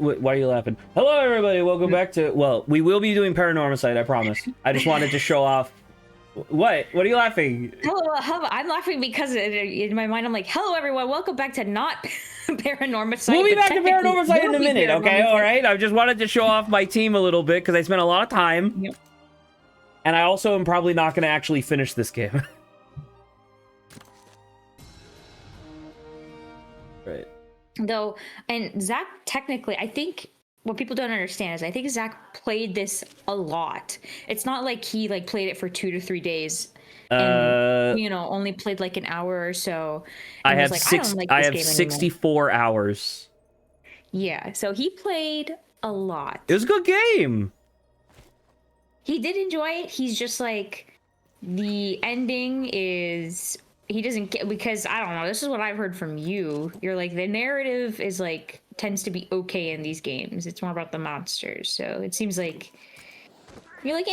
Why are you laughing? Hello, everybody. Welcome back to... Well, we will be doing Paranormasight, I promise. I just wanted to show off... What? What are you laughing? Hello, I'm laughing because in my mind I'm like, hello, everyone. Welcome back to not Paranormasight. We'll be back to Paranormasight in a minute, okay? All right? I just wanted to show off my team a little bit because I spent a lot of time. Yep. And I also am probably not going to actually finish this game. Right. Though, and Zach, technically, I think what people don't understand is I think Zach played this a lot. It's not like he played it for 2 to 3 days and only played like an hour or so. I have 64 hours. Yeah, so he played a lot. It was a good game. He did enjoy it. He's just like, the ending is... He doesn't get, because I don't know, this is what I've heard from you. You're like, the narrative is like, tends to be okay in these games. It's more about the monsters. So it seems like you're like,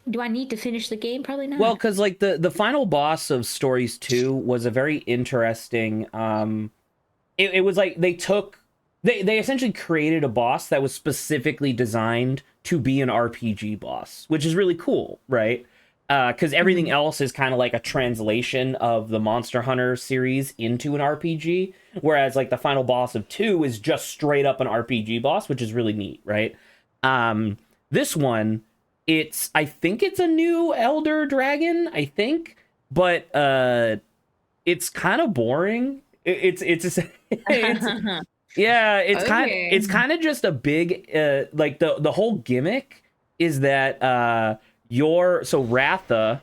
do I need to finish the game? Probably not. Well, because like the final boss of Stories 2 was a very interesting, it was like they essentially created a boss that was specifically designed to be an RPG boss, which is really cool, right? Because everything else is kind of like a translation of the Monster Hunter series into an RPG, whereas like the final boss of 2 is just straight up an RPG boss, which is really neat, right? This one, I think it's a new Elder Dragon, I think, but it's kind of boring. It's yeah, it's kind of just a big like the whole gimmick is that Ratha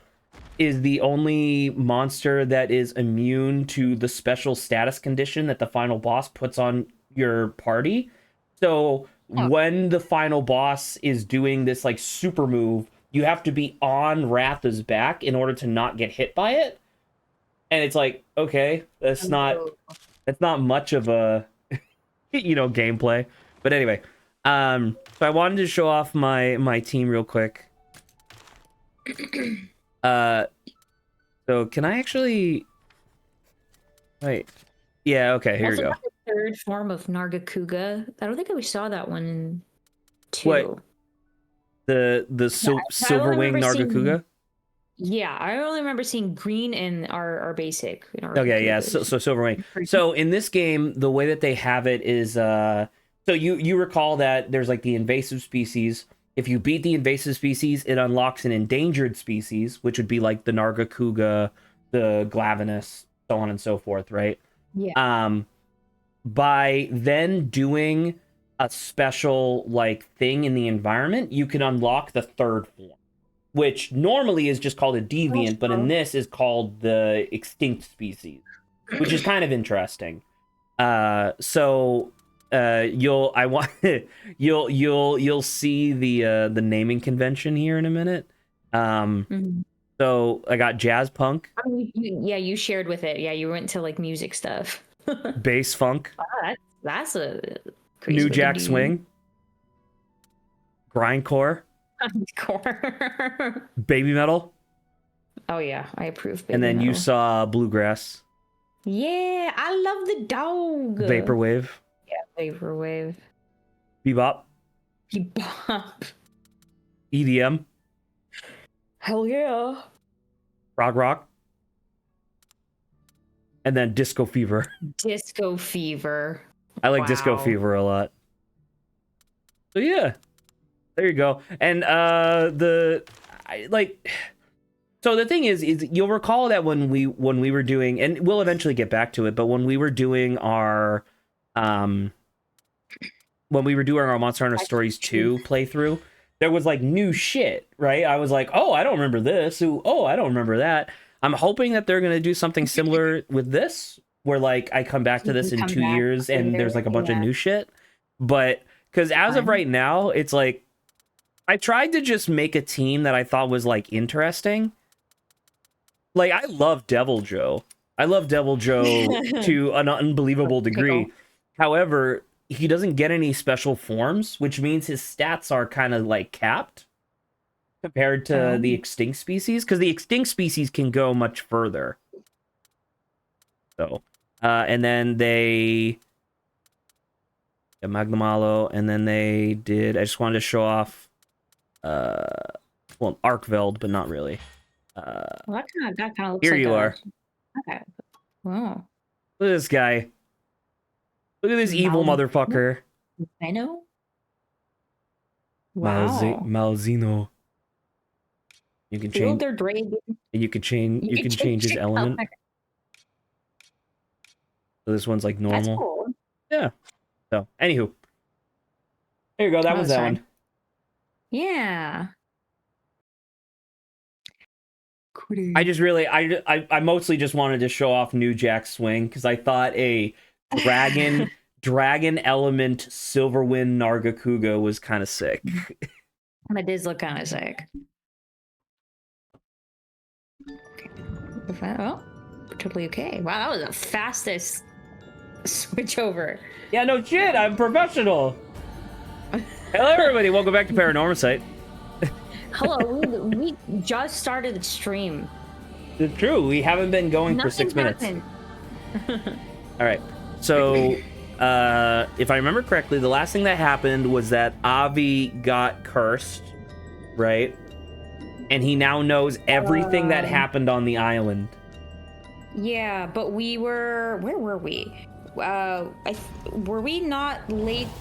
is the only monster that is immune to the special status condition that the final boss puts on your party. So when the final boss is doing this like super move, you have to be on Ratha's back in order to not get hit by it. And it's like, okay, that's not much of a gameplay. But anyway, so I wanted to show off my team real quick. So can I actually wait? Yeah, okay, here we go. The third form of Nargacuga. I don't think we saw that one in 2. What? The Silverwing Nargacuga? Yeah, I only remember seeing green in our basic. Okay, yeah, so Silverwing. So in this game, the way that they have it is so you recall that there's like the invasive species. If you beat the invasive species, it unlocks an endangered species, which would be like the Nargacuga, the Glavenus, so on and so forth, right? Yeah. By then doing a special like thing in the environment, you can unlock the third form, which normally is just called a deviant, but in this is called the extinct species, which is kind of interesting. You'll see the naming convention here in a minute. So I got jazz punk. You shared with it. Yeah, you went to like music stuff. Bass funk. That's a crazy New Jack swing. Grindcore. Grindcore. Baby metal. Oh yeah, I approve. And then you saw bluegrass. Yeah, I love the dog. Vaporwave. Vaporwave. Bebop. EDM. Hell yeah. Prog rock. And then Disco Fever. Disco Fever. I like Disco Fever a lot. So yeah. There you go. And so the thing is you'll recall that when we were doing, and we'll eventually get back to it, but when we were doing our Monster Hunter Stories 2 playthrough, there was like new shit, right? I was like, oh, I don't remember this. Oh, I don't remember that. I'm hoping that they're going to do something similar with this, where like I come back to this in 2 years and there's like a bunch of new shit. But because as of right now, it's like, I tried to just make a team that I thought was like interesting. Like I love Devil Joe. I love Devil Joe to an unbelievable degree. However, he doesn't get any special forms, which means his stats are kind of like capped compared to the extinct species, because the extinct species can go much further. So, and then they Yeah, Magnamalo, and then they did. I just wanted to show off. Well, Arkveld, but not really. Well, that kind of looks Here like you a. are. Okay. Wow. Look at this guy. Look at this evil motherfucker. Malzeno? Wow. Malzeno. You can change. Fielder Dragon. You can change. You can change his element. So this one's like normal. That's cool. Yeah. So, anywho, there you go. That was that one. Yeah. I just really, I mostly just wanted to show off New Jack's swing because I thought a dragon element Silverwind Nargacuga was kind of sick. That does look kind of sick. Okay. Oh, totally okay. Wow, that was the fastest switch over. Yeah, no shit. I'm professional. Hello, everybody. Welcome back to Paranormasight. Hello. we just started the stream. It's true. We haven't been going for 6 minutes. All right. So, if I remember correctly, the last thing that happened was that Avi got cursed, right? And he now knows everything that happened on the Yeah, but we were... Where were we? Were we not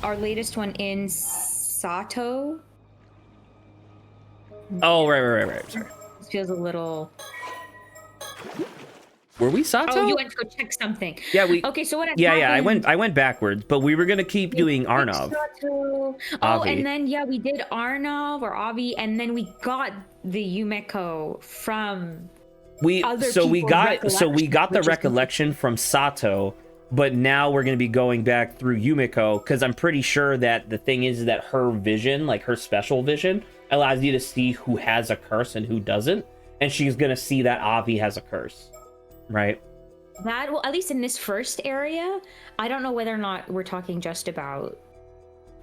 our latest one in Sato? Oh, right. Sorry. This feels a little... Were we Sato? Oh, you went to go check something. Yeah, we... Okay, so what happened? Yeah, I went backwards, but we were going to keep doing Arnov. Oh, Avi. And then, yeah, we did Arnov or Avi, and then we got the Yumeko from... We got the recollection from Sato, but now we're going to be going back through Yumiko because I'm pretty sure that the thing is that her vision, like her special vision, allows you to see who has a curse and who doesn't, and she's going to see that Avi has a curse, right? That, well, at least in this first area, I don't know whether or not we're talking just about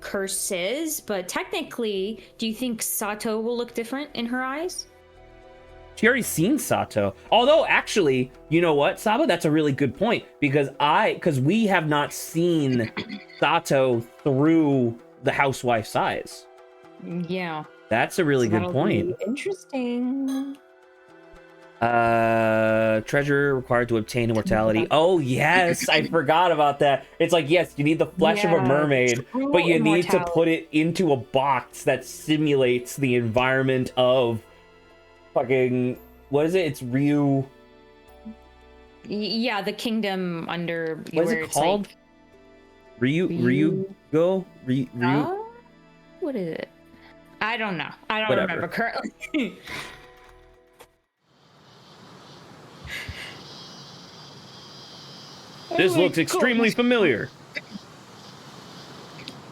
curses, but technically, do you think Sato will look different in her eyes? She already seen Sato. Although, actually, you know what, Saba? That's a really good point. Because we have not seen Sato through the housewife's eyes. Yeah. That's a really good point. Interesting. Treasure required to obtain immortality. Oh, yes. I forgot about that. It's like, yes, you need the flesh of a mermaid, but you need to put it into a box that simulates the environment of... fucking, what is it? It's Ryu. Yeah, the kingdom under. What is it called? Like... Ryugo? What is it? I don't know. I don't remember currently. This looks extremely familiar.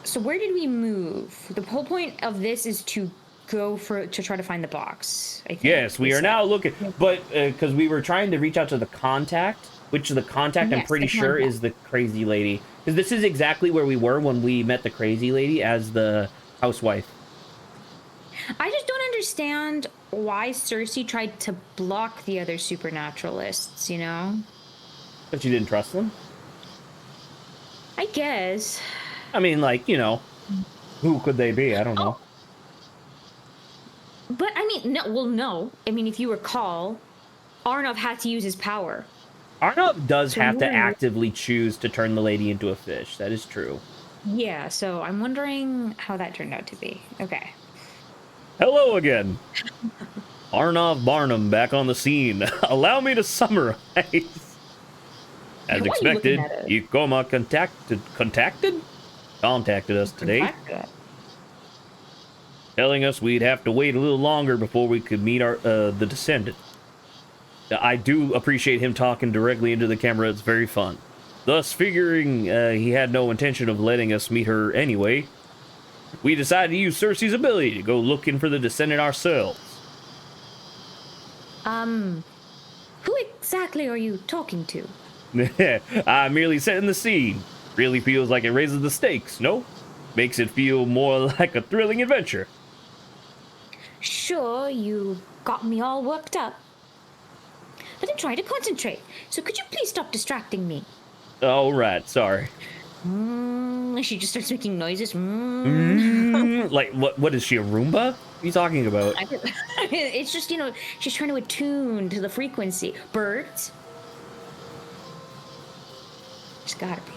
So where did we move? The whole point of this is to to try to find the box, I think. Yes, we are now looking, but because we were trying to reach out to the contact, which the contact I'm pretty sure is the crazy lady, because this is exactly where we were when we met the crazy lady as the housewife. I just don't understand why Cersei tried to block the other supernaturalists, you know? But you didn't trust them? I guess. I mean, like, you know, who could they be? I don't know. But, I mean, no. I mean, if you recall, Arnov had to use his power. Arnov does have to actively choose to turn the lady into a fish. That is true. Yeah, so I'm wondering how that turned out to be. Okay. Hello again. Arnov Barnum back on the scene. Allow me to summarize. As expected, Ikoma contacted us today. Telling us we'd have to wait a little longer before we could meet the descendant. I do appreciate him talking directly into the camera. It's very fun. Thus, figuring he had no intention of letting us meet her anyway, we decided to use Cersei's ability to go looking for the descendant ourselves. Who exactly are you talking to? I'm merely setting the scene. Really feels like it raises the stakes, no? Makes it feel more like a thrilling adventure. Sure, you got me all worked up. But I'm trying to concentrate, so could you please stop distracting me? All right, sorry. She just starts making noises. Like, what is she, a Roomba? What are you talking about? It's just, she's trying to attune to the frequency. Birds? There's gotta be.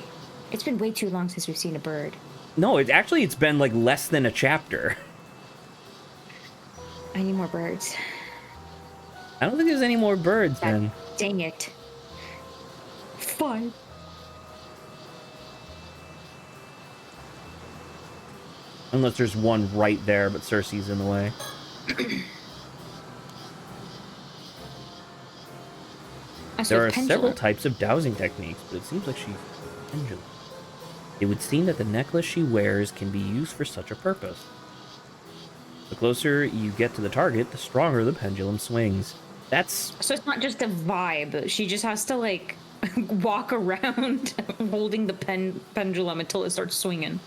It's been way too long since we've seen a bird. No, it's been like less than a chapter. I need more birds. I don't think there's any more birds, man. Dang it. Fun. Unless there's one right there, but Cersei's in the way. There are several types of dowsing techniques, but it seems like she's pendulum. It would seem that the necklace she wears can be used for such a purpose. The closer you get to the target, the stronger the pendulum swings. So it's not just a vibe. She just has to, like, walk around holding the pendulum until it starts swinging.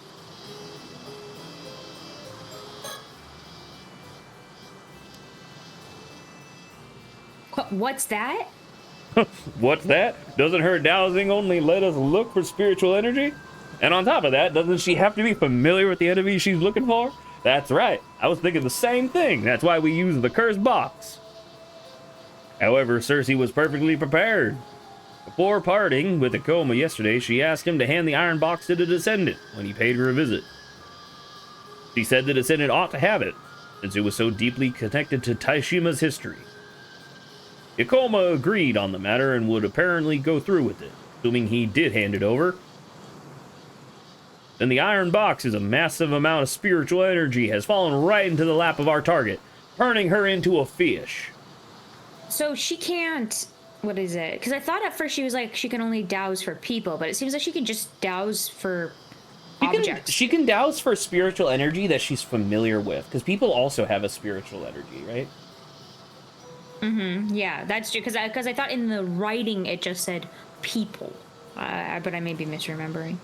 What's that? What's that? Doesn't her dowsing only let us look for spiritual energy? And on top of that, doesn't she have to be familiar with the enemy she's looking for? That's right. I was thinking the same thing. That's why we use the cursed box. However, Cersei was perfectly prepared. Before parting with Akoma yesterday, she asked him to hand the iron box to the Descendant when he paid her a visit. She said the Descendant ought to have it, since it was so deeply connected to Taishima's history. Akoma agreed on the matter and would apparently go through with it, assuming he did hand it over. Then the iron box is a massive amount of spiritual energy has fallen right into the lap of our target, turning her into a fish. So she can't... What is it? Because I thought at first she was like, she can only douse for people, but it seems like she can just douse for objects. She can douse for spiritual energy that she's familiar with, because people also have a spiritual energy, right? Mm-hmm. Yeah, that's true. Because I thought in the writing it just said people, but I may be misremembering.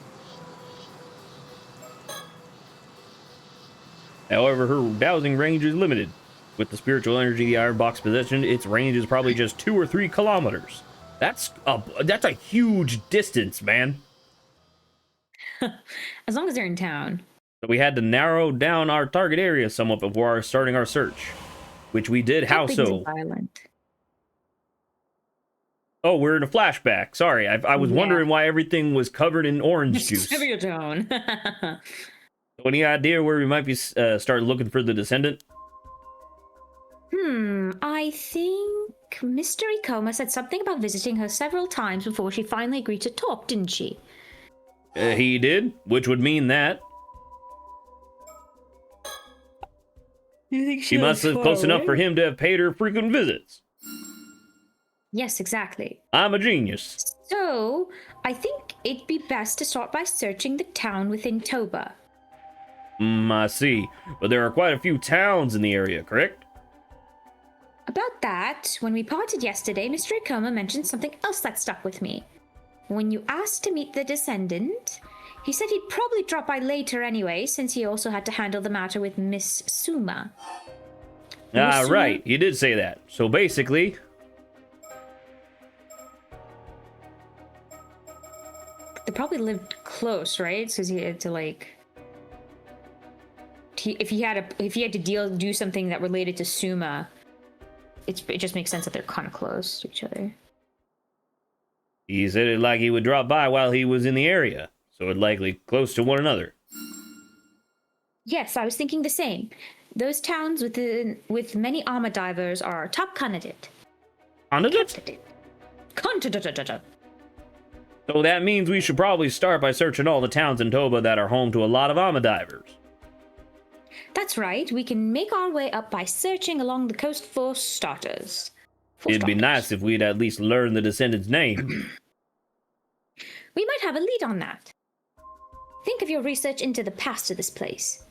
However, her dowsing range is limited. With the spiritual energy the iron box possession, its range is probably just 2 or 3 kilometers. That's a huge distance, man. As long as they're in town. So we had to narrow down our target area somewhat before starting our search, which we did. How so? Violent. Oh, we're in a flashback. Sorry, I was wondering why everything was covered in orange juice. Your tone. Any idea where we might be start looking for the Descendant? I think Mr. Ikoma said something about visiting her several times before she finally agreed to talk, didn't she? He did, which would mean that. You think she must have close enough for him to have paid her frequent visits. Yes, exactly. I'm a genius. So, I think it'd be best to start by searching the town within Toba. I see. But there are quite a few towns in the area, correct? About that, when we parted yesterday, Mr. Ikoma mentioned something else that stuck with me. When you asked to meet the Descendant, he said he'd probably drop by later anyway, since he also had to handle the matter with Miss Suma. Right. He did say that. So basically... They probably lived close, right? Because he had to, like... If he had to do something that related to Suma... It just makes sense that they're kind of close to each other. He said it like he would drop by while he was in the area, so it's likely close to one another. Yes, I was thinking the same. Those towns with many armor divers are our top candidate. Candidate? Candidate. So that means we should probably start by searching all the towns in Toba that are home to a lot of armor divers. That's right. We can make our way up by searching along the coast for starters. It'd be nice if we'd at least learn the Descendant's name. We might have a lead on that. Think of your research into the past of this place.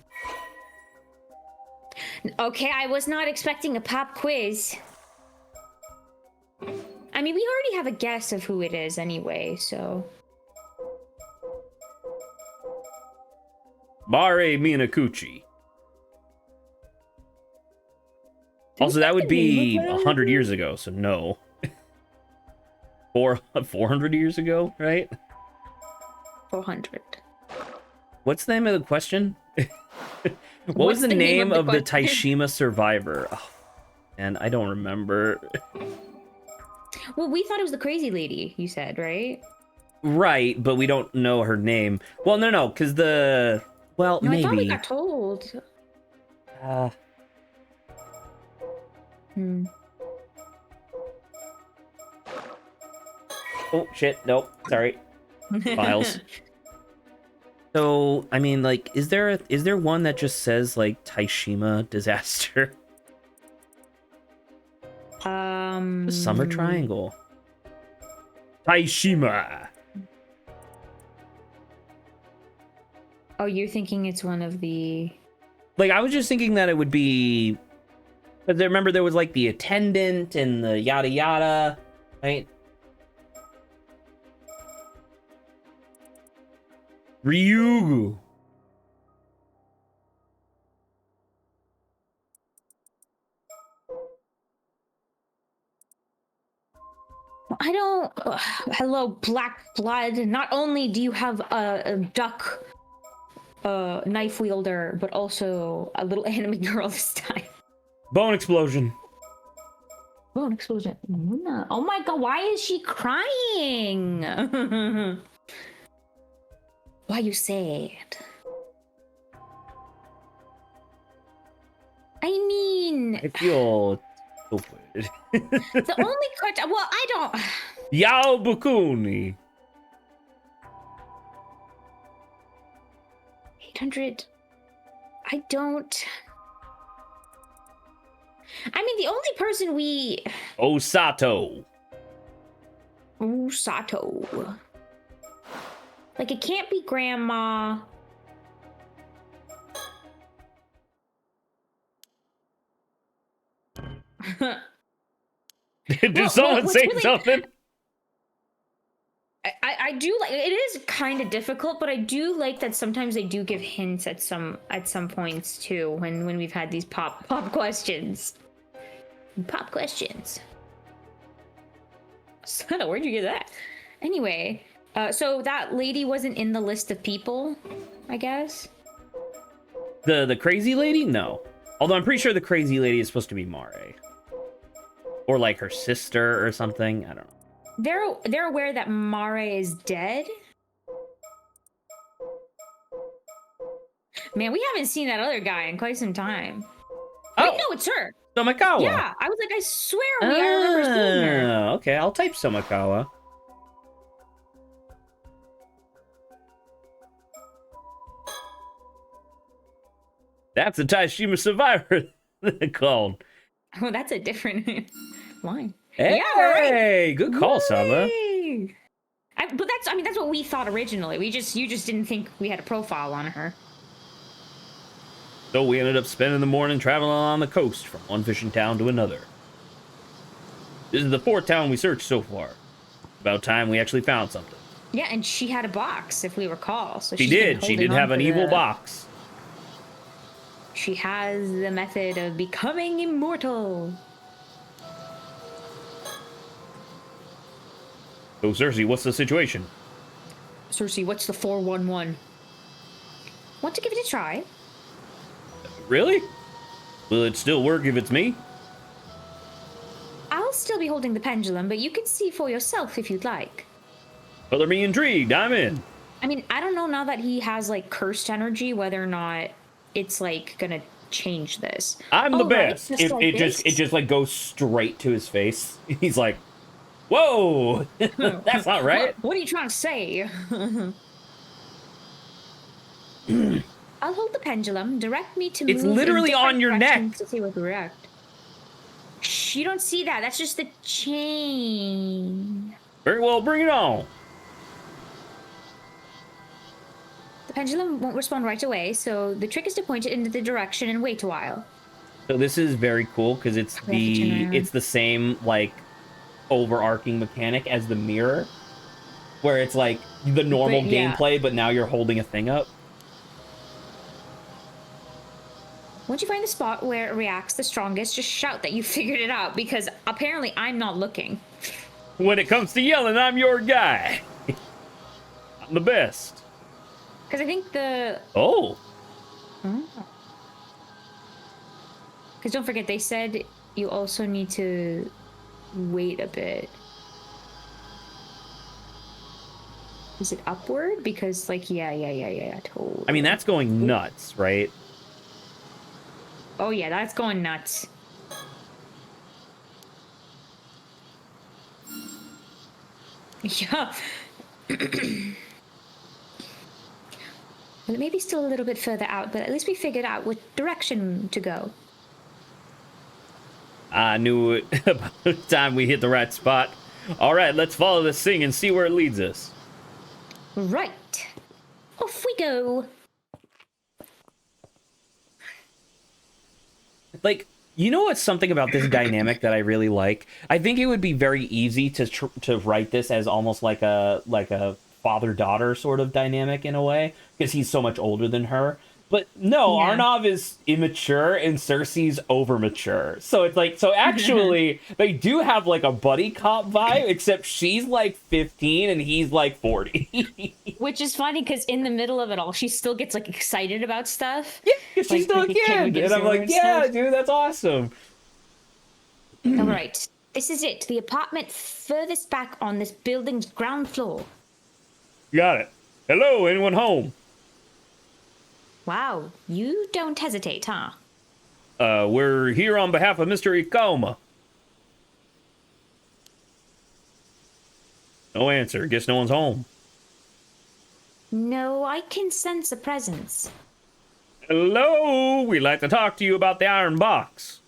Okay, I was not expecting a pop quiz. I mean, we already have a guess of who it is anyway, so... Bare Minakuchi. Also, that would be 100 years ago, so no. 400 years ago, right? 400. What's the name of the question? What was What's the name of the question? Taishima survivor? Oh, and I don't remember. Well, we thought it was the crazy lady, you said, right? Right, but we don't know her name. Well, no, because well, No, I thought we maybe. got told. Uh, Hmm. oh shit! Nope. Sorry. Files. So, I mean, like, is there one that just says like Taishima disaster? The Summer Triangle. Taishima. Oh, you're thinking it's one of the... Like, I was just thinking that it would be... But remember, there was, like, the attendant and the yada yada, right? Ryugu. I don't... hello, Black Blood. Not only do you have a duck knife wielder, but also a little anime girl this time. Bone explosion. Bone explosion. Oh my god, why is she crying? Why you sad? I mean... I feel stupid. The only question... Well, I don't... Yao Bukuni. 800... I don't... I mean, the only person we... Osato. Sato. Like, it can't be Grandma. Did someone say really... something? I do like it. Is kind of difficult, but I do like that sometimes they do give hints at some points too when we've had these pop questions. Pop questions. Sana, where'd you get that? Anyway, so that lady wasn't in the list of people, I guess. The crazy lady? No. Although I'm pretty sure the crazy lady is supposed to be Mare. Or like her sister or something. I don't know. They're aware that Mare is dead. Man, we haven't seen that other guy in quite some time. Oh, wait, no, it's her. Somikawa. Yeah, I was like, I swear I remember seeing her. Okay, I'll type Somikawa. That's a Taishima survivor called. Oh, that's a different line. Hey, Yeah, right. Good call, Sama. But that's what we thought originally. You just didn't think we had a profile on her. So we ended up spending the morning traveling along the coast from one fishing town to another. This is the 4th town we searched so far. About time we actually found something. Yeah, and she had a box, if we recall. So she did. She did have an evil box. She has the method of becoming immortal. So, Cersei, what's the situation? Cersei, what's the 411? Want to give it a try? Really? Will it still work if it's me? I'll still be holding the pendulum, but you can see for yourself if you'd like. Color me intrigued. I'm in. I mean, I don't know now that he has, like, cursed energy, whether or not it's, like, gonna change this. I'm the best. Right? It just like goes straight to his face. He's like, whoa, that's not right. What are you trying to say? I'll hold the pendulum. Direct me to move. It's literally on your neck. To see what to react. Shh, you don't see that. That's just the chain. Very well, bring it on. The pendulum won't respond right away, so the trick is to point it into the direction and wait a while. So this is very cool because it's the same like overarching mechanic as the mirror, where it's like the normal gameplay, but now you're holding a thing up. Once you find the spot where it reacts the strongest, just shout that you figured it out, because apparently I'm not looking. When it comes to yelling, I'm your guy. I'm the best. Because I think the... Oh. Because don't forget, they said you also need to wait a bit. Is it upward? Because, like, yeah, totally. I mean, that's going nuts, right? Oh, yeah, that's going nuts. Yeah. Well, it may be still a little bit further out, but at least we figured out what direction to go. I knew it about the time we hit the right spot. All right, let's follow this thing and see where it leads us. Right. Off we go. Like, you know what's something about this dynamic that I really like? I think it would be very easy to write this as almost like a father-daughter sort of dynamic in a way, because he's so much older than her. But no, Yeah. Arnav is immature and Cersei's overmature. So it's like, so actually they do have like a buddy cop vibe, except she's like 15 and he's like 40. Which is funny because in the middle of it all, she still gets like excited about stuff. Yeah, because she's Like, still a kid. And I'm like, yeah, dude, that's awesome. All right. This is it. The apartment furthest back on this building's ground floor. Got it. Hello, anyone home? Wow. You don't hesitate, huh? We're here on behalf of Mr. Ikoma. No answer. Guess no one's home. No, I can sense a presence. Hello, we'd like to talk to you about the iron box.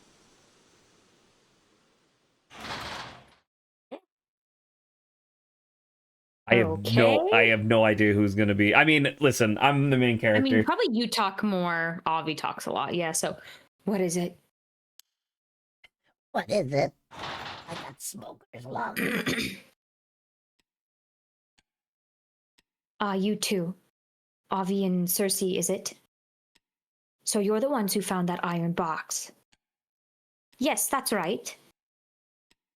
I have no idea who's gonna be. I mean, listen, I'm the main character. I mean, probably you talk more. Avi talks a lot. Yeah. So, what is it? What is it? I got smoker's lungs. You two. Avi and Cersei, is it? So you're the ones who found that iron box. Yes, that's right.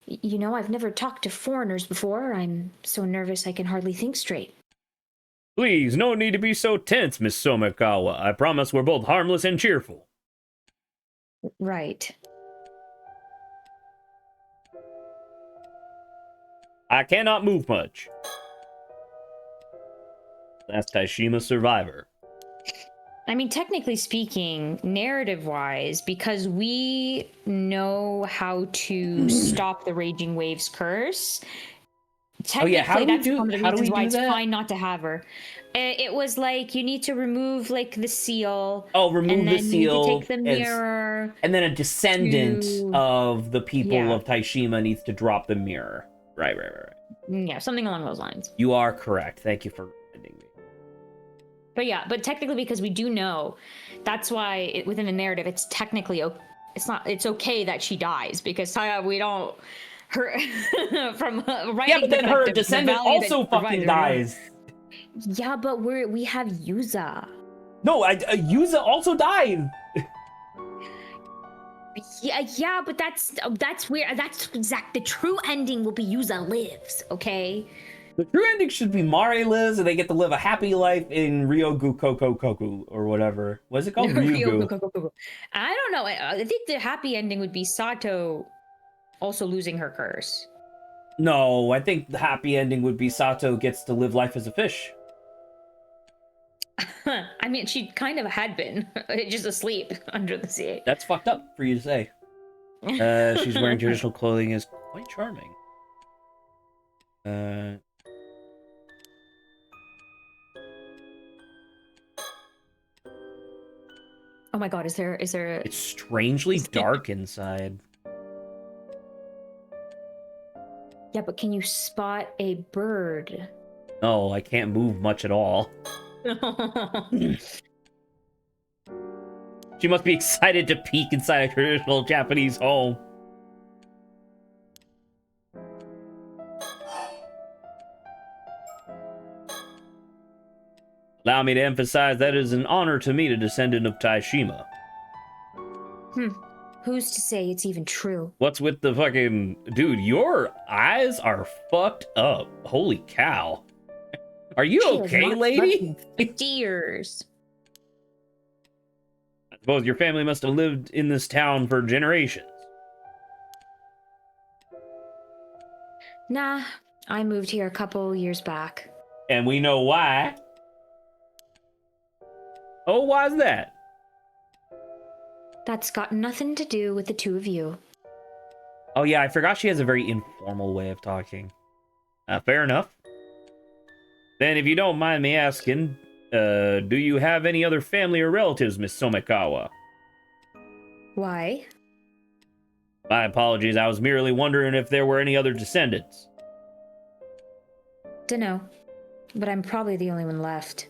You know, I've never talked to foreigners before. I'm so nervous I can hardly think straight. Please, no need to be so tense, Miss Somikawa. I promise we're both harmless and cheerful. Right. I cannot move much. Last Taishima survivor. I mean, technically speaking, narrative-wise, because we know how to stop the Raging Waves curse. Oh yeah, how do we that's do? one of the How do we reasons why do it's that? fine not to have her. It was like you need to remove like the seal. Oh, remove and the then seal. You need to take the mirror. And then a descendant of the people Yeah. of Taishima needs to drop the mirror. Right. Yeah, something along those lines. You are correct. Thank you for reminding me. But yeah, but technically because we do know, that's why within the narrative it's technically it's okay that she dies because we don't her from writing. Yeah, but then her the descendant value that also fucking provided her. dies. Yeah, but we have Yuza. No, Yuza also died. Yeah, but that's where the true ending will be Yuza lives, okay? The true ending should be Mari lives and they get to live a happy life in Ryogu Koku or whatever. What is it called? Ryugu. I don't know. I think the happy ending would be Sato also losing her curse. No, I think the happy ending would be Sato gets to live life as a fish. I mean, she kind of had been just asleep under the sea. That's fucked up for you to say. She's wearing traditional clothing is quite charming. Oh my god, is there It's strangely dark inside. Yeah, but can you spot a bird? No, I can't move much at all. She must be excited to peek inside a traditional Japanese home. Allow me to emphasize that it is an honor to meet a descendant of Taishima. Who's to say it's even true? What's with the fucking... Dude, your eyes are fucked up. Holy cow. Are you She has okay, not lady? slept in 50 years. I suppose your family must have lived in this town for generations. Nah, I moved here a couple years back. And we know why. Oh, why's that? That's got nothing to do with the two of you. Oh yeah, I forgot she has a very informal way of talking. Fair enough. Then if you don't mind me asking, do you have any other family or relatives, Miss Somekawa? Why? My apologies, I was merely wondering if there were any other descendants. Dunno, but I'm probably the only one left.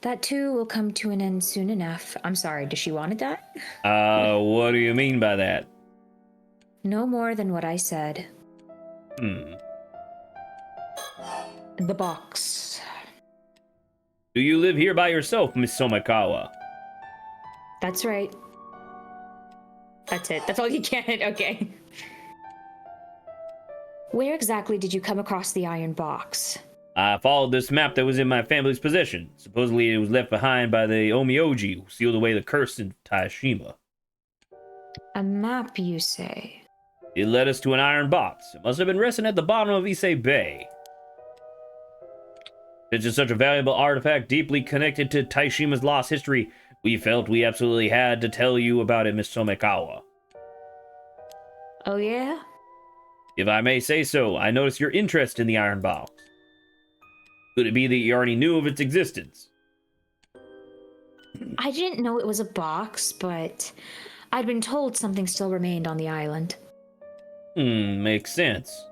That too will come to an end soon enough. I'm sorry, does she want to die? What do you mean by that? No more than what I said. The box. Do you live here by yourself, Miss Somekawa? That's right. That's it. That's all you get. Okay. Where exactly did you come across the iron box? I followed this map that was in my family's possession. Supposedly it was left behind by the Omioji, who sealed away the curse in Taishima. A map, you say? It led us to an iron box. It must have been resting at the bottom of Issei Bay. Since it's such a valuable artifact deeply connected to Taishima's lost history, we felt we absolutely had to tell you about it, Miss Somekawa. Oh yeah? If I may say so, I noticed your interest in the iron box. Could it be that you already knew of its existence? I didn't know it was a box, but I'd been told something still remained on the island. Makes sense.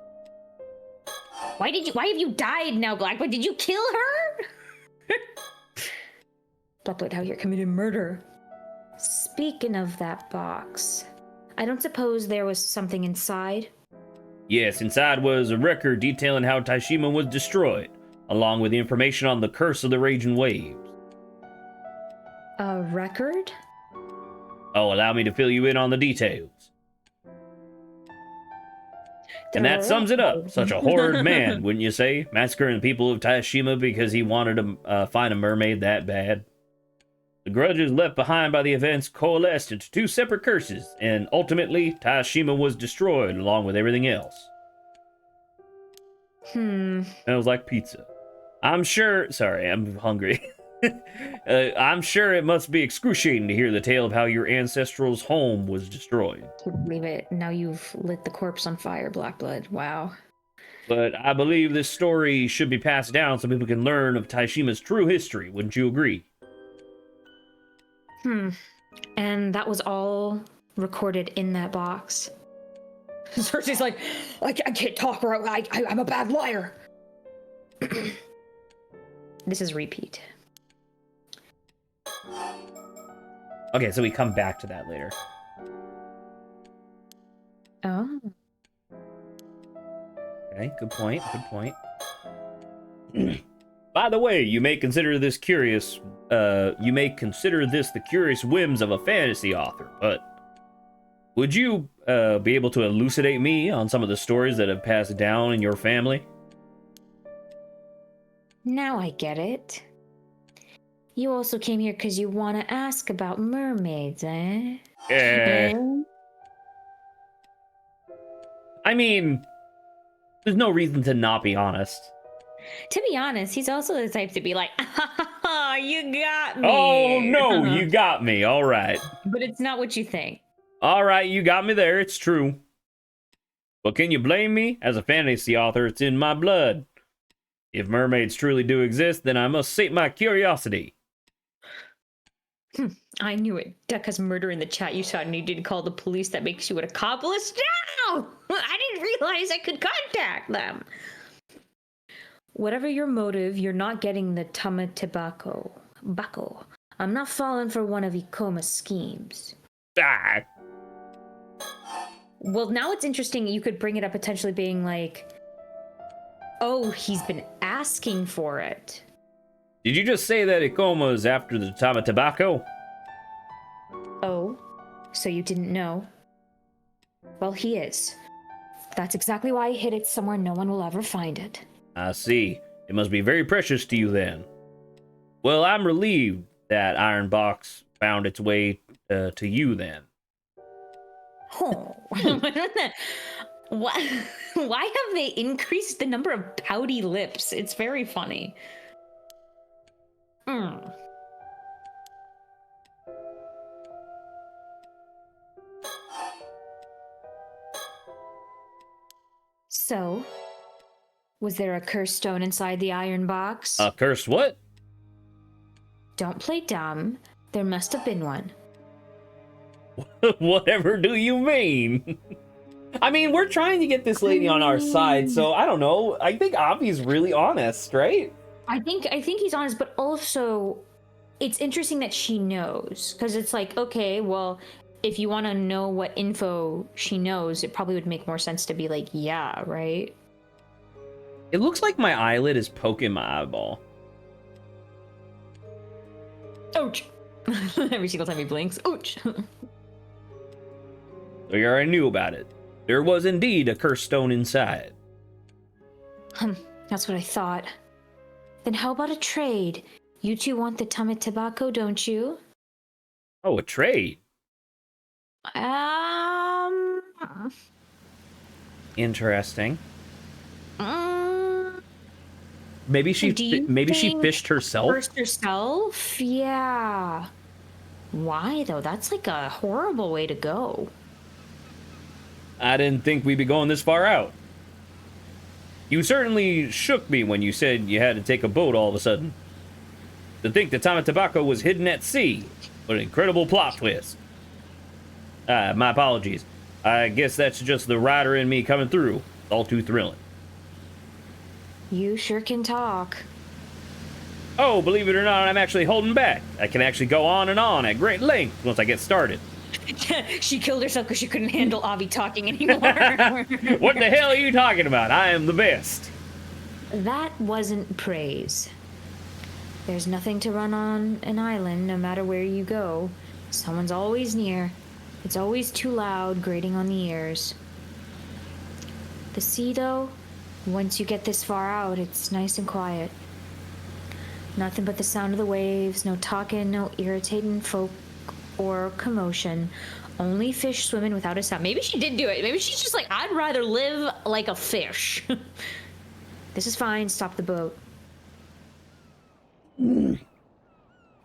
Why have you died now, Blackblood? Did you kill her? Blackblood out here committed murder. Speaking of that box, I don't suppose there was something inside? Yes, inside was a record detailing how Taishima was destroyed, along with information on the curse of the raging waves. A record? Oh, allow me to fill you in on the details. And that sums it up. Such a horrid man, wouldn't you say? Massacring the people of Taishima because he wanted to find a mermaid that bad. The grudges left behind by the events coalesced into two separate curses, and ultimately, Taishima was destroyed along with everything else. And it was like pizza. I'm sure... Sorry, I'm hungry. I'm sure it must be excruciating to hear the tale of how your ancestral's home was destroyed. Can't believe it. Now you've lit the corpse on fire, Blackblood. Wow. But I believe this story should be passed down so people can learn of Taishima's true history. Wouldn't you agree? And that was all recorded in that box? Cersei's like, I can't talk or I'm a bad liar. This is repeat. Okay, so we come back to that later. Oh. Okay, good point, good point. By the way, you may consider this the curious whims of a fantasy author, but would you be able to elucidate me on some of the stories that have passed down in your family? Now I get it. You also came here because you want to ask about mermaids, eh? I mean, there's no reason to not be honest. To be honest, he's also the type to be like, oh, you got me. Oh, no, you got me. All right. But it's not what you think. All right, you got me there. It's true. But can you blame me? As a fantasy author, it's in my blood. If mermaids truly do exist, then I must sate my curiosity. I knew it. Decca's murder in the chat you saw needed to call the police. That makes you an accomplice now. I didn't realize I could contact them. Whatever your motive, you're not getting the Tamatebako. Bako. I'm not falling for one of Ikoma's schemes. Ah. Well, now it's interesting. You could bring it up potentially being like, oh, he's been asking for it. Did you just say that Ikoma's after the Tamatebako? Oh, so you didn't know? Well, he is. That's exactly why I hid it somewhere no one will ever find it. I see. It must be very precious to you then. Well, I'm relieved that iron box found its way to you then. Oh, why? Why have they increased the number of pouty lips? It's very funny. Mm. So, was there a cursed stone inside the iron box? Cursed what? Don't play dumb. There must have been one. Whatever do you mean? I mean, we're trying to get this lady on our side, so I don't know. I think Avi's really honest, right? I think he's honest, but also it's interesting that she knows, because it's like, okay, well, if you want to know what info she knows, it probably would make more sense to be like, yeah, right? It looks like my eyelid is poking my eyeball. Ouch! Every single time he blinks, ouch! So you already knew about it. There was indeed a cursed stone inside. That's what I thought. Then how about a trade? You two want the Tama tobacco, don't you? Oh, a trade. Interesting. Maybe she fished herself. First herself? Yeah. Why though? That's like a horrible way to go. I didn't think we'd be going this far out. You certainly shook me when you said you had to take a boat all of a sudden. To think the Tama tobacco was hidden at sea. What an incredible plot twist. My apologies. I guess that's just the writer in me coming through. All too thrilling. You sure can talk. Oh, believe it or not, I'm actually holding back. I can actually go on and on at great length once I get started. She killed herself because she couldn't handle Avi talking anymore. What the hell are you talking about? I am the best. That wasn't praise. There's nothing to run on an island, no matter where you go. Someone's always near. It's always too loud, grating on the ears. The sea, though, once you get this far out, it's nice and quiet. Nothing but the sound of the waves, no talking, no irritating folk or commotion. Only fish swimming without a sound. Maybe she did do it. Maybe she's just like, I'd rather live like a fish. This is fine. Stop the boat.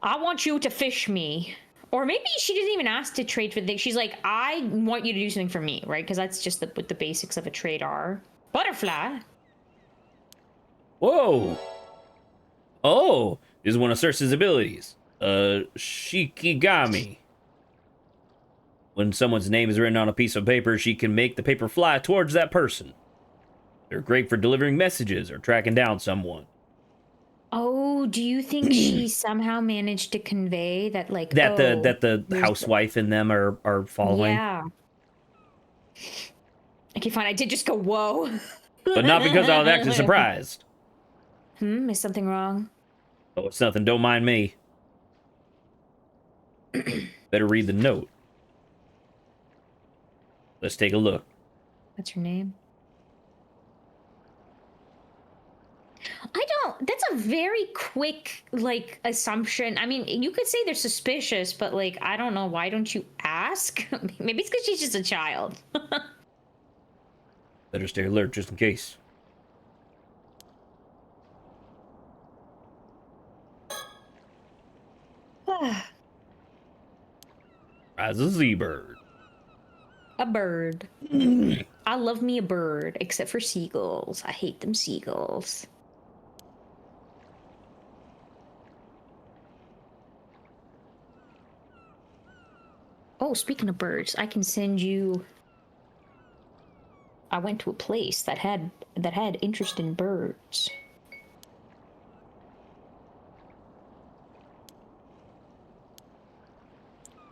I want you to fish me. Or maybe she didn't even ask to trade for things. She's like, I want you to do something for me, right? Because that's just what the basics of a trade are. Butterfly. Whoa. Oh, this is one of Circe's abilities. Shikigami. When someone's name is written on a piece of paper, she can make the paper fly towards that person. They're great for delivering messages or tracking down someone. Oh, do you think she somehow managed to convey that, like, that the housewife in them are following? Yeah. Okay, fine. I did just go, whoa. But not because I was actually surprised. Is something wrong? Oh, it's nothing. Don't mind me. Better read the note. Let's take a look. What's her name? That's a very quick, like, assumption. I mean, you could say they're suspicious, but, like, I don't know. Why don't you ask? Maybe it's because she's just a child. Better stay alert just in case. As a Z-bird. A bird. I love me a bird, except for seagulls. I hate them seagulls. Oh, speaking of birds, I can send you... I went to a place that had interest in birds.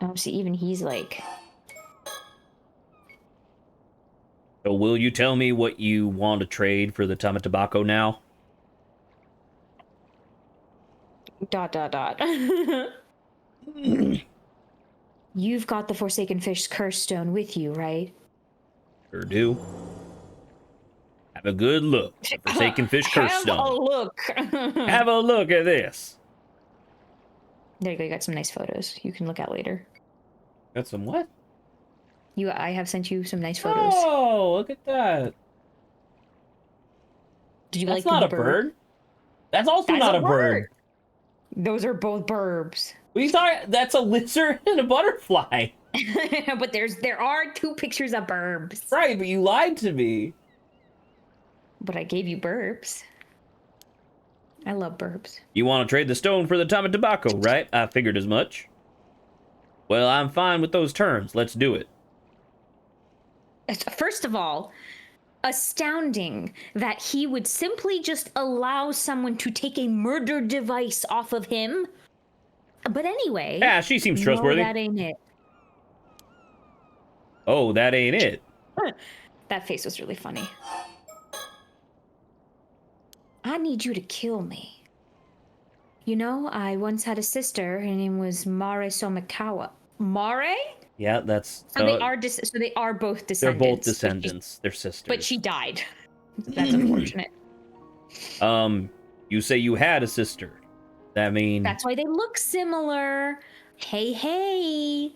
Oh, see, even he's like... So will you tell me what you want to trade for the Tama tobacco now? ... You've got the Forsaken Fish's curse stone with you, right? Sure do. Have a good look. The Forsaken Fish Curse Have a Stone. look. Have a look at this. There you go. You got some nice photos you can look at later. Got some what? I have sent you some nice photos. Oh, look at that. Did you That's like not the a bird. That's also That's not a a bird. Those are both burbs. What are you talking? That's a lizard and a butterfly. But there are two pictures of burbs. Right, but you lied to me. But I gave you burbs. I love burbs. You want to trade the stone for the time of tobacco, right? I figured as much. Well, I'm fine with those terms. Let's do it. First of all, astounding that he would simply just allow someone to take a murder device off of him. But anyway. Yeah, she seems trustworthy. No, that ain't it. Oh, that ain't it. That face was really funny. I need you to kill me. You know, I once had a sister. Her name was Mare Somikawa. Mare? Yeah, that's. So they are both descendants. They're both descendants. They're sisters. But she died. That's unfortunate. You say you had a sister. That means. That's why they look similar. Hey, hey.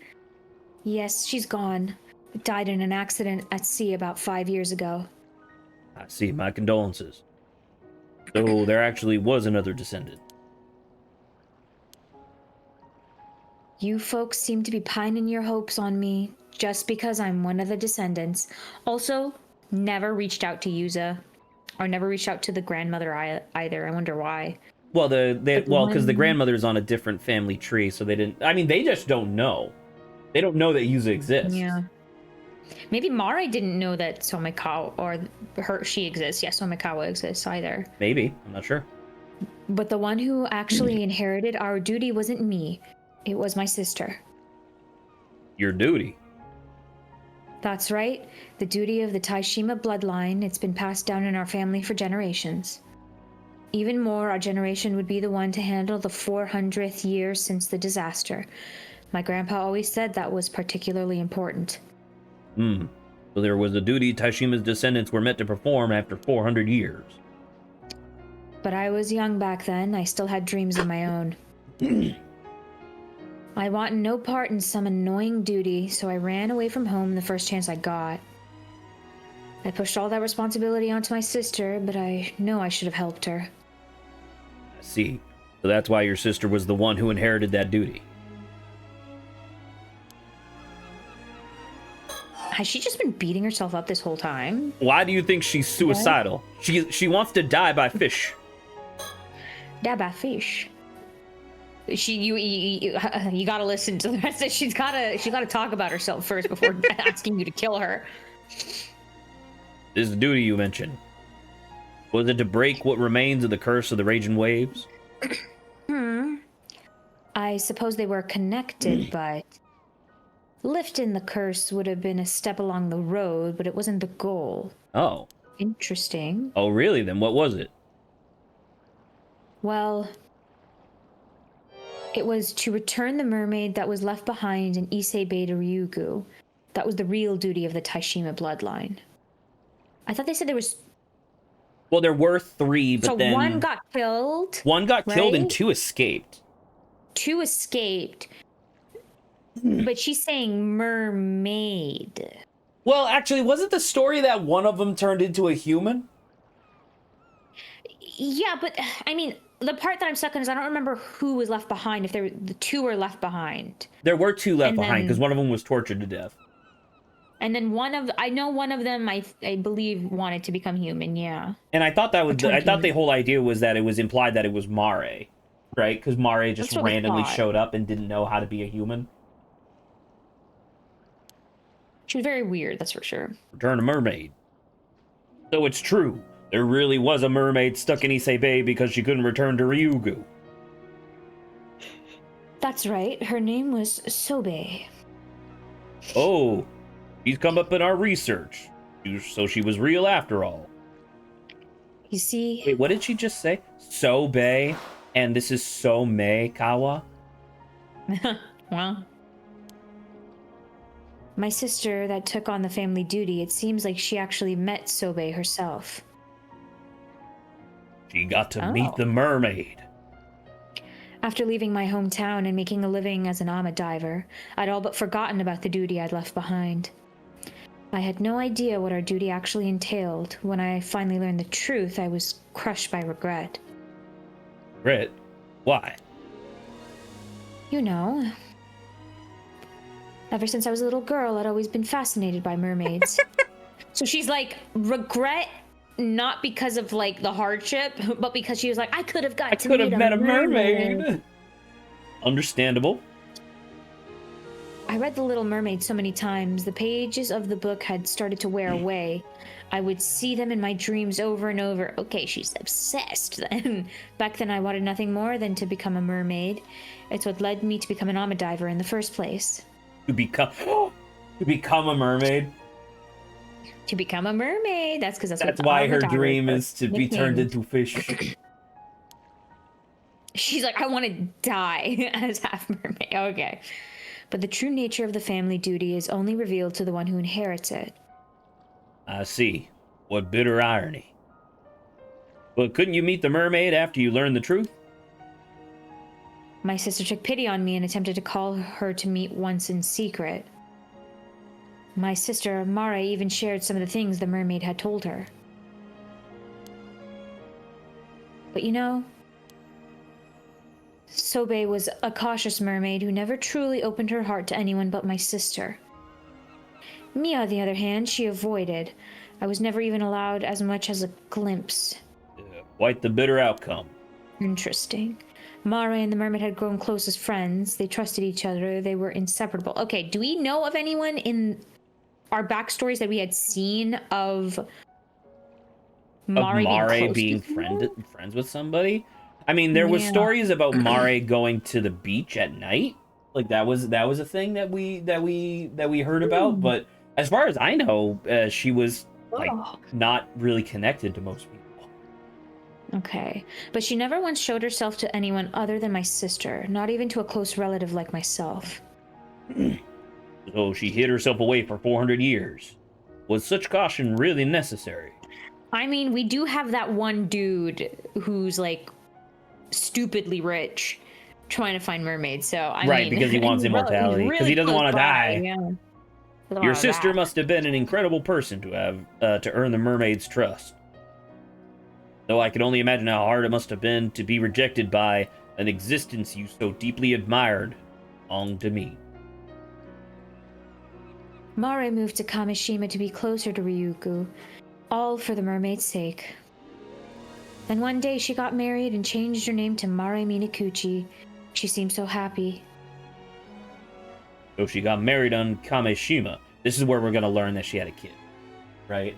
Yes, she's gone. Died in an accident at sea about 5 years ago. I see. My condolences. So there actually was another descendant. You folks seem to be pining your hopes on me just because I'm one of the descendants. Also, never reached out to Yuza, or never reached out to the grandmother either. I wonder why. Well, because the grandmother's on a different family tree, so they didn't. I mean, they just don't know. They don't know that Yuza exists. Yeah. Maybe Mare didn't know that Somikawa she exists. Yeah, Somikawa exists either. Maybe. I'm not sure. But the one who actually inherited our duty wasn't me. It was my sister. Your duty. That's right. The duty of the Taishima bloodline. It's been passed down in our family for generations. Even more, our generation would be the one to handle the 400th year since the disaster. My grandpa always said that was particularly important. So there was a duty Taishima's descendants were meant to perform after 400 years. But I was young back then. I still had dreams of my own. I wanted no part in some annoying duty, so I ran away from home the first chance I got. I pushed all that responsibility onto my sister, but I know I should have helped her. I see. So that's why your sister was the one who inherited that duty. Has she just been beating herself up this whole time? Why do you think she's suicidal? She wants to die by fish. Die by fish. You gotta listen to the rest of she's gotta talk about herself first before asking you to kill her. This is the duty you mentioned. Was it to break what remains of the curse of the raging waves? I suppose they were connected, but lifting the curse would have been a step along the road, but it wasn't the goal. Oh. Interesting. Oh, really? Then what was it? Well, it was to return the mermaid that was left behind in Issei Bay to Ryugu. That was the real duty of the Taishima bloodline. I thought they said there was... Well, there were 3, but then... So one got killed. One got killed and right? 2 escaped. 2 escaped. But she's saying mermaid. Well, actually, wasn't the story that one of them turned into a human? Yeah, but I mean, the part that I'm stuck on is I don't remember who was left behind. If the 2 were left behind. There were 2 left And behind because then- one of them was tortured to death. And then one of them I believe wanted to become human. Yeah. And I thought that was turned I thought the human. whole idea was that it was implied that it was Mare, right? Because Mare just That's what I randomly thought. showed up and didn't know how to be a human. She was very weird, that's for sure. Return a mermaid. So it's true. There really was a mermaid stuck in Issei Bay because she couldn't return to Ryugu. That's right. Her name was Sobe. Oh, she's come up in our research. So she was real after all. You see, Wait, what did she just say? Sobe, and this is Somikawa? well, my sister that took on the family duty, it seems like she actually met Sobe herself. She got to Oh. meet the mermaid. After leaving my hometown and making a living as an armor diver, I'd all but forgotten about the duty I'd left behind. I had no idea what our duty actually entailed. When I finally learned the truth, I was crushed by regret. Regret? Why? You know, ever since I was a little girl, I'd always been fascinated by mermaids. So she's like, regret not because of like the hardship, but because she was like, I could have met a mermaid. Understandable. I read The Little Mermaid so many times, the pages of the book had started to wear away. I would see them in my dreams over and over. Okay, she's obsessed then. Back then I wanted nothing more than to become a mermaid. It's what led me to become an armor diver in the first place. To become a mermaid. To become a mermaid. That's because That's why her dream is to be turned into fish. She's like, I want to die as half mermaid. Okay. But the true nature of the family duty is only revealed to the one who inherits it. I see. What bitter irony. But couldn't you meet the mermaid after you learned the truth? My sister took pity on me and attempted to call her to meet once in secret. My sister, Mare, even shared some of the things the mermaid had told her. But you know, Sobe was a cautious mermaid who never truly opened her heart to anyone but my sister. Me, on the other hand, she avoided. I was never even allowed as much as a glimpse. Quite the bitter outcome. Interesting. Mare and the mermaid had grown close as friends. They trusted each other. They were inseparable. Okay, do we know of anyone in our backstories that we had seen of Mare being friends with somebody? I mean, there was stories about Mare going to the beach at night. Like that was a thing that we heard about. But as far as I know, she was like not really connected to most people. Okay, but she never once showed herself to anyone other than my sister, not even to a close relative like myself. So she hid herself away for 400 years. Was such caution really necessary? I mean, we do have that one dude who's like stupidly rich trying to find mermaids, so I mean, because he wants immortality, because he doesn't want to die. Yeah. Your sister must have been an incredible person to have to earn the mermaid's trust. Though I can only imagine how hard it must have been to be rejected by an existence you so deeply admired belonged to me. Mare moved to Kamishima to be closer to Ryugu, all for the mermaid's sake. Then one day she got married and changed her name to Mare Minakuchi. She seemed so happy. So she got married on Kamishima. This is where we're going to learn that she had a kid, right?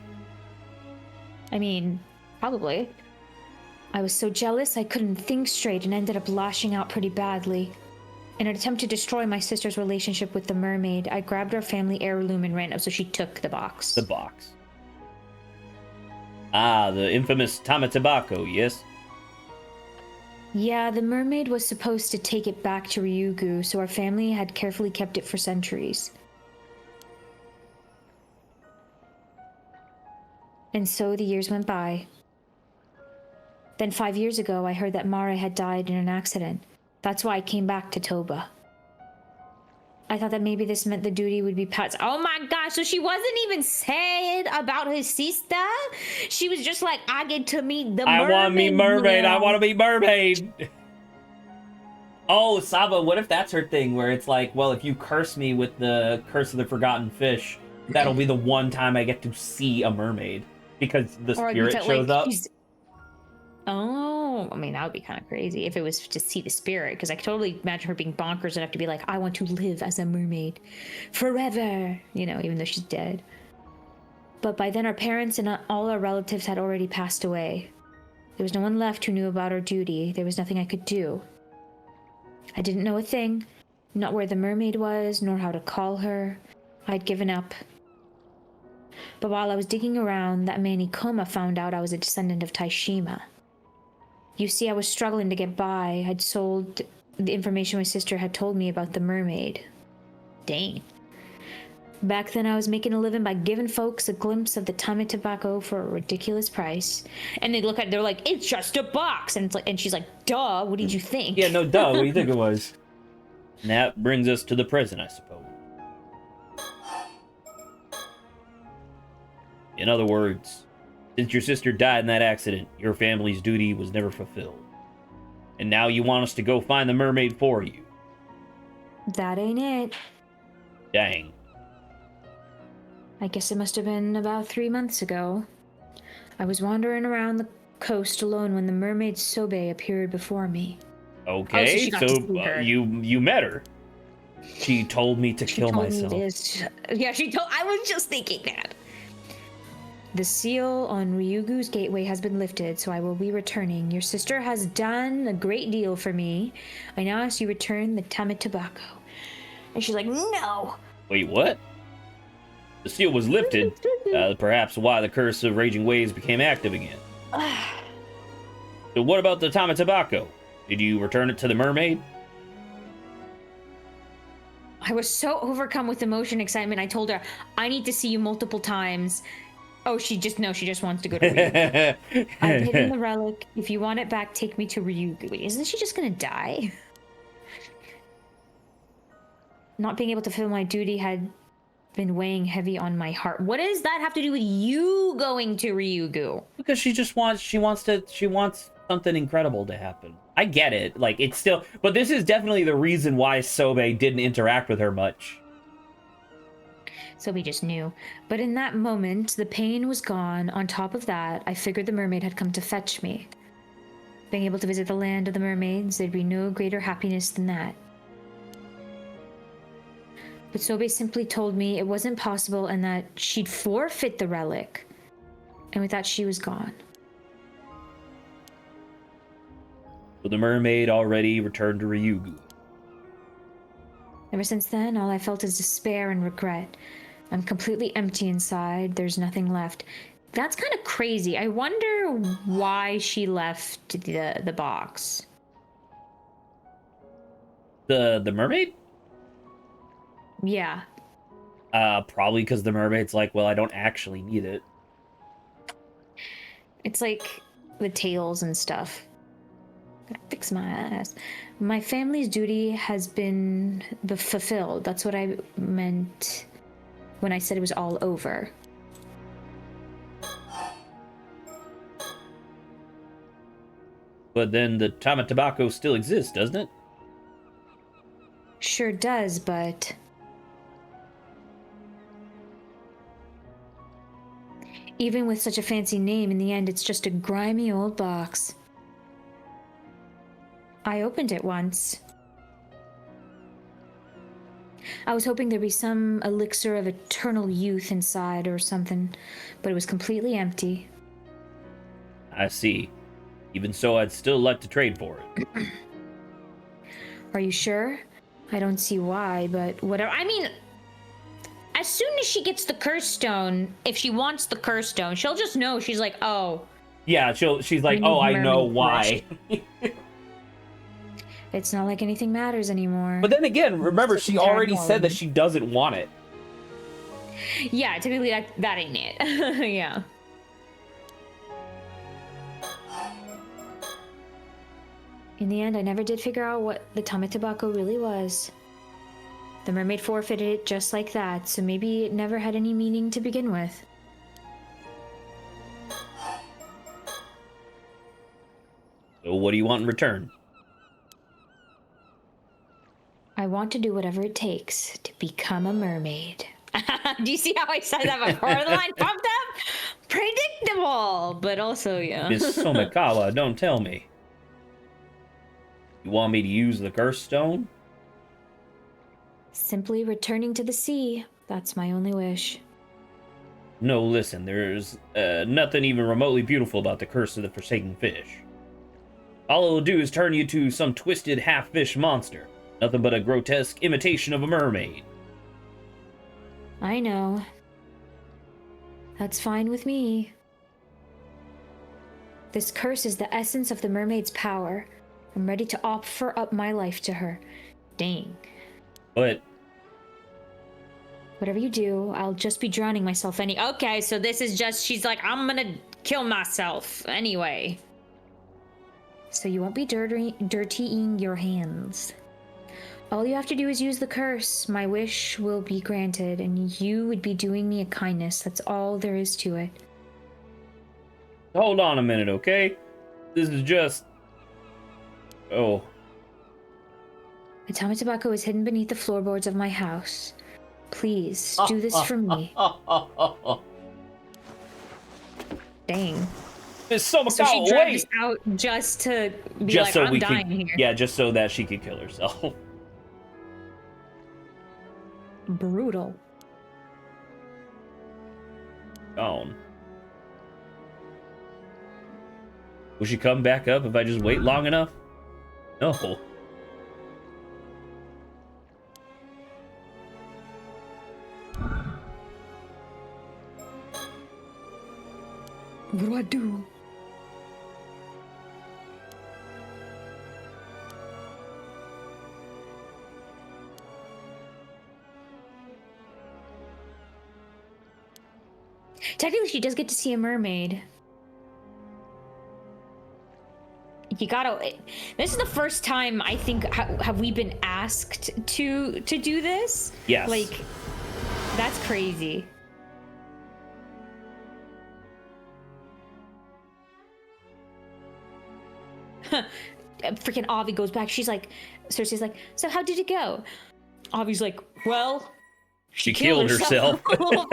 I mean, probably. I was so jealous I couldn't think straight and ended up lashing out pretty badly. In an attempt to destroy my sister's relationship with the mermaid, I grabbed our family heirloom and ran up, so she took the box. The box. Ah, the infamous Tamatabako, yes? Yeah, the mermaid was supposed to take it back to Ryugu, so our family had carefully kept it for centuries. And so the years went by. Then 5 years ago, I heard that Mare had died in an accident. That's why I came back to Toba. I thought that maybe this meant the duty would be passed. Oh my gosh, so she wasn't even sad about his sister? She was just like, I get to meet the mermaid. I want to meet mermaid. I want to meet mermaid. Oh, Saba, what if that's her thing where it's like, well, if you curse me with the curse of the forgotten fish, that'll be the one time I get to see a mermaid because the spirit shows up. Oh, I mean, that would be kind of crazy if it was to see the spirit, because I could totally imagine her being bonkers enough to be like, I want to live as a mermaid forever, you know, even though she's dead. But by then our parents and all our relatives had already passed away. There was no one left who knew about our duty. There was nothing I could do. I didn't know a thing, not where the mermaid was, nor how to call her. I'd given up. But while I was digging around, that man Ikoma found out I was a descendant of Taishima. You see, I was struggling to get by. I'd sold the information my sister had told me about the mermaid. Dang. Back then, I was making a living by giving folks a glimpse of the tummy tobacco for a ridiculous price. And they're like, it's just a box. And it's like, and she's like, duh, what did you think? Yeah, no, duh. What do you think it was? And that brings us to the present, I suppose. In other words, since your sister died in that accident, your family's duty was never fulfilled. And now you want us to go find the mermaid for you. That ain't it. Dang. I guess it must have been about 3 months ago. I was wandering around the coast alone when the mermaid Sobe appeared before me. Okay, so you met her. She told me to kill myself. Yeah, she told. I was just thinking that. The seal on Ryugu's gateway has been lifted, so I will be returning. Your sister has done a great deal for me. I now ask you return the Tame Tobacco. And she's like, no. Wait, what? The seal was lifted. Perhaps why the curse of raging waves became active again. So what about the Tame Tobacco? Did you return it to the mermaid? I was so overcome with emotion and excitement. I told her, I need to see you multiple times. Oh, she just wants to go to Ryugu. I've hidden the relic. If you want it back, take me to Ryugu. Wait, isn't she just gonna die? Not being able to fulfill my duty had been weighing heavy on my heart. What does that have to do with you going to Ryugu? Because she wants something incredible to happen. I get it. Like, it's still, but this is definitely the reason why Sobe didn't interact with her much. Sobe just knew. But in that moment, the pain was gone. On top of that, I figured the mermaid had come to fetch me. Being able to visit the land of the mermaids, there'd be no greater happiness than that. But Sobe simply told me it wasn't possible and that she'd forfeit the relic. And with that, she was gone. So the mermaid already returned to Ryugu. Ever since then, all I felt is despair and regret. I'm completely empty inside. There's nothing left. That's kind of crazy. I wonder why she left the box. The mermaid? Yeah. Probably because the mermaid's like, well, I don't actually need it. It's like the tails and stuff. Gotta fix my ass. My family's duty has been fulfilled. That's what I meant when I said it was all over. But then the Tame Tobacco still exists, doesn't it? Sure does, but even with such a fancy name, in the end, it's just a grimy old box. I opened it once. I was hoping there'd be some elixir of eternal youth inside or something, but it was completely empty. I see. Even so, I'd still like to trade for it. Are you sure? I don't see why, but whatever. I mean, as soon as she gets the curse stone, if she wants the curse stone, she'll just know. She's like, oh. Yeah, she's like, oh, I know why. It's not like anything matters anymore. But then again, remember, she already said that she doesn't want it. Yeah, typically that ain't it. Yeah. In the end, I never did figure out what the Tame Tobacco really was. The mermaid forfeited it just like that, so maybe it never had any meaning to begin with. So what do you want in return? I want to do whatever it takes to become a mermaid. Do you see how I said that before the line popped up? Predictable, but also, yeah. Miss Somikawa, don't tell me. You want me to use the curse stone? Simply returning to the sea. That's my only wish. No, listen, there's nothing even remotely beautiful about the curse of the Forsaken Fish. All it'll do is turn you to some twisted half-fish monster. Nothing but a grotesque imitation of a mermaid. I know. That's fine with me. This curse is the essence of the mermaid's power. I'm ready to offer up my life to her. Dang. But Whatever you do, I'll just be drowning myself Okay, so this is just, she's like, I'm gonna kill myself anyway. So you won't be dirtying your hands. All you have to do is use the curse. My wish will be granted, and you would be doing me a kindness. That's all there is to it. Hold on a minute, okay? This is just... Oh. The Tama tobacco is hidden beneath the floorboards of my house. Please, do this for me. Dang. There's so much So she dragged us out just to be just like, so I'm we dying could, here. yeah, just so that she could kill herself. Brutal. Gone. Will she come back up if I just wait long enough? No. What do I do? Technically, she does get to see a mermaid. You gotta. This is the first time I think have we been asked to do this? Yes. Like, that's crazy. Freaking Avi goes back. She's like, Cersei's like, so how did it go? Avi's like, well, she killed herself. Oh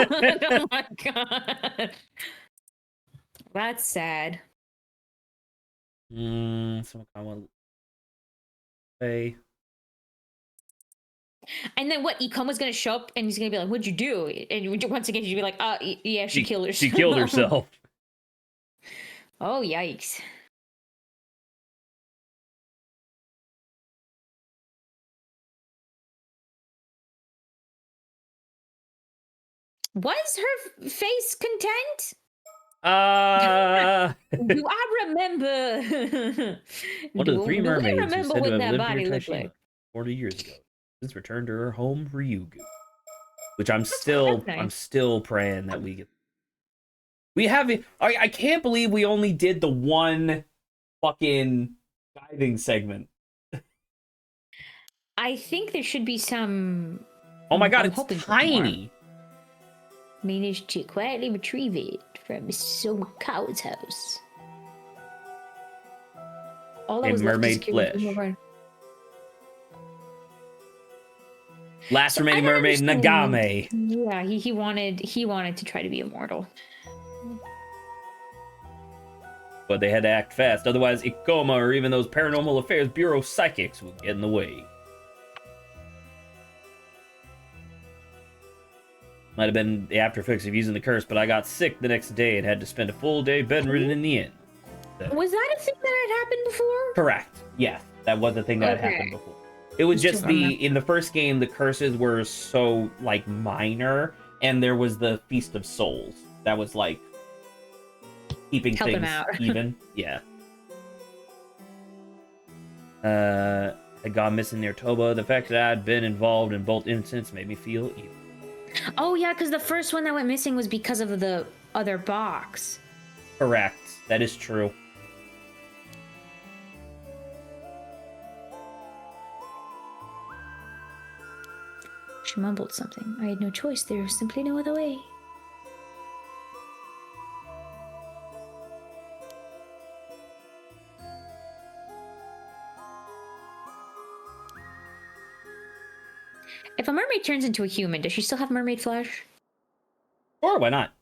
my god. That's sad. Someone I want to say. And then what? Ecom was gonna show up and he's gonna be like, "What'd you do?" And once again, she'd be like, yeah, she killed herself." She killed herself. Oh, yikes. Was her face content? Do I remember? One of the three mermaids I who remember said to what have that lived body near looked Taishima like? 40 years ago, since returned to her home, Ryugu. Which I'm still praying that we get. We haven't. I can't believe we only did the one fucking diving segment. I think there should be some. Oh my god, I'm it's hoping for tiny. Managed to quietly retrieve it from Mr. Sumakawa's house. All that A was left mermaid is curious flesh. more. Last So remaining I don't mermaid, understand. Nagame. Yeah, he wanted to try to be immortal. But they had to act fast, otherwise Ikoma or even those Paranormal Affairs Bureau psychics would get in the way. Might have been the after effects of using the curse, but I got sick the next day and had to spend a full day bedridden in the end. Was that a thing that had happened before? Correct. Yes, that was a thing that had happened before. It was just in the first game, the curses were so, like, minor, and there was the Feast of Souls. That was, like, keeping Help him things out. even. Yeah. I got missing near Toba. The fact that I'd been involved in both incidents made me feel evil. Oh yeah, because the first one that went missing was because of the other box. Correct. That is true. She mumbled something. I had no choice. There was simply no other way. If a mermaid turns into a human, does she still have mermaid flesh? Sure, why not?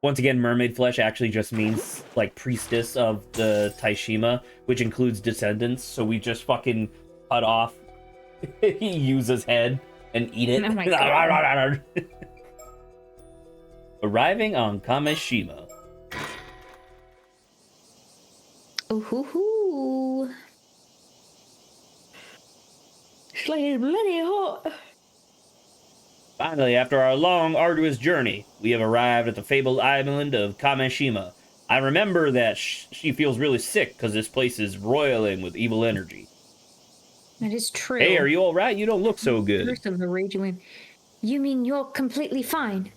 Once again, mermaid flesh actually just means, like, priestess of the Taishima, which includes descendants, so we just fucking cut off Yuza's head and eat it. Oh my God. Arriving on Kameshima. Ooh hoo hoo. It's like bloody hot. Finally, after our long, arduous journey, we have arrived at the fabled island of Kameshima. I remember that she feels really sick because this place is roiling with evil energy. That is true. Hey, are you all right? You don't look so good. Curse of the raging wave. You mean you're completely fine?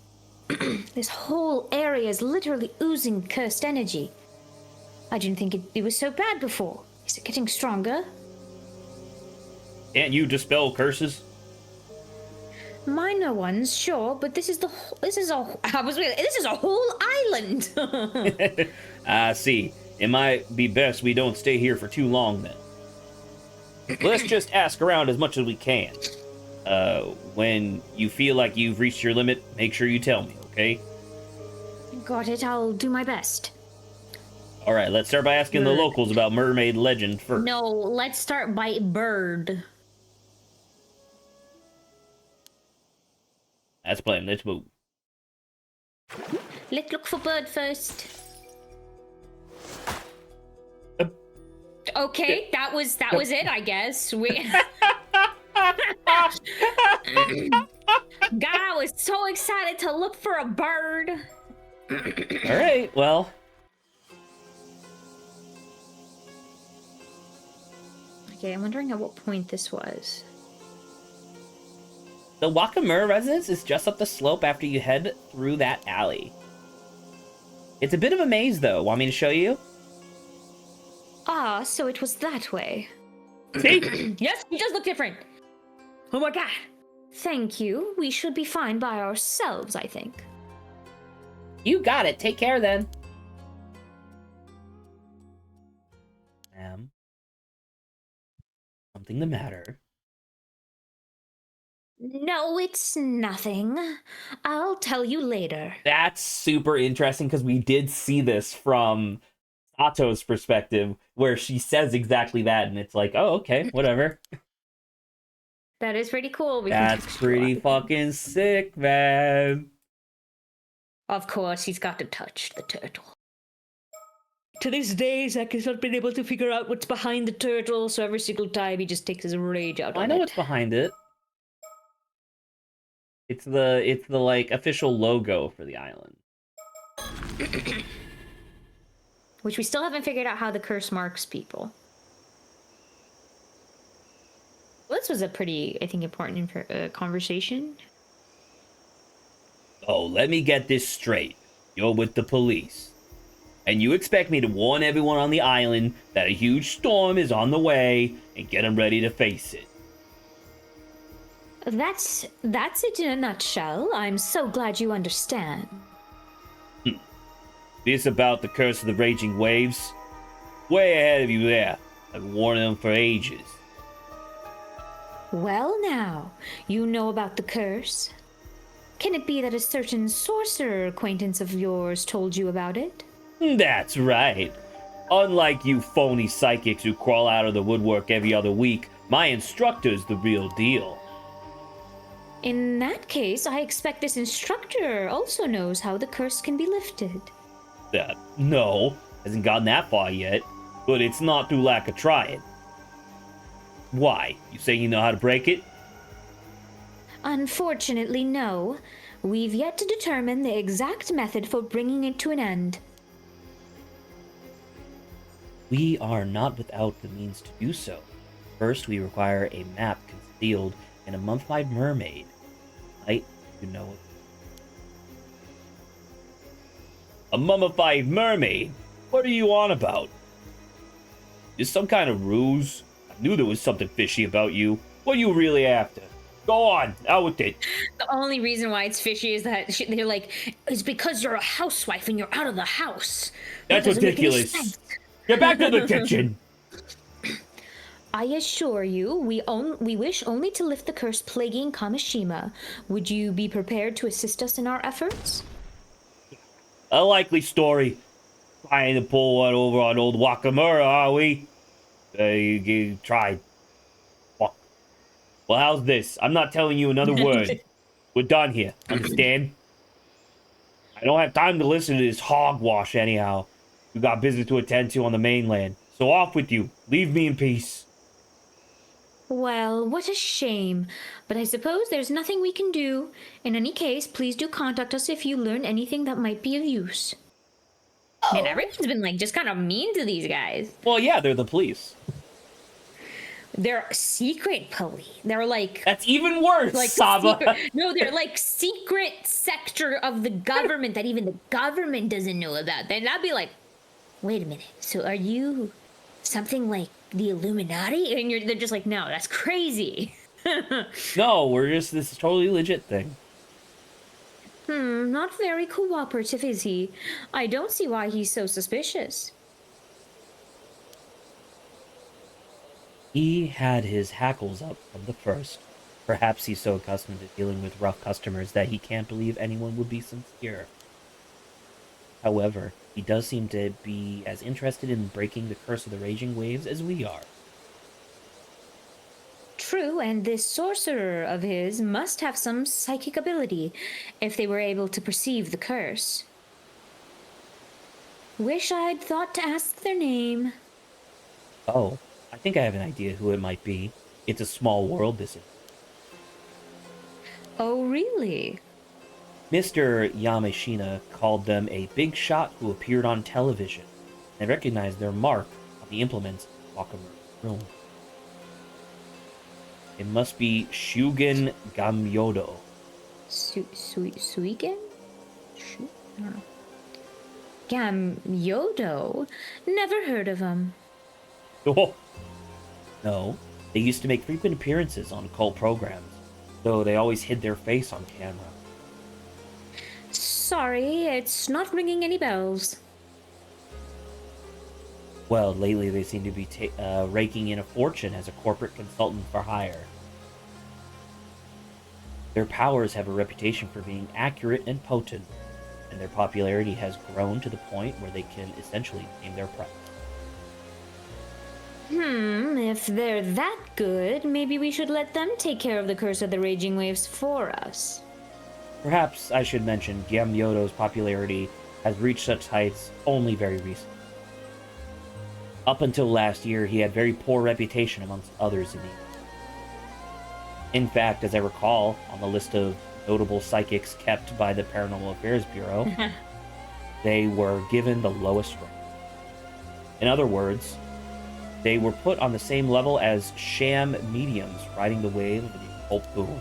This whole area is literally oozing cursed energy. I didn't think it was so bad before. Is it getting stronger? Can't you dispel curses? Minor ones, sure, but this is a whole island. I see. It might be best we don't stay here for too long then. Let's just ask around as much as we can. When you feel like you've reached your limit, make sure you tell me, okay? Got it, I'll do my best. All right, let's start by asking the locals about Mermaid legend first. No, let's start by bird. That's playing. Let's move. Let's look for bird first. Okay, that was it, I guess. God, I was so excited to look for a bird. All right, well. Okay, I'm wondering at what point this was. The Wakamura residence is just up the slope after you head through that alley. It's a bit of a maze, though. Want me to show you? Ah, so it was that way. See? Yes, he does look different. Oh my god. Thank you. We should be fine by ourselves, I think. You got it. Take care, then. Something the matter? No, it's nothing. I'll tell you later. That's super interesting because we did see this from Sato's perspective, where she says exactly that, and it's like, oh, okay, whatever. That is pretty cool. That's pretty fucking sick, man. Of course, he's got to touch the turtle. To this day, Zack has not been able to figure out what's behind the turtle, so every single time he just takes his rage out on it. I know what's behind it. It's the like official logo for the island. Which we still haven't figured out how the curse marks people. Well, this was a pretty, I think, important conversation. Oh, let me get this straight. You're with the police. And you expect me to warn everyone on the island that a huge storm is on the way and get them ready to face it. That's it in a nutshell. I'm so glad you understand. This about the curse of the raging waves? Way ahead of you there. I've been warning them for ages. Well now, you know about the curse. Can it be that a certain sorcerer acquaintance of yours told you about it? That's right. Unlike you phony psychics who crawl out of the woodwork every other week, my instructor's the real deal. In that case, I expect this instructor also knows how the curse can be lifted. No, hasn't gotten that far yet, but it's not through lack of trying. Why? You say you know how to break it? Unfortunately, no. We've yet to determine the exact method for bringing it to an end. We are not without the means to do so. First, we require a map concealed in a mummified mermaid. You know it. A mummified mermaid? What are you on about? Is some kind of ruse? I knew there was something fishy about you. What are you really after? Go on, out with it. The only reason why it's fishy is that they're like, it's because you're a housewife and you're out of the house. That's ridiculous. Get back to the kitchen. I assure you, we wish only to lift the curse plaguing Kamishima. Would you be prepared to assist us in our efforts? A likely story. Trying to pull one over on old Wakamura, are we? You tried. Well, how's this? I'm not telling you another word. We're done here. Understand? I don't have time to listen to this hogwash anyhow. We got business to attend to on the mainland. So off with you. Leave me in peace. Well, what a shame. But I suppose there's nothing we can do. In any case, please do contact us if you learn anything that might be of use. Man, everyone's been, like, just kind of mean to these guys. Well, yeah, they're the police. They're secret police. They're like That's even worse, Saba. No, they're like secret sector of the government that even the government doesn't know about. Then I'd be like, wait a minute. So are you something like the Illuminati? And they're just like, no, that's crazy. No, this is a totally legit thing. Not very cooperative, is he? I don't see why he's so suspicious. He had his hackles up from the first. Perhaps he's so accustomed to dealing with rough customers that he can't believe anyone would be sincere. However, he does seem to be as interested in breaking the curse of the raging waves as we are. True, and this sorcerer of his must have some psychic ability if they were able to perceive the curse. Wish I'd thought to ask their name. Oh, I think I have an idea who it might be. It's a small world, this is. Oh, really? Mr. Yamashina called them a big shot who appeared on television. I recognized their mark on the implements in the room. It must be Shugen Gamyodo. Suigen? I don't know. Gamyodo? Never heard of him. Oh. No, they used to make frequent appearances on occult programs, though they always hid their face on camera. Sorry, it's not ringing any bells. Well, lately they seem to be raking in a fortune as a corporate consultant for hire. Their powers have a reputation for being accurate and potent, and their popularity has grown to the point where they can essentially name their price. If they're that good, maybe we should let them take care of the curse of the raging waves for us. Perhaps I should mention Gamyodo's popularity has reached such heights only very recently. Up until last year, he had very poor reputation amongst others in the industry. In fact, as I recall, on the list of notable psychics kept by the Paranormal Affairs Bureau, they were given the lowest rank. In other words, they were put on the same level as sham mediums riding the wave of the occult boom.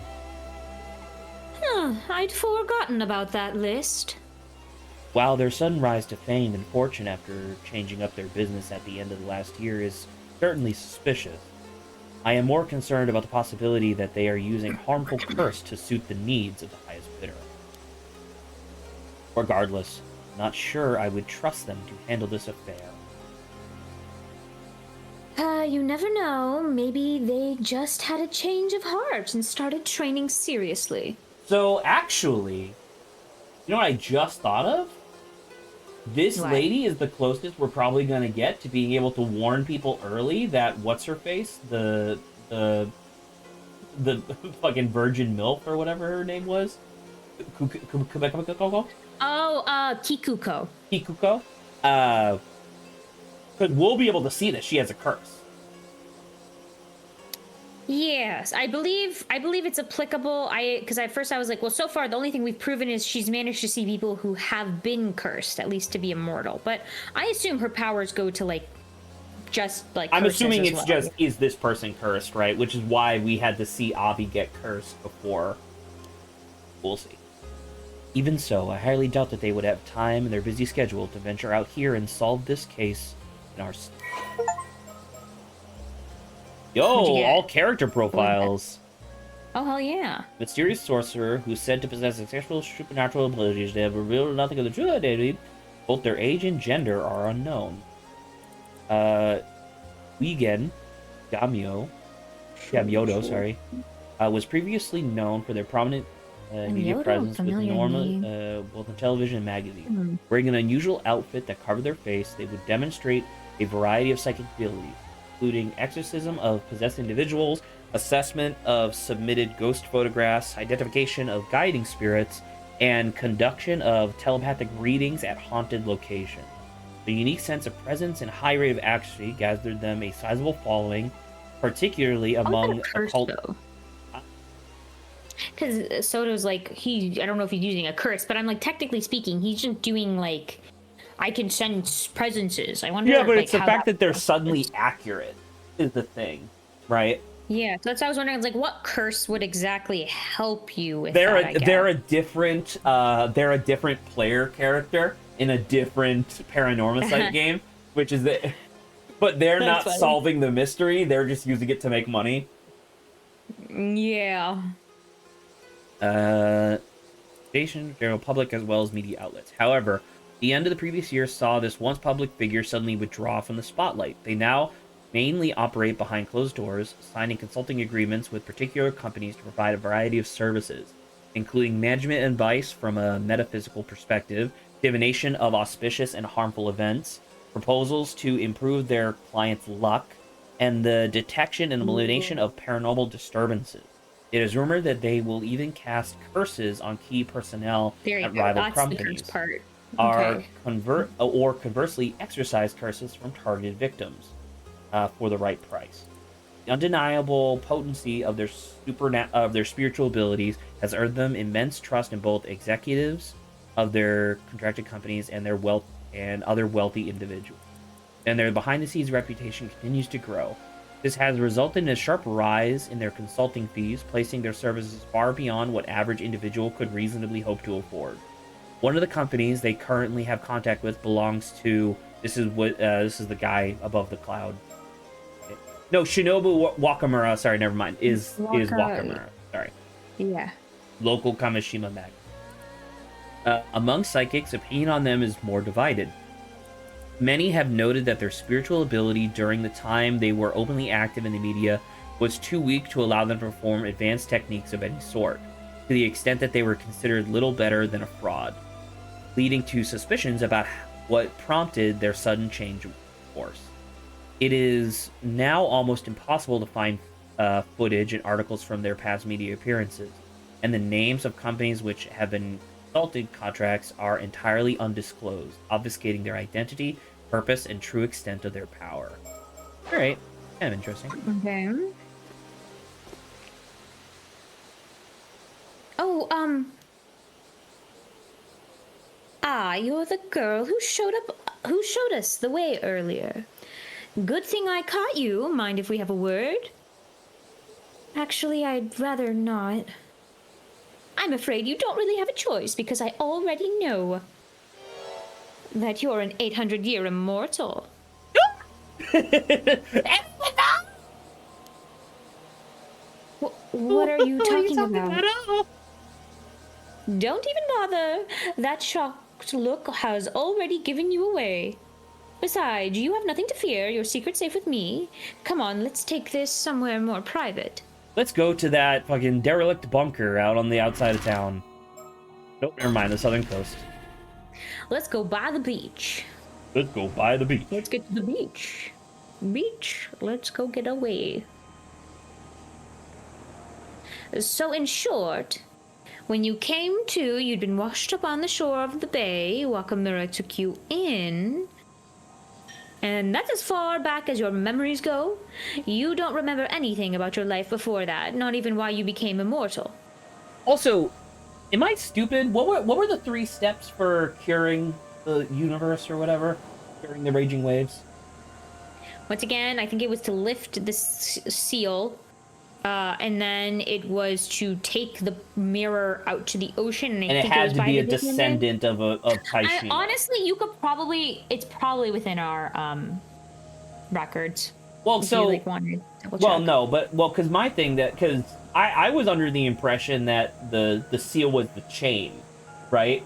I'd forgotten about that list. While their sudden rise to fame and fortune after changing up their business at the end of the last year is certainly suspicious, I am more concerned about the possibility that they are using harmful curse to suit the needs of the highest bidder. Regardless, I'm not sure I would trust them to handle this affair. You never know. Maybe they just had a change of heart and started training seriously. So, actually, you know what I just thought of? This What? lady is the closest we're probably going to get to being able to warn people early that what's-her-face, the fucking virgin MILF or whatever her name was? Kikuko? Kikuko. Kikuko? Because we'll be able to see that she has a curse. Yes, I believe it's applicable. Because at first I was like, well, so far the only thing we've proven is she's managed to see people who have been cursed, at least to be immortal. But I assume her powers go to like just like. I'm assuming it's well. just is this person cursed, right? Which is why we had to see Avi get cursed before. We'll see. Even so, I highly doubt that they would have time in their busy schedule to venture out here and solve this case in our. Yo, all character profiles. Oh, hell yeah. Mysterious sorcerer who's said to possess exceptional supernatural abilities. They have revealed nothing of the true identity. Both their age and gender are unknown. Wigen Gamyodo, sorry, was previously known for their prominent media presence with both on television and magazines. Wearing an unusual outfit that covered their face, they would demonstrate a variety of psychic abilities, including exorcism of possessed individuals, assessment of submitted ghost photographs, identification of guiding spirits, and conduction of telepathic readings at haunted locations. The unique sense of presence and high rate of accuracy gathered them a sizable following, particularly among occult. Because Soto's like, I don't know if he's using a curse, but I'm like, technically speaking, he's just doing like, I can sense presences. I wonder. Yeah, but like, it's the fact that they're suddenly accurate is the thing. right? Yeah, so that's why I was wondering, like, what curse would exactly help you with They're that, I guess. they're a different player character in a different Paranormasight game, which is the but they're That's not funny. solving the mystery, they're just using it to make money. Yeah. Station, general public, as well as media outlets. However, the end of the previous year saw this once public figure suddenly withdraw from the spotlight. They now mainly operate behind closed doors, signing consulting agreements with particular companies to provide a variety of services, including management advice from a metaphysical perspective, divination of auspicious and harmful events, proposals to improve their clients' luck, and the detection and elimination of paranormal disturbances. It is rumored that they will even cast curses on key personnel There you at go. rival That's the companies, curse part. are Okay. or conversely exercise curses from targeted victims for the right price. The undeniable potency of their spiritual abilities has earned them immense trust in both executives of their contracted companies and their wealth and other wealthy individuals. And their behind-the-scenes reputation continues to grow. This has resulted in a sharp rise in their consulting fees, placing their services far beyond what average individual could reasonably hope to afford. One of the companies they currently have contact with belongs to this is the guy above the cloud. No, Shinobu Wakamura. Sorry, never mind. Is Wakamura? Sorry, Yeah. local Kamishima mag. Among psychics, opinion on them is more divided. Many have noted that their spiritual ability during the time they were openly active in the media was too weak to allow them to perform advanced techniques of any sort, to the extent that they were considered little better than a fraud, leading to suspicions about what prompted their sudden change of course. It is now almost impossible to find footage and articles from their past media appearances, and the names of companies which have been consulted contracts are entirely undisclosed, obfuscating their identity, purpose, and true extent of their power. All right, kind of interesting. Okay. Oh, you're the girl who showed us the way earlier. Good thing I caught you. Mind if we have a word? Actually, I'd rather not. I'm afraid you don't really have a choice because I already know that you're an 800-year immortal. What are you talking about? Don't even bother. That shocked look has already given you away. Besides, you have nothing to fear. Your secret's safe with me. Come on, let's take this somewhere more private. Let's go to that fucking derelict bunker out on the outside of town. Nope, never mind, the southern coast. Let's go by the beach. Let's go by the beach. Let's get to the beach. Beach, let's go get away. So, in short, when you came to, you'd been washed up on the shore of the bay. Wakamura took you in. And that's as far back as your memories go. You don't remember anything about your life before that, not even why you became immortal. Also, am I stupid? What were the 3 steps for curing the universe or whatever? Curing the raging waves? Once again, I think it was to lift the seal, and then it was to take the mirror out to the ocean. And it had to be a descendant of Taishima. Honestly, it's probably within our records. Well, so wanted because my thing because I was under the impression that the seal was the chain, right?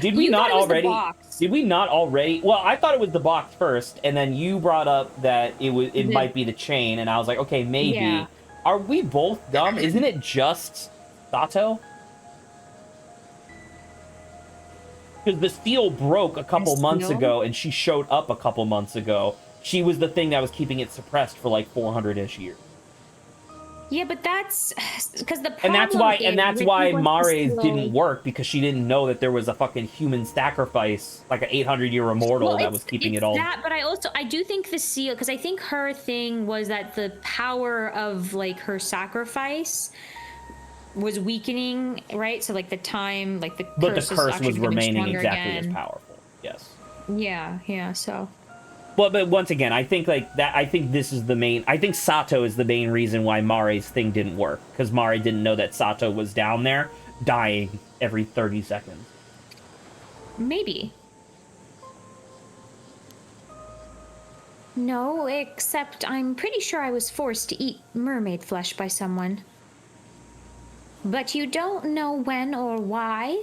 Did we not already? Did we not already? Well, I thought it was the box first, and then you brought up that it might be the chain, and I was like, okay, maybe. Yeah. Are we both dumb? Isn't it just Sato? Because the seal broke a couple months ago, and she showed up a couple months ago. She was the thing that was keeping it suppressed for like 400-ish years. Yeah, but that's because the problem and that's why Mare's didn't work, because she didn't know that there was a fucking human sacrifice, like an 800-year immortal that was keeping it all. That, but I do think the seal, because I think her thing was that the power of like her sacrifice was weakening, right? So like the time, like the curse was remaining exactly as powerful. Yes. Yeah. So. but once again, I think like that. I think this is the main. I think Sato is the main reason why Mari's thing didn't work, because Mari didn't know that Sato was down there, dying every 30 seconds. Maybe. No, except I'm pretty sure I was forced to eat mermaid flesh by someone. But you don't know when or why?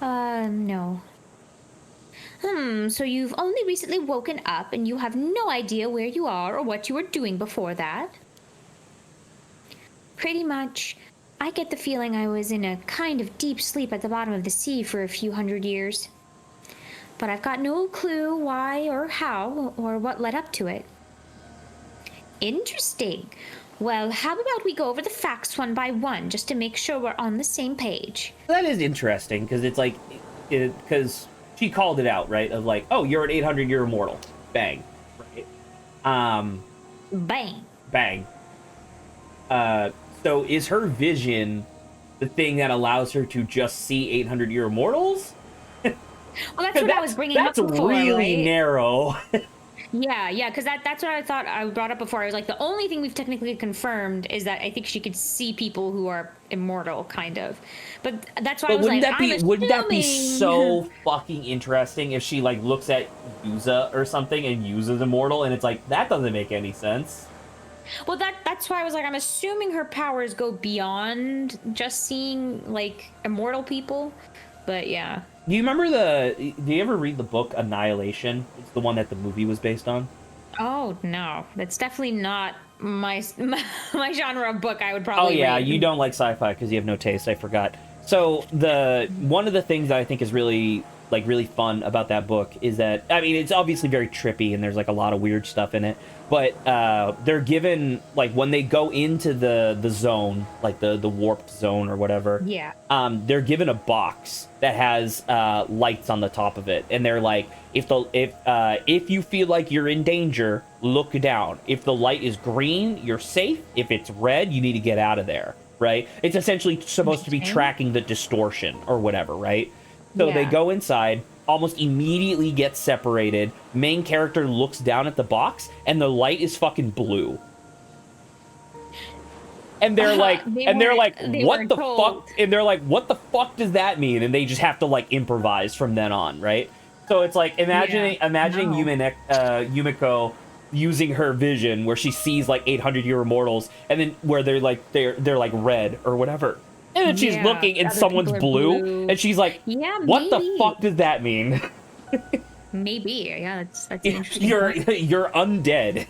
No. So you've only recently woken up and you have no idea where you are or what you were doing before that? Pretty much. I get the feeling I was in a kind of deep sleep at the bottom of the sea for a few hundred years. But I've got no clue why or how or what led up to it. Interesting. Well, how about we go over the facts one by one, just to make sure we're on the same page? That is interesting, because it's like, because she called it out, right? Of like, oh, you're an 800-year immortal. Bang. Right? Bang. Bang. So is her vision the thing that allows her to just see 800-year immortals? Well, that's what I was bringing up before, That's really right? narrow. Yeah, because that's what I thought I brought up before. I was like, the only thing we've technically confirmed is that I think she could see people who are immortal, kind of. But that's why I was wouldn't like, wouldn't that be assuming- so fucking interesting if she like looks at Yuza or something and Yuza's immortal, and it's like, that doesn't make any sense. Well, that's why I was like, I'm assuming her powers go beyond just seeing like immortal people. But yeah. Do you remember do you ever read the book Annihilation? It's the one that the movie was based on. Oh no, that's definitely not my genre of book. I would probably. Oh yeah, read. you don't like sci-fi because you have no taste. I forgot. So one of the things that I think is really fun about that book is that, I mean, it's obviously very trippy and there's like a lot of weird stuff in it, but they're given, like, when they go into the zone, like the warped zone or whatever. Yeah. They're given a box that has lights on the top of it, and they're like, if you feel like you're in danger, look down. If the light is green, you're safe. If it's red, you need to get out of there. Right? It's essentially supposed to be tracking the distortion or whatever, right? So they go inside, almost immediately get separated. Main character looks down at the box, and the light is fucking blue. And they're like, what the fuck? And they're like, what the fuck does that mean? And they just have to like improvise from then on, right? So it's like imagining Yumiko using her vision where she sees like 800-year immortals, and then where they're like red or whatever. And then she's looking and someone's blue, and she's like, what the fuck does that mean? Maybe, yeah, that's interesting. You're undead.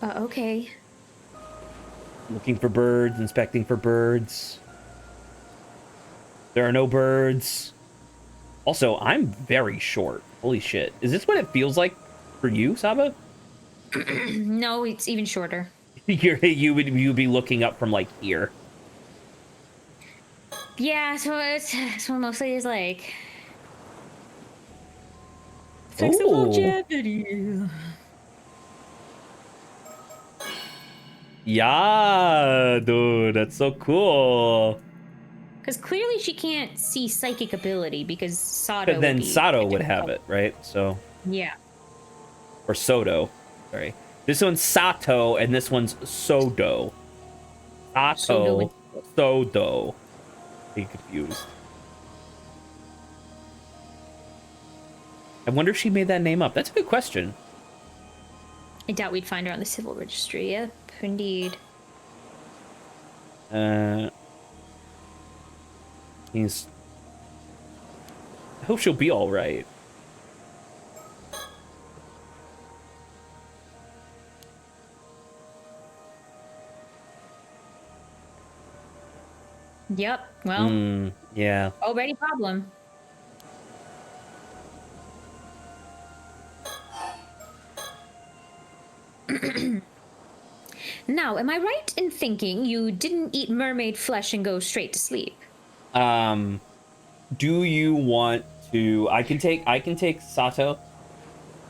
Okay. Looking for birds, inspecting for birds. There are no birds. Also, I'm very short. Holy shit. Is this what it feels like for you, Saba? No, it's even shorter. You would be looking up from like here. Yeah, so mostly is like sex of longevity. Yeah, dude, that's so cool. Because clearly she can't see psychic ability because Sato. But then Sato would have it, right? So. Yeah. Or Soto. Sorry. This one's Sato, and this one's Sodo. Sato, Sodo. Be confused. I wonder if she made that name up. That's a good question. I doubt we'd find her on the civil registry. Yep, indeed. He's. I hope she'll be all right. Yep. Well. Yeah. Already problem. Now, am I right in thinking you didn't eat mermaid flesh and go straight to sleep? Do you want to? I can take Sato.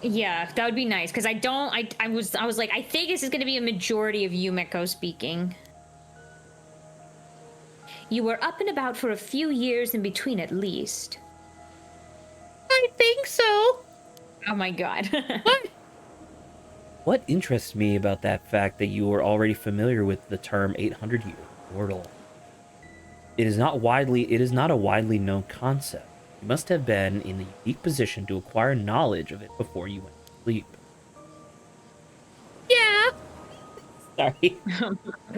Yeah, that would be nice because I was like, I think this is going to be a majority of Yumiko speaking. You were up and about for a few years in between, at least. think so. Oh my god. What? What interests me about that fact that you are already familiar with the term 800-year mortal? It is not a widely known concept. You must have been in the unique position to acquire knowledge of it before you went to sleep. Yeah. Sorry. It's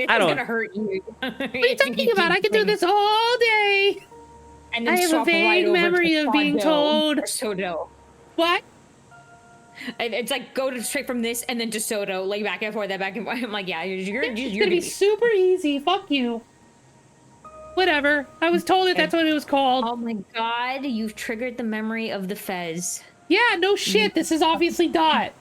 I don't- gonna hurt you. What are you talking about? I could do this all day. And I then have a swap vague right over memory to of being Sodo. told. Sodo. What? And it's like go to straight from this and then to Sodo, like back and forth, that back and forth. I'm like, yeah, you're It's gonna be super easy. Fuck you. Whatever. I was told that that's what it was called. Oh my god, you've triggered the memory of the Fez. Yeah, no shit. This is obviously Dot.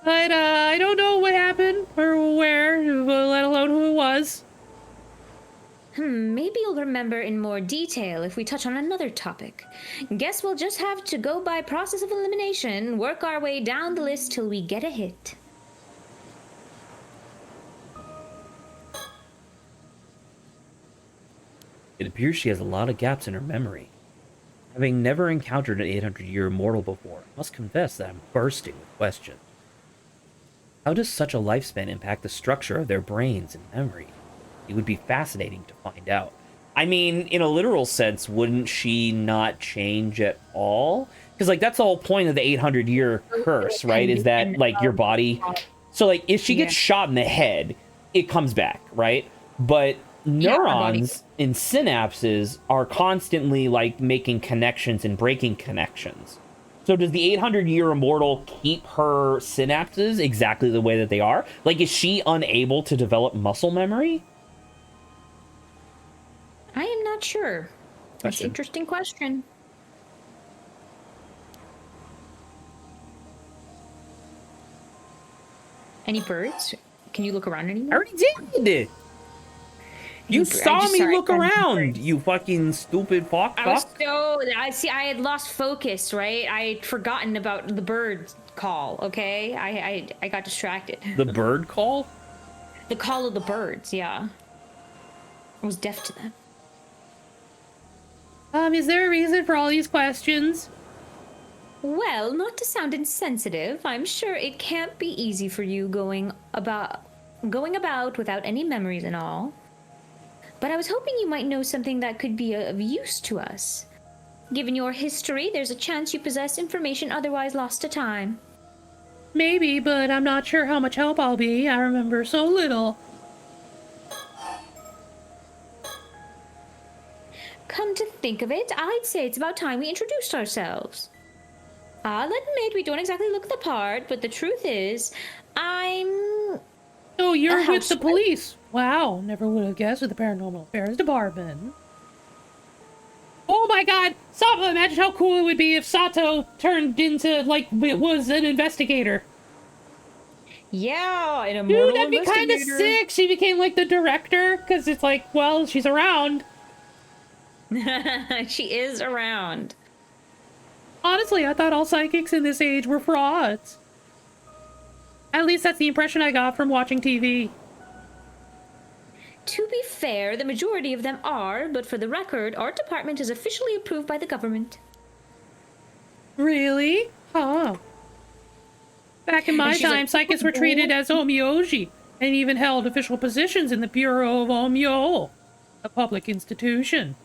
But I don't know what happened or where, let alone who it was. Maybe you'll remember in more detail if we touch on another topic. Guess we'll just have to go by process of elimination, work our way down the list till we get a hit. It appears she has a lot of gaps in her memory. Having never encountered an 800-year mortal before, I must confess that I'm bursting with questions. How does such a lifespan impact the structure of their brains and memory? It would be fascinating to find out. I mean, in a literal sense, wouldn't she not change at all? Because, like, that's the whole point of the 800-year curse, right? Is that, like, your body... So, like, if she gets shot in the head, it comes back, right? But neurons and synapses are constantly, like, making connections and breaking connections. So does the 800-year immortal keep her synapses exactly the way that they are? Like, is she unable to develop muscle memory? I am not sure. That's an interesting question. Any birds? Can you look around I anymore? already did! You saw me look around, you fucking stupid fuck. I had lost focus, right? I had forgotten about the bird call, okay? I got distracted. The bird call? The call of the birds, yeah. I was deaf to them. Is there a reason for all these questions? Well, not to sound insensitive, I'm sure it can't be easy for you going about without any memories and all. But I was hoping you might know something that could be of use to us. Given your history, there's a chance you possess information otherwise lost to time. Maybe, but I'm not sure how much help I'll be. I remember so little. Come to think of it, I'd say it's about time we introduced ourselves. I'll admit we don't exactly look the part, but the truth is, I'm... Oh, you're with the police. Wow, never would have guessed with the Paranormal Affairs Department. Oh my god! Sato, imagine how cool it would be if Sato turned into, like, was an investigator. Yeah, an Dude, immortal that'd be kind of sick. She became, like, the director, because it's like, well, she's around. She is around. Honestly, I thought all psychics in this age were frauds. At least that's the impression I got from watching TV. To be fair, the majority of them are, but for the record, our department is officially approved by the government. Really? Huh. Back in my time, like, psychics were treated as omyoji, and even held official positions in the Bureau of Omyo, a public institution.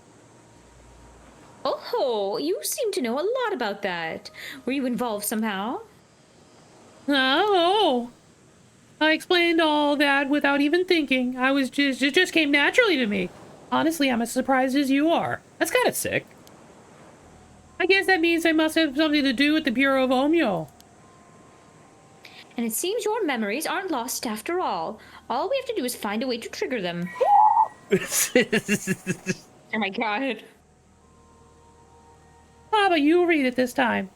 Oh, you seem to know a lot about that. Were you involved somehow? Oh. I explained all that without even thinking. It just came naturally to me. Honestly, I'm as surprised as you are. That's kind of sick. I guess that means I must have something to do with the Bureau of Omyo. And it seems your memories aren't lost after all. All we have to do is find a way to trigger them. Oh my god. How about you read it this time?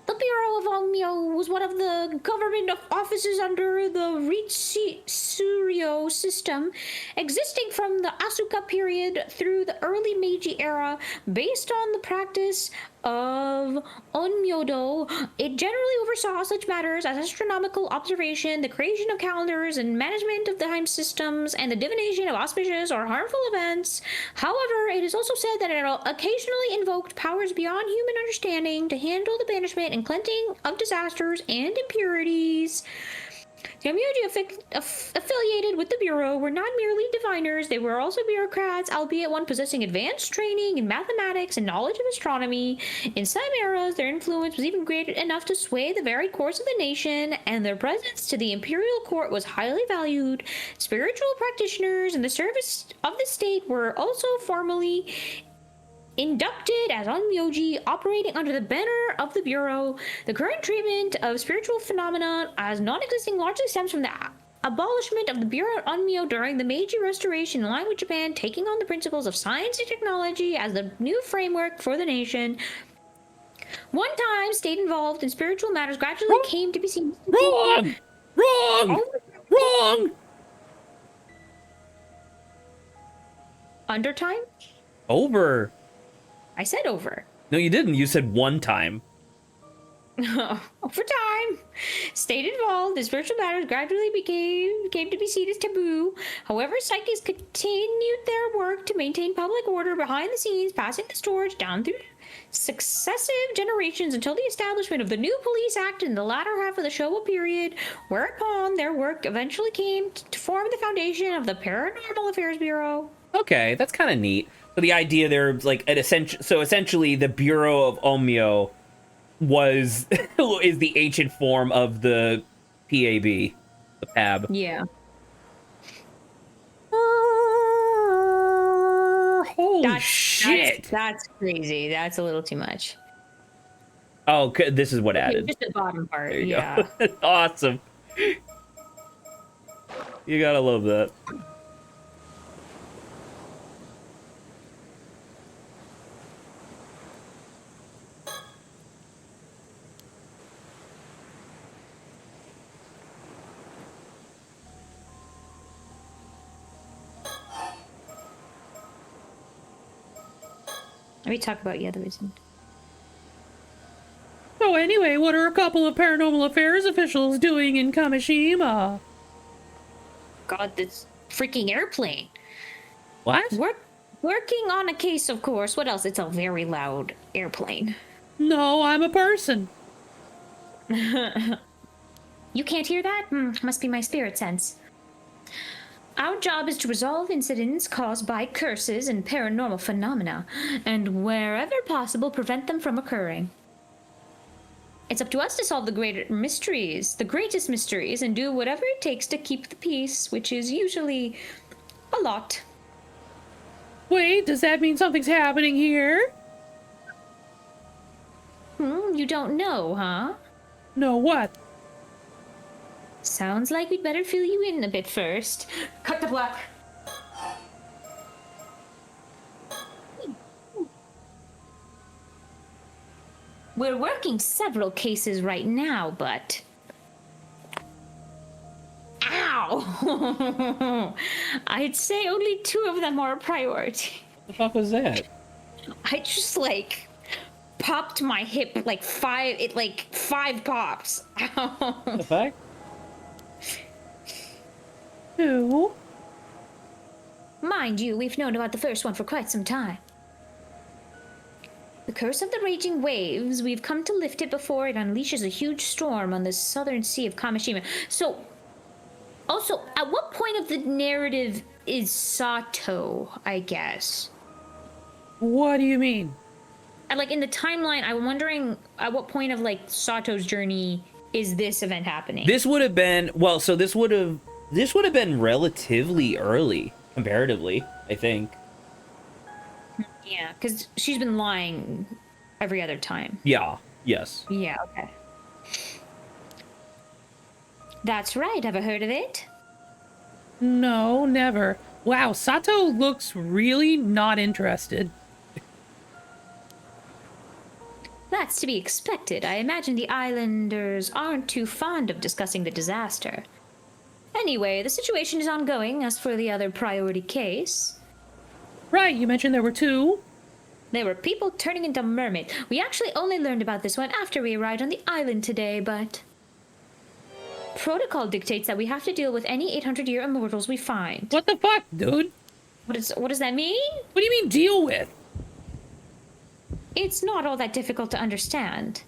The Bureau of Omyo was one of the government offices under the Ritsuryo system, existing from the Asuka period through the early Meiji era, based on the practice of Onmyodo, it generally oversaw such matters as astronomical observation, the creation of calendars, and management of the time systems, and the divination of auspicious or harmful events. However, it is also said that it occasionally invoked powers beyond human understanding to handle the banishment and cleansing of disasters and impurities. The Amyoji affiliated with the Bureau were not merely diviners, they were also bureaucrats, albeit one possessing advanced training in mathematics and knowledge of astronomy. In some eras, their influence was even great enough to sway the very course of the nation, and their presence to the imperial court was highly valued. Spiritual practitioners in the service of the state were also formally inducted as Onmyoji, operating under the banner of the Bureau. The current treatment of spiritual phenomena as non-existing largely stems from the abolishment of the Bureau at Onmyo during the Meiji Restoration, in line with Japan taking on the principles of science and technology as the new framework for the nation. One time, state involved in spiritual matters gradually came to be seen. Wrong! Wrong! Under time? Over. I said over. No, you didn't. You said one time. Over time, state involved in spiritual matters gradually came to be seen as taboo. However, psychics continued their work to maintain public order behind the scenes, passing the torch down through successive generations until the establishment of the new Police Act in the latter half of the Showa period, whereupon their work eventually came to form the foundation of the Paranormal Affairs Bureau. Okay, that's kind of neat. So the idea there, like, essentially the Bureau of Onmyo is the ancient form of the PAB, the PAB. Yeah. Holy shit! That's crazy. That's a little too much. Oh, this is what added. Just the bottom part. There you Yeah. go. Awesome. You gotta love that. Let me talk about the other reason. So anyway, what are a couple of Paranormal Affairs officials doing in Kamishima? God, this freaking airplane. What? Working on a case, of course. What else? It's a very loud airplane. No, I'm a person. You can't hear that? Must be my spirit sense. Our job is to resolve incidents caused by curses and paranormal phenomena, and wherever possible, prevent them from occurring. It's up to us to solve the greatest mysteries, and do whatever it takes to keep the peace, which is usually a lot. Wait, does that mean something's happening here? You don't know, huh? No, what? Sounds like we'd better fill you in a bit first. Cut the black. We're working several cases right now, but... Ow! I'd say only 2 of them are a priority. The fuck was that? I just, popped my hip, 5 pops. Ow. The fuck? Who? Mind you, we've known about the first one for quite some time. The curse of the raging waves, we've come to lift it before it unleashes a huge storm on the southern sea of Kamishima. So, also, at what point of the narrative is Sato, I guess? What do you mean? And, in the timeline, I'm wondering at what point of, Sato's journey is this event happening? This would have been, this would have been relatively early, comparatively, I think. Yeah, because she's been lying every other time. Yeah, yes. Yeah, okay. That's right, ever heard of it? No, never. Wow, Sato looks really not interested. That's to be expected. I imagine the islanders aren't too fond of discussing the disaster. Anyway, the situation is ongoing as for the other priority case. Right, you mentioned there were 2. There were people turning into mermaids. We actually only learned about this one after we arrived on the island today, but... Protocol dictates that we have to deal with any 800-year immortals we find. What the fuck, dude? What does that mean? What do you mean deal with? It's not all that difficult to understand.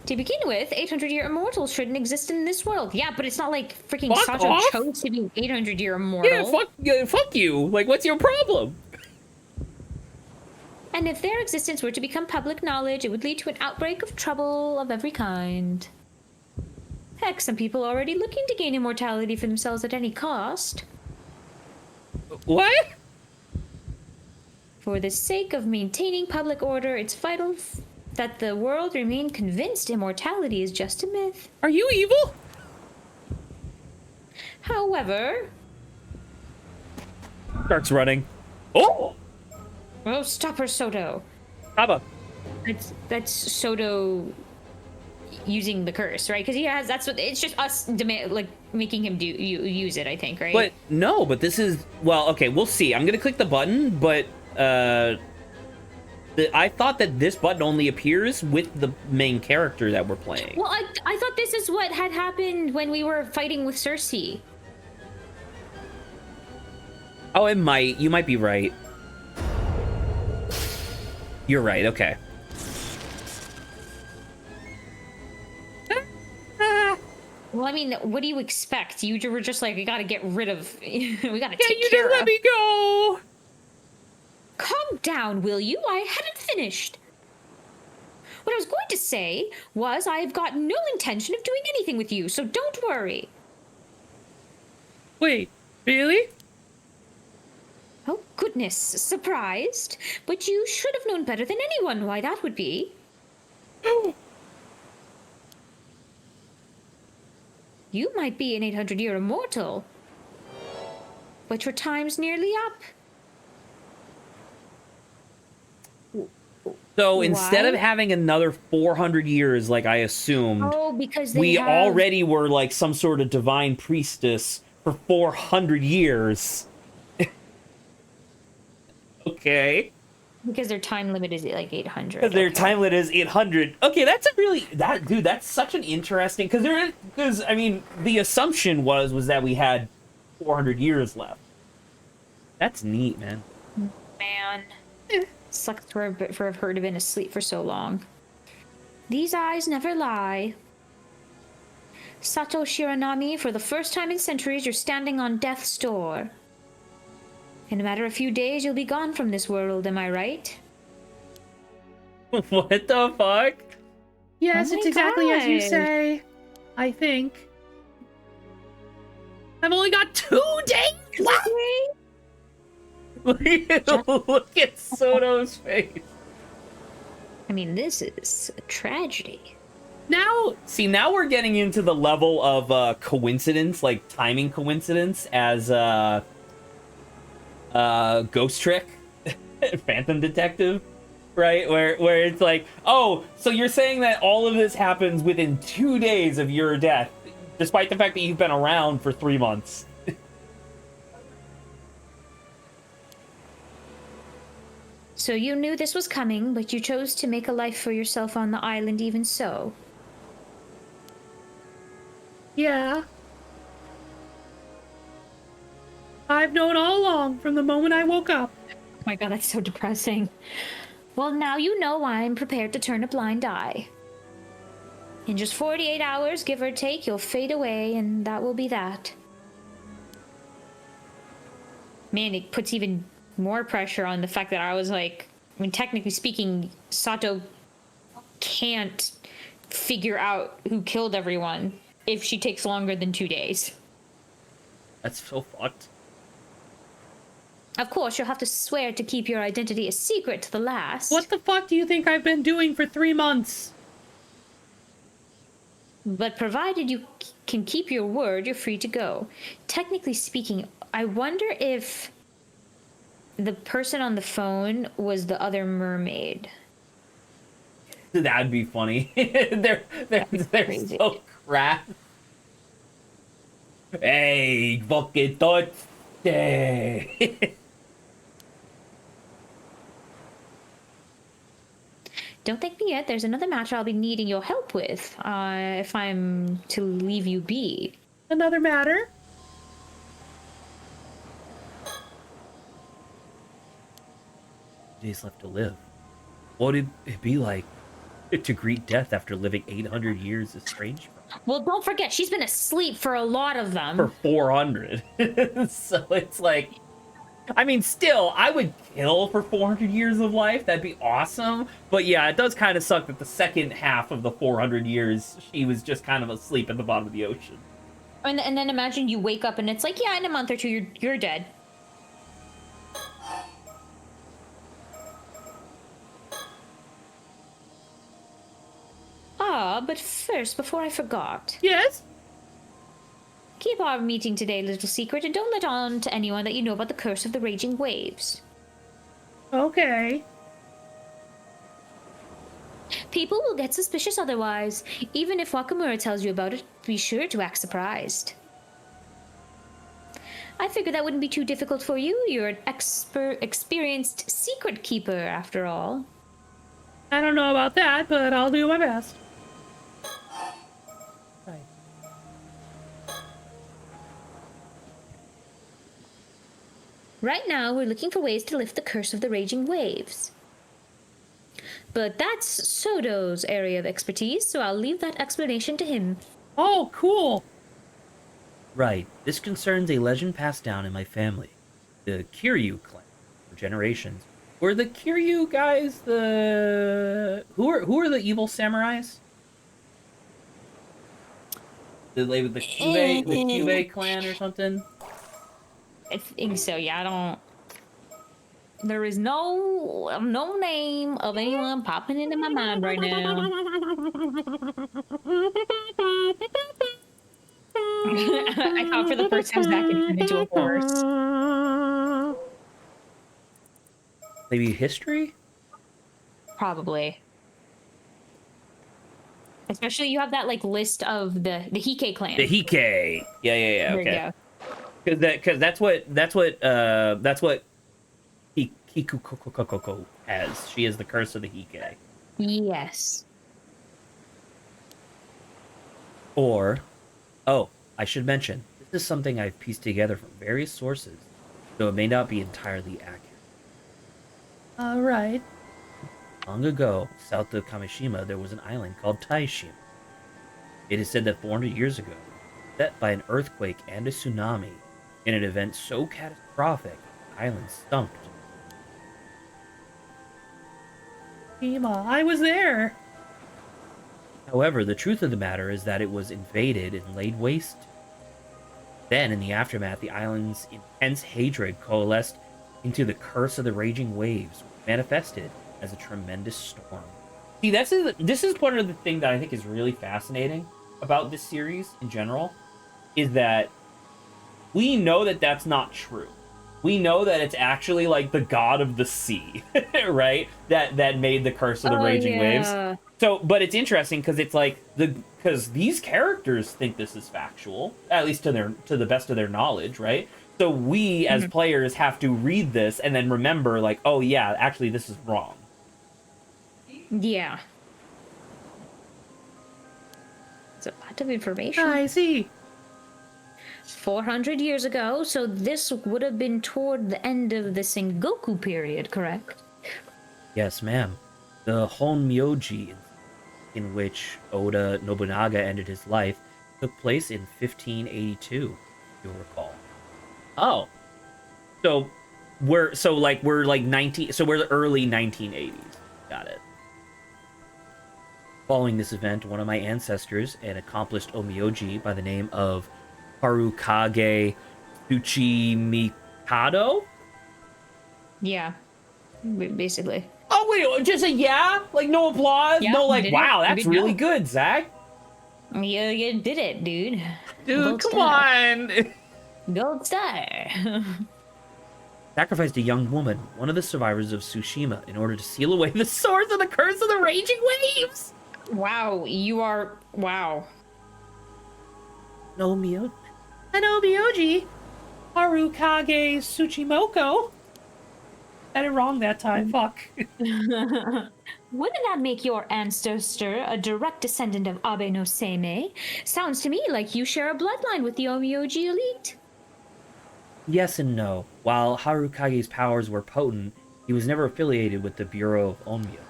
To begin with, 800-year immortals shouldn't exist in this world. Yeah, but it's not like freaking Fuck Sato off. chose to be an 800-year immortal. Yeah, fuck you. Like, what's your problem? And if their existence were to become public knowledge, it would lead to an outbreak of trouble of every kind. Heck, some people are already looking to gain immortality for themselves at any cost. What? For the sake of maintaining public order, it's vital that the world remain convinced immortality is just a myth. Are you evil? However... Starts running. Oh! Oh, stop her, Soto. Abba. That's Soto using the curse, right? Because he has... That's what... It's just us making him use it, I think, right? But no, but this is... Well, okay, we'll see. I'm gonna click the button, but... I thought that this button only appears with the main character that we're playing. Well, I thought this is what had happened when we were fighting with Cersei. Oh, it might. You might be right. You're right, okay. Well, I mean, what do you expect? You were just like, we gotta get rid of... we gotta Can take you care just let of... me go? Calm down, will you? I hadn't finished. What I was going to say was I've got no intention of doing anything with you, so don't worry. Wait, really? Oh, goodness, surprised? But you should have known better than anyone why that would be. You might be an 800-year immortal, but your time's nearly up. So instead Why? of having another 400 years like I assumed, Oh, because they we have... already were like some sort of divine priestess for 400 years. Okay. Because their time limit is like 800. Their okay. time limit is 800. Okay, that's a really... Dude, that's such an interesting... Because, I mean, the assumption was that we had 400 years left. That's neat, man. Man. Sucks for her to have been asleep for so long. These eyes never lie. Sato Shiranami, for the first time in centuries, you're standing on death's door. In a matter of few days, you'll be gone from this world, am I right? What the fuck? Yes, Oh it's my exactly as you God. say. I think. I've only got 2 days left! Look at Soto's face. I mean, this is a tragedy. Now we're getting into the level of coincidence, like timing coincidence, as Ghost Trick, Phantom Detective, right? Where it's like, oh, so you're saying that all of this happens within 2 days of your death, despite the fact that you've been around for 3 months. So you knew this was coming, but you chose to make a life for yourself on the island even so. Yeah. I've known all along from the moment I woke up. Oh my god, that's so depressing. Well, now you know I'm prepared to turn a blind eye. In just 48 hours, give or take, you'll fade away, and that will be that. Man, it puts even more pressure on the fact that I was like... I mean, technically speaking, Sato can't figure out who killed everyone if she takes longer than 2 days. That's so fucked. Of course, you'll have to swear to keep your identity a secret to the last. What the fuck do you think I've been doing for 3 months? But provided you can keep your word, you're free to go. Technically speaking, I wonder if the person on the phone was the other mermaid. That'd be funny. they're crazy. so crap. Hey, fucking thoughts. Hey. don't thank me yet. There's another matter I'll be needing your help with, if I'm to leave you be. Another matter? Days left to live. What would it be like to greet death after living 800 years estranged from? Well, don't forget, she's been asleep for a lot of them. For 400. So it's like, I mean, still, I would kill for 400 years of life. That'd be awesome. But yeah, it does kind of suck that the second half of the 400 years, she was just kind of asleep at the bottom of the ocean. And then imagine you wake up and it's like, yeah, in a month or two, you're dead. Ah, but first, before I forgot, Yes? keep our meeting today a little secret and don't let on to anyone that you know about the curse of the raging waves. Okay. People will get suspicious otherwise. Even if Wakamura tells you about it, be sure to act surprised. I figure that wouldn't be too difficult for you. You're an experienced secret keeper, after all. I don't know about that, but I'll do my best. Right. Right now, we're looking for ways to lift the curse of the raging waves. But that's Sodo's area of expertise, so I'll leave that explanation to him. Oh, cool. Right. This concerns a legend passed down in my family. The Kiryu clan for generations. Were the Kiryu guys the who are the evil samurais? The Kyubey clan or something? I think so, yeah, I don't... There is no name of anyone popping into my mind right now. I thought for the first time Zach had turned into a horse. Maybe history? Probably. Especially you have that like list of the Hike clan. The Hike. Yeah. There Okay. you go. Because that's what Hikukokokoko has. She is the curse of the Hike. Yes. Or, oh, I should mention, this is something I've pieced together from various sources, though it may not be entirely accurate. All right. Long ago, south of Kamishima, there was an island called Taishima. It is said that 400 years ago, set by an earthquake and a tsunami, in an event so catastrophic, the island sunk. Ema, I was there. However, the truth of the matter is that it was invaded and laid waste. Then, in the aftermath, the island's intense hatred coalesced into the curse of the raging waves, manifested as a tremendous storm. See, this is part of the thing that I think is really fascinating about this series in general, is that we know that that's not true. We know that it's actually like the god of the sea, right? That made the curse of the raging waves. So, but it's interesting because it's like because these characters think this is factual, at least to the best of their knowledge, right? So we as players have to read this and then remember, like, oh yeah, actually this is wrong. Yeah. It's a lot of information. I see. 400 years ago, so this would have been toward the end of the Sengoku period, correct? Yes, ma'am. The Honmyoji, in which Oda Nobunaga ended his life, took place in 1582, you'll recall. Oh. So we're the early 1980s. Got it. Following this event, one of my ancestors, an accomplished Omyoji by the name of Harukage Tsuchimikado? Yeah. Basically. Oh, wait, just a yeah? Like, no applause? Yeah, no, like, did wow, it. that's Good really job. good, Zach. You did it, dude. Dude, Gold come star. on. Gold star. Sacrificed a young woman, one of the survivors of Tsushima, in order to seal away the source of the curse of the raging waves. Wow, you are... Wow. No, Mio. An Obioji. Harukage Tsuchimoko. Got it wrong that time. Fuck. Wouldn't that make your ancestor a direct descendant of Abe no Seimei? Sounds to me like you share a bloodline with the Omyoji elite. Yes and no. While Harukage's powers were potent, he was never affiliated with the Bureau of Onmyo.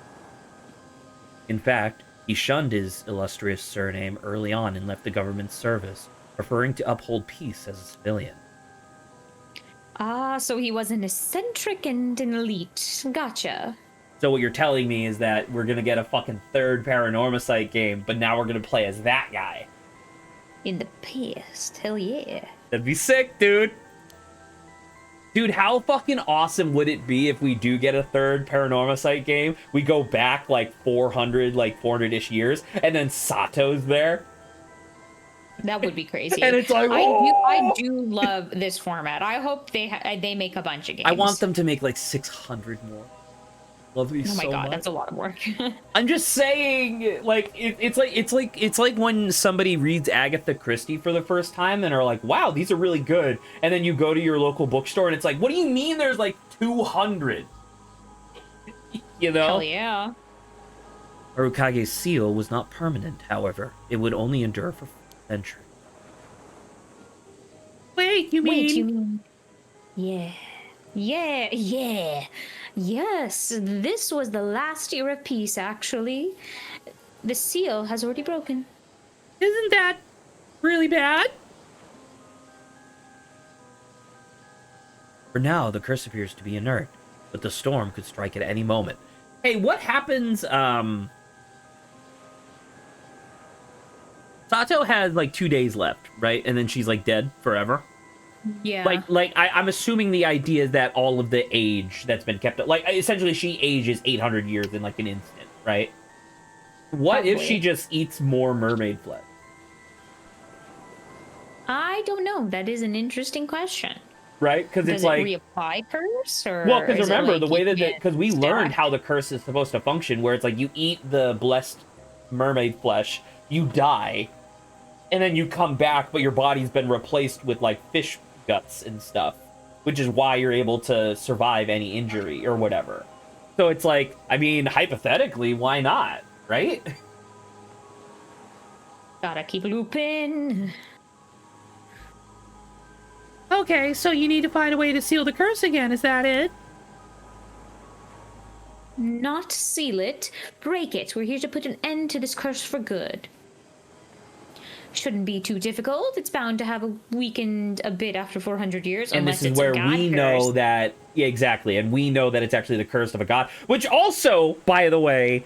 In fact, he shunned his illustrious surname early on and left the government's service, preferring to uphold peace as a civilian. Ah, so he was an eccentric and an elite. Gotcha. So what you're telling me is that we're gonna get a fucking third Paranormasight game, but now we're gonna play as that guy. In the past, hell yeah. That'd be sick, dude. Dude, how fucking awesome would it be if we do get a third Paranormasight game? We go back like 400-ish years, and then Sato's there. That would be crazy. And it's like, I do love this format. I hope they make a bunch of games. I want them to make like 600 more. Love these Oh my so god, much. that's a lot of work. I'm just saying, like, it's like when somebody reads Agatha Christie for the first time and are like, wow, these are really good. And then you go to your local bookstore and it's like, what do you mean there's like 200? You know? Hell yeah. Harukage's seal was not permanent, however. It would only endure for centuries. Wait, you mean? Yeah. Yes, this was the last year of peace, actually. The seal has already broken. Isn't that really bad? For now, the curse appears to be inert, but the storm could strike at any moment. Hey, what happens, Sato has like 2 days left, right? And then she's like dead forever. Yeah. I'm assuming the idea is that all of the age that's been kept up, like essentially she ages 800 years in like an instant, right? What if she just eats more mermaid flesh? I don't know. That is an interesting question. Right? Because it's Does like it reapply curse or well, because is it remember like the way you that can't because we stack? learned how the curse is supposed to function, where it's like you eat the blessed mermaid flesh, you die, and then you come back, but your body's been replaced with like fish guts and stuff, which is why you're able to survive any injury or whatever. So it's like, I mean, hypothetically, why not, right? Gotta keep looping. Okay, so you need to find a way to seal the curse again, is that it? Not seal it, break it. We're here to put an end to this curse for good. Shouldn't be too difficult. It's bound to have weakened a bit after 400 years. And unless this is it's where a god we curse. know that, yeah, exactly, and we know that it's actually the curse of a god, which also, by the way,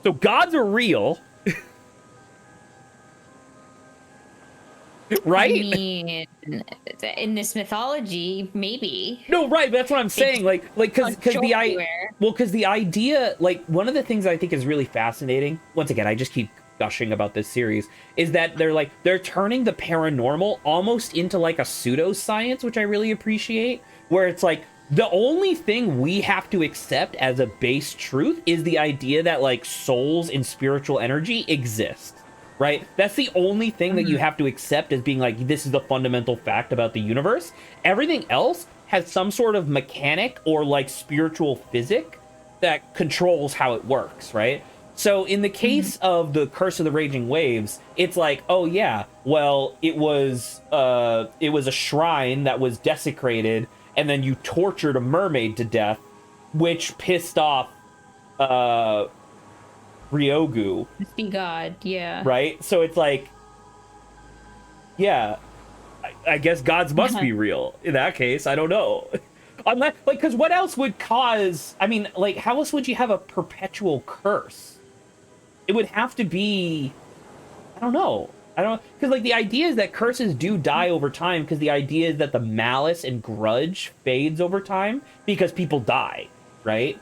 so gods are real. Right? I mean, in this mythology, maybe. No, right. But that's what I'm saying. Like, because the idea, like, one of the things I think is really fascinating. Once again, I just keep gushing about this series. Is that they're turning the paranormal almost into like a pseudoscience, which I really appreciate. Where it's like the only thing we have to accept as a base truth is the idea that like souls and spiritual energy exist. Right? That's the only thing that you have to accept as being like, this is the fundamental fact about the universe. Everything else has some sort of mechanic or like spiritual physic that controls how it works, right? So in the case of the Curse of the Raging Waves, it's like, oh yeah, well, it was a shrine that was desecrated, and then you tortured a mermaid to death, which pissed off Ryogu. Be God, yeah. Right? So it's like, yeah, I guess gods must be real in that case. I don't know. Unless, like, because what else would cause, I mean, like, how else would you have a perpetual curse? It would have to be, I don't know. Because, like, the idea is that curses do die over time, because the idea is that the malice and grudge fades over time because people die, right?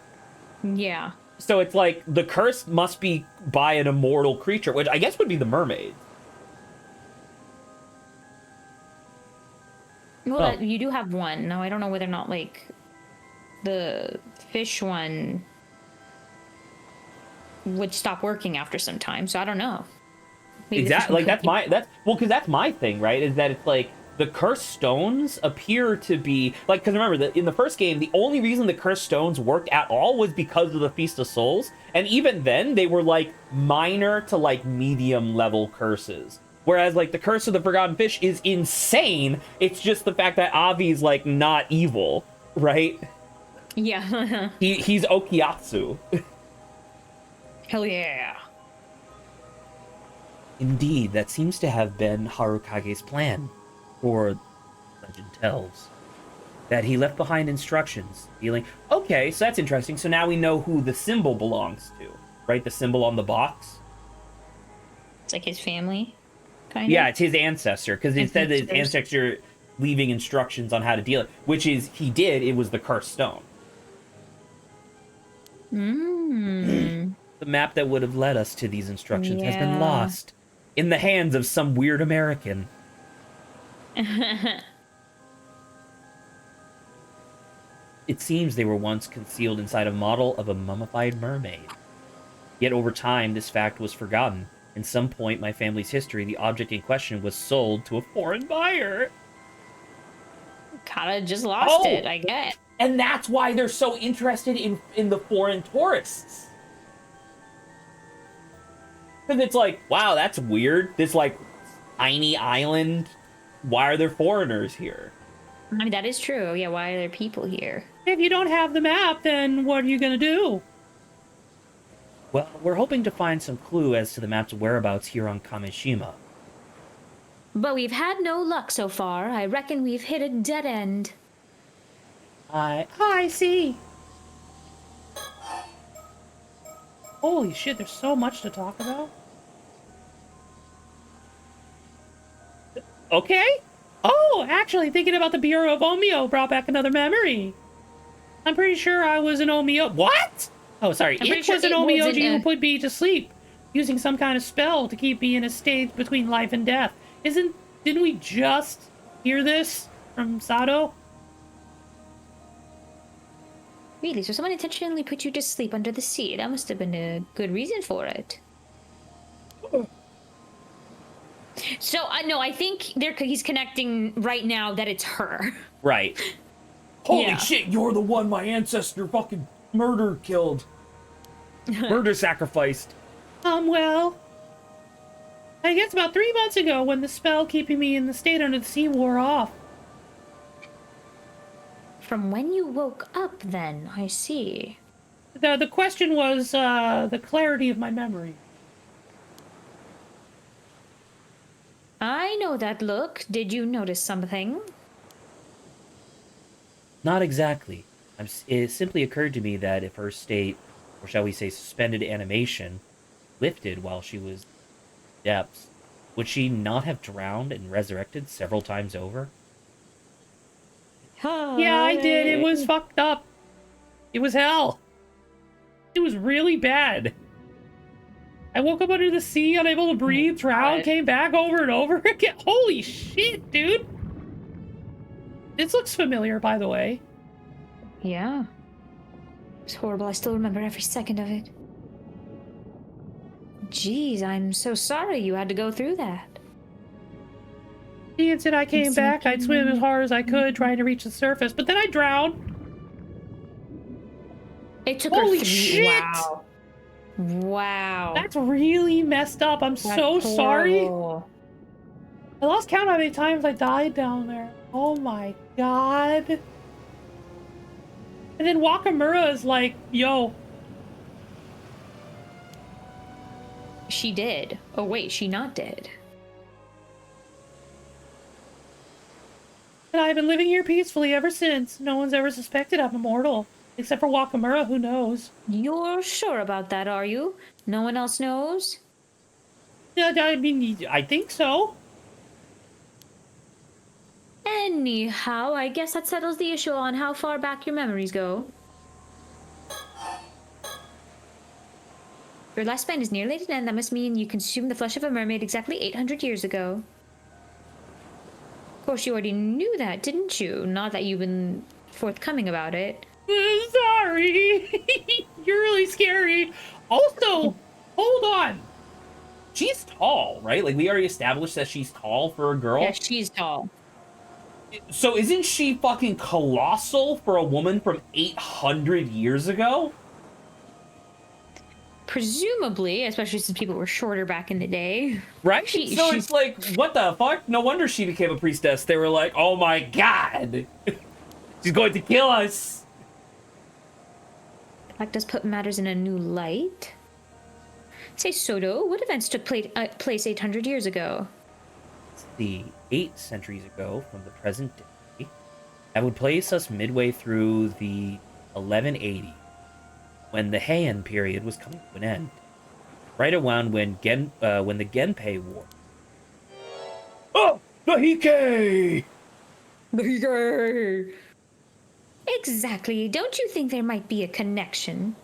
Yeah. So it's like the curse must be by an immortal creature, which I guess would be the mermaid. Well, you do have one. Now, I don't know whether or not, like, the fish one would stop working after some time, so I don't know. Maybe Exactly. Like, because that's my thing, right? Is that it's like the cursed stones appear to be like, because remember that in the first game, the only reason the cursed stones worked at all was because of the Feast of Souls, and even then they were like minor to like medium level curses. Whereas like the curse of the Forgotten Fish is insane. It's just the fact that Avi's like not evil, right? Yeah. He's Okiyatsu. Hell yeah. Indeed, that seems to have been Harukage's plan, or legend tells. That he left behind instructions, feeling, okay, so that's interesting. So now we know who the symbol belongs to, right? The symbol on the box. It's like his family, kind of. Yeah, it's his ancestor, because it said that his ancestor leaving instructions on how to deal it, which is, he did, it was the cursed stone. Mm. The map that would have led us to these instructions has been lost in the hands of some weird American. It seems they were once concealed inside a model of a mummified mermaid. Yet over time, this fact was forgotten. At some point in my family's history, the object in question was sold to a foreign buyer. Kinda just lost it, I get. And that's why they're so interested in the foreign tourists. Because it's like, wow, that's weird. This, like, tiny island. Why are there foreigners here? I mean, that is true. Yeah, why are there people here? If you don't have the map, then what are you gonna do? Well, we're hoping to find some clue as to the map's whereabouts here on Kamishima. But we've had no luck so far. I reckon we've hit a dead end. I see. Holy shit, there's so much to talk about. Okay. Oh, actually, thinking about the Bureau of Omio brought back another memory. I'm pretty sure I was an Omio. What? Oh, sorry. I'm pretty It sure was an it Omioji wasn't who a- put me to sleep, using some kind of spell to keep me in a state between life and death. Didn't we just hear this from Sato? Really? So someone intentionally put you to sleep under the sea? That must have been a good reason for it. So, no, I think he's connecting right now that it's her. Right. Holy Yeah. shit, you're the one my ancestor fucking killed. Murder sacrificed. Well, I guess about 3 months ago when the spell keeping me in the state under the sea wore off. From when you woke up, then, I see. The question was, the clarity of my memory. I know that look. Did you notice something? Not exactly. It simply occurred to me that if her state, or shall we say suspended animation, lifted while she was in depths, would she not have drowned and resurrected several times over? Yeah, I did. It was fucked up. It was hell. It was really bad. I woke up under the sea, unable to breathe, drowned, came back over and over again. Holy shit, dude. This looks familiar, by the way. Yeah. It's horrible. I still remember every second of it. Jeez, I'm so sorry you had to go through that. The instant I came back, I'd swim as hard as I could, trying to reach the surface, but then I drowned. It took Holy her shit! Wow. Wow. That's really messed up. I'm so That's sorry. horrible. I lost count how many times I died down there. Oh my god. And then Wakamura is like, yo. She did. Oh wait, she not dead. And I've been living here peacefully ever since. No one's ever suspected I'm immortal. Except for Wakamura, who knows? You're sure about that, are you? No one else knows? Yeah, I mean, I think so. Anyhow, I guess that settles the issue on how far back your memories go. Your lifespan is nearly at an end. That must mean you consumed the flesh of a mermaid exactly 800 years ago. Of course, you already knew that, didn't you? Not that you've been forthcoming about it. Sorry. You're really scary. Also, hold on. She's tall, right? Like, we already established that she's tall for a girl. Yeah, she's tall. So isn't she fucking colossal for a woman from 800 years ago? Presumably, especially since people were shorter back in the day. Right? She's It's like, what the fuck? No wonder she became a priestess. They were like, oh my god! She's going to kill us! That does put matters in a new light. Say, Soto, what events took place 800 years ago? The 8 centuries ago from the present day, that would place us midway through the 1180, when the Heian period was coming to an end. Right around when the Genpei War. Oh, Nahike! Exactly. Don't you think there might be a connection?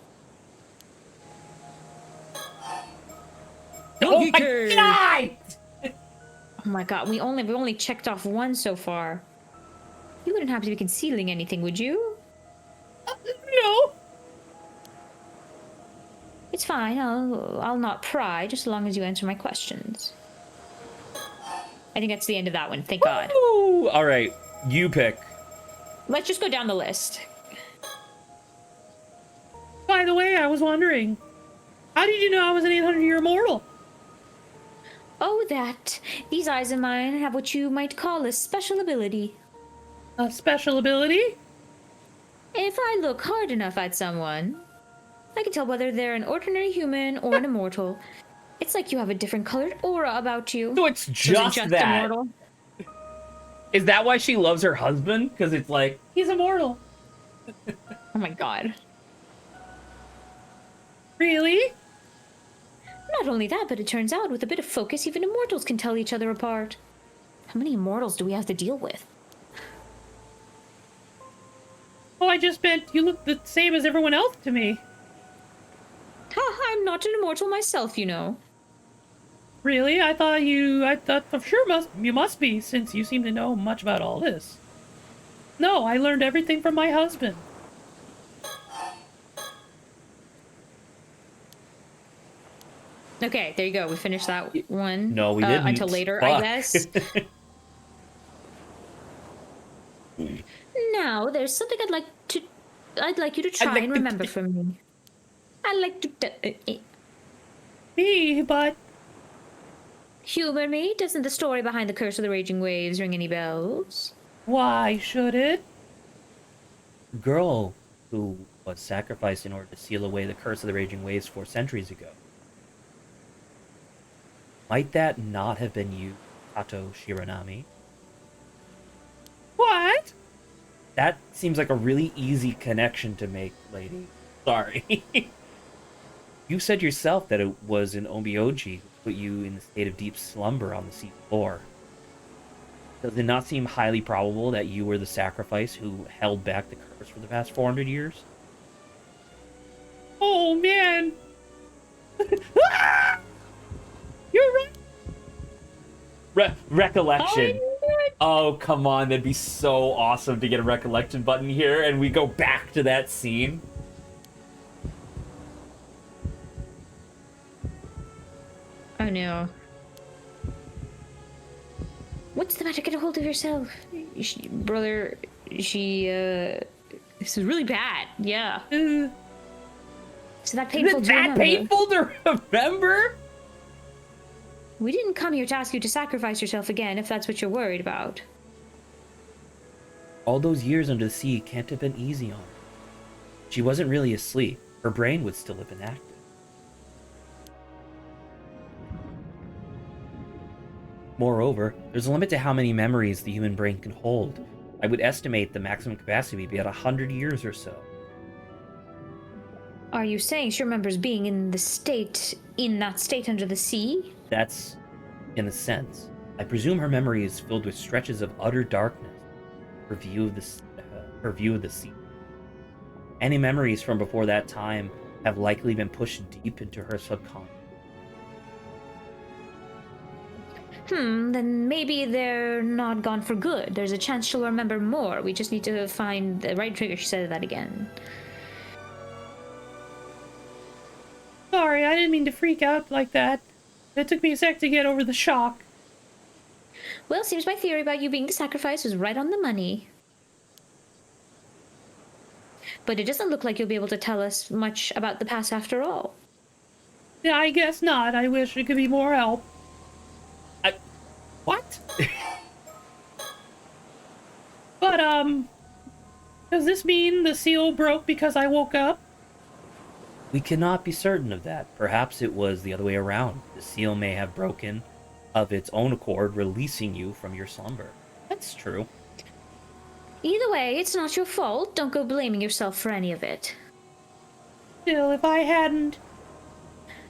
Oh my god! Oh my god, we've only checked off one so far. You wouldn't happen to be concealing anything, would you? No. It's fine. I'll not pry, just as long as you answer my questions. I think that's the end of that one. Thank God. Ooh, all right, you pick. Let's just go down the list. By the way, I was wondering, how did you know I was an 800-year immortal? Oh, that. These eyes of mine have what you might call a special ability. A special ability? If I look hard enough at someone, I can tell whether they're an ordinary human or an immortal. It's like you have a different colored aura about you. So it's just that. Immortal. Is that why she loves her husband? Because it's like, He's immortal. Oh my god. Really? Not only that, but it turns out with a bit of focus, even immortals can tell each other apart. How many immortals do we have to deal with? Oh, I just meant you look the same as everyone else to me. Ha, I'm not an immortal myself, you know. Really? I thought for sure you must be, since you seem to know much about all this. No, I learned everything from my husband. Okay, there you go. We finished that one. no, we didn't. Until later, Fuck. I guess. Now, there's something I'd like you to try and remember from me. I'd like to Me, but humor me. Doesn't the story behind the Curse of the Raging Waves ring any bells? why should it? Girl who was sacrificed in order to seal away the curse of the raging waves 4 centuries ago. Might that not have been you, Tato Shiranami? What? That seems like a really easy connection to make, lady. Sorry. You said yourself that it was an Omioji who put you in the state of deep slumber on the sea floor. Does it not seem highly probable that you were the sacrifice who held back the curse for the past 400 years? Oh, man. You're right. Recollection. Oh, come on. That'd be so awesome to get a recollection button here and we go back to that scene. Oh no. What's the matter? Get a hold of yourself. Brother, this is really bad. Yeah. So that painful Is to that remember. painful to remember? We didn't come here to ask you to sacrifice yourself again, if that's what you're worried about. All those years under the sea can't have been easy on her. She wasn't really asleep. Her brain would still have been active. Moreover, there's a limit to how many memories the human brain can hold. I would estimate the maximum capacity would be at 100 years or so. Are you saying she remembers being in that state under the sea? That's in a sense. I presume her memory is filled with stretches of utter darkness. Her view of the sea. Any memories from before that time have likely been pushed deep into her subconscious. Then maybe they're not gone for good. There's a chance she'll remember more. We just need to find the right trigger. She said that again. Sorry, I didn't mean to freak out like that. It took me a sec to get over the shock. Well, seems my theory about you being the sacrifice was right on the money. But it doesn't look like you'll be able to tell us much about the past after all. Yeah, I guess not. I wish it could be more help. What? But, does this mean the seal broke because I woke up? We cannot be certain of that. Perhaps it was the other way around. The seal may have broken of its own accord, releasing you from your slumber. That's true. Either way, it's not your fault. Don't go blaming yourself for any of it. Still, if I hadn't...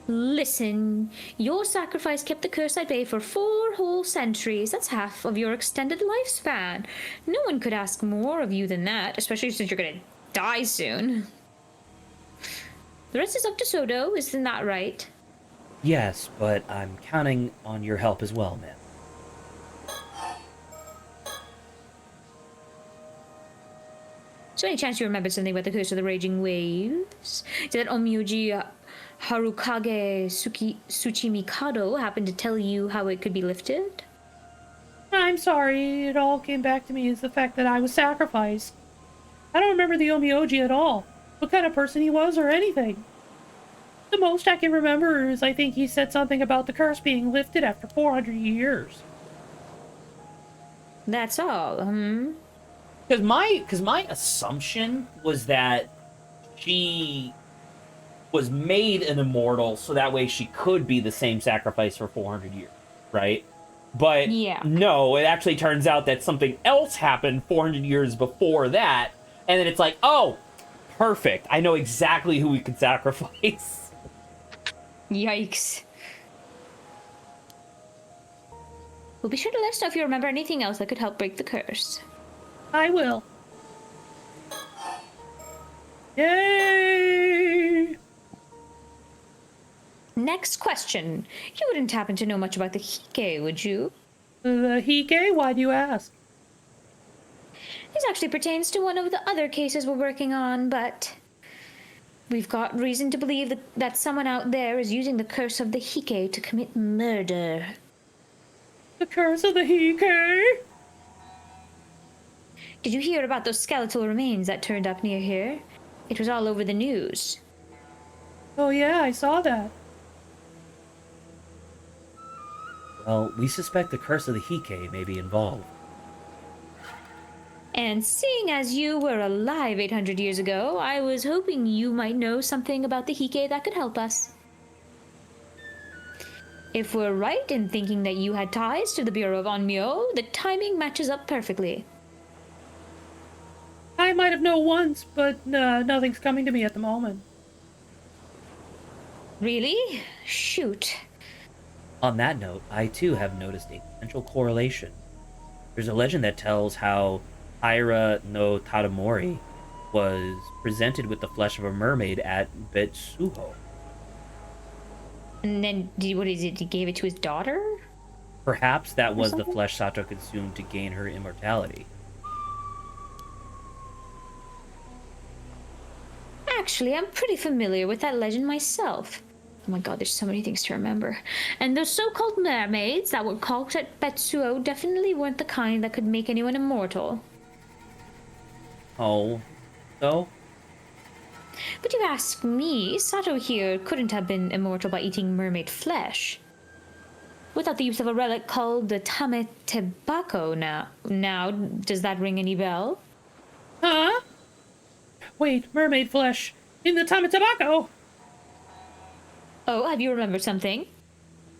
Listen, your sacrifice kept the curse at bay for 4 whole centuries. That's half of your extended lifespan. No one could ask more of you than that, especially since you're gonna die soon. The rest is up to Soto, isn't that right? Yes, but I'm counting on your help as well, ma'am. So any chance you remember something about the curse of the raging waves? Did that Omyuji Harukage Tsuchimikado happen to tell you how it could be lifted? I'm sorry, it all came back to me as the fact that I was sacrificed. I don't remember the Omioji at all, what kind of person he was or anything. The most I can remember is I think he said something about the curse being lifted after 400 years. That's all, Because my assumption was that she was made an immortal, so that way she could be the same sacrifice for 400 years, right? But Yeah. no, it actually turns out that something else happened 400 years before that, and then it's like, oh, perfect. I know exactly who we could sacrifice. Yikes. Well, be sure to let us know if you remember anything else that could help break the curse. I will. Yay! Next question. You wouldn't happen to know much about the Hike, would you? The Hike? Why do you ask? This actually pertains to one of the other cases we're working on, but we've got reason to believe that someone out there is using the curse of the Hike to commit murder. The curse of the Hike? Did you hear about those skeletal remains that turned up near here? It was all over the news. Oh yeah, I saw that. Well, we suspect the curse of the Hike may be involved. And seeing as you were alive 800 years ago, I was hoping you might know something about the Hike that could help us. If we're right in thinking that you had ties to the Bureau of Onmyo, the timing matches up perfectly. I might have known once, but nothing's coming to me at the moment. Really? Shoot. On that note, I too have noticed a potential correlation. There's a legend that tells how Taira no Tadamori was presented with the flesh of a mermaid at Betsuho. And then, what is it? He gave it to his daughter? Perhaps that was the something? flesh Sato consumed to gain her immortality. Actually, I'm pretty familiar with that legend myself. Oh my god, there's so many things to remember. And those so-called mermaids that were caught at Betsuo definitely weren't the kind that could make anyone immortal. Oh, so? But you ask me, Sato here couldn't have been immortal by eating mermaid flesh. Without the use of a relic called the Tame Tobacco now, does that ring any bell? Huh? Wait, mermaid flesh in the Tame Tobacco? Oh, have you remembered something?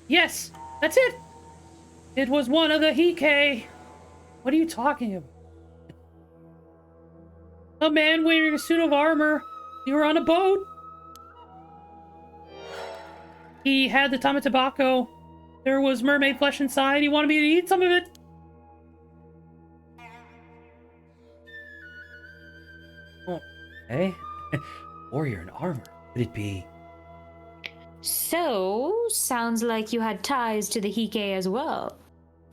Yes, that's it. It was one of the Hike. What are you talking about? A man wearing a suit of armor. You were on a boat. He had the Tame Tobacco. There was mermaid flesh inside. He wanted me to eat some of it. Okay. Warrior in armor. Could it be? So, sounds like you had ties to the Hike as well.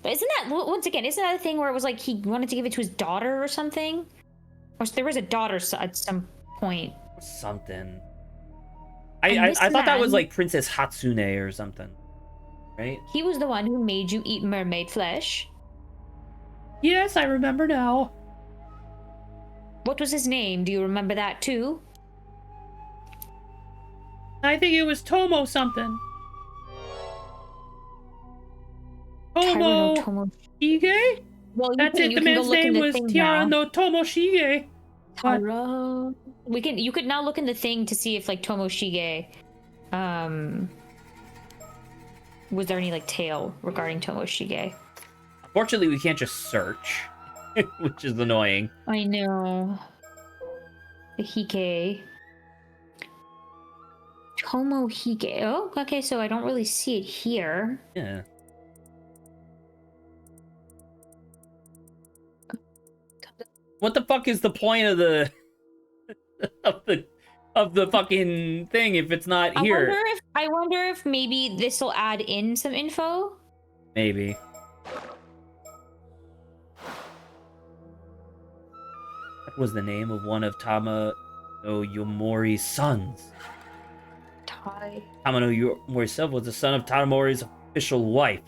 But isn't that, once again, isn't that a thing where it was like he wanted to give it to his daughter or something? Or there was a daughter at some point. Something. And I this thought that was man- like Princess Hatsune or something. Right? He was the one who made you eat mermaid flesh. Yes, I remember now. What was his name? Do you remember that too? I think it was Tomo something. Tomo Tomo. Shige? Well, That's it. you The can go man's look in name the was thing Tiara now. no Tomoshige. But Taro. You could now look in the thing to see if like Tomoshige, was there any like tale regarding Tomoshige? Unfortunately, we can't just search, which is annoying. I know. The Hike. Tomohige. Oh, okay, so I don't really see it here. Yeah. What the fuck is the point of the of the fucking thing if it's not here? I wonder if maybe this will add in some info. Maybe. That was the name of one of Tama no Yomori's sons. Tama no Yomori's son was the son of Tatamori's official wife.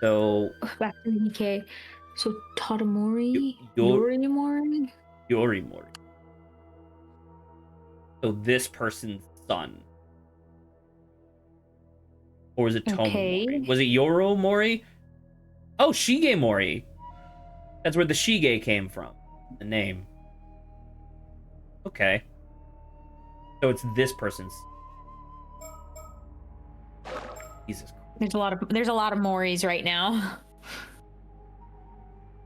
So back to the Hike. So Tatamori? Yorimori? Yorimori. So this person's son. Or was it Tomomori? Okay. Was it Yoromori? Oh, Shigemori. That's where the Shige came from. The name. Okay. So it's this person's. Jesus Christ. There's a lot of Moris right now.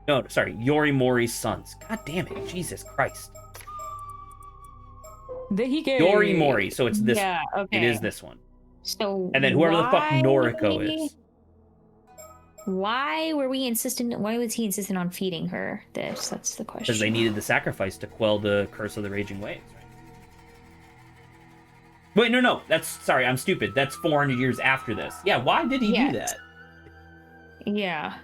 No, sorry, Yorimori's sons. God damn it, Jesus Christ. The Hike. Yorimori, so it's this Yeah, one. okay. It is this one. So And then whoever the fuck Noriko is. Why was he insistent on feeding her this? That's the question. Because they needed the sacrifice to quell the curse of the raging waves, right? Wait, no, sorry, I'm stupid. That's 400 years after this. Yeah, why did he do that? Yeah.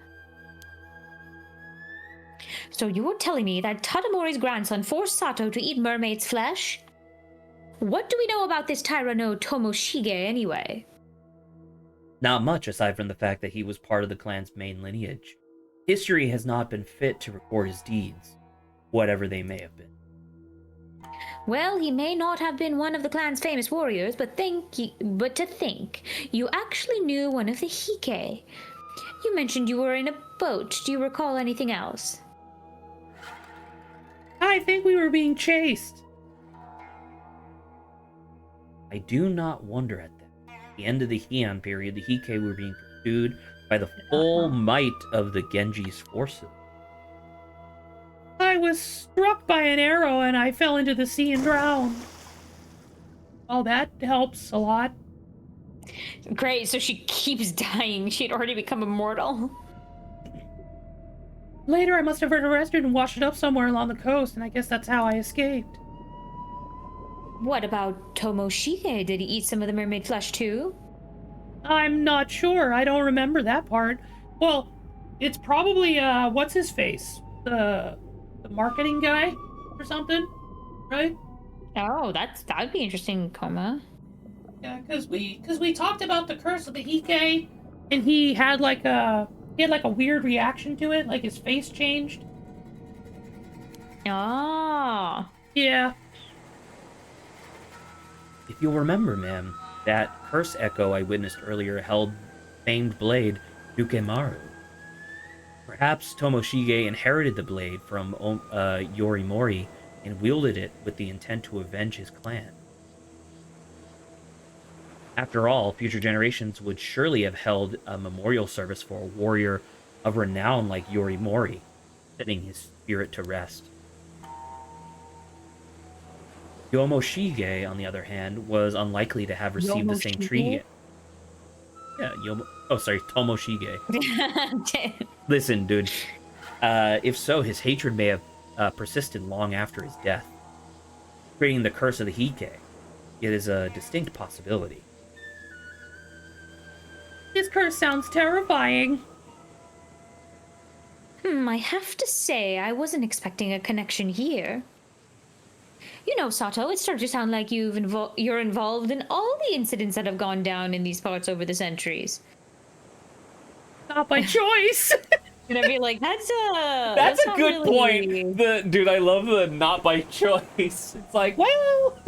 So you were telling me that Tatamori's grandson forced Sato to eat mermaid's flesh? What do we know about this Taira no Tomoshige anyway? Not much, aside from the fact that he was part of the clan's main lineage. History has not been fit to record his deeds, whatever they may have been. Well, he may not have been one of the clan's famous warriors, but to think you actually knew one of the Hike. You mentioned you were in a boat. Do you recall anything else? I think we were being chased. I do not wonder at that. At the end of the Heian period, the Hike were being pursued by the full might of the Genji's forces. I was struck by an arrow and I fell into the sea and drowned. Well, that helps a lot. Great, so she keeps dying. She had already become immortal. Later, I must have heard arrested and washed up somewhere along the coast, and I guess that's how I escaped. What about Tomoshige? Did he eat some of the mermaid flesh too? I'm not sure. I don't remember that part. Well, it's probably, what's his face? The marketing guy or something, right? Oh, that'd be interesting, Coma. Yeah, because we talked about the curse of the Hike, and he had like a weird reaction to it, like his face changed. Ah. Yeah. If you'll remember, ma'am, that curse echo I witnessed earlier held famed blade Yukemaru. Perhaps Tomoshige inherited the blade from Yorimori and wielded it with the intent to avenge his clan. After all, future generations would surely have held a memorial service for a warrior of renown like Yorimori, setting his spirit to rest. Yomoshige, on the other hand, was unlikely to have received the same treatment. Yeah, Tomoshige. Listen, dude. If so, his hatred may have persisted long after his death, creating the curse of the Hike. It is a distinct possibility. This curse sounds terrifying. I have to say, I wasn't expecting a connection here. You know, Sato, it's starting to sound like you're involved in all the incidents that have gone down in these parts over the centuries. Not by choice. And I'd be like, that's That's a not good really... point. Dude, I love the not by choice. It's like, well...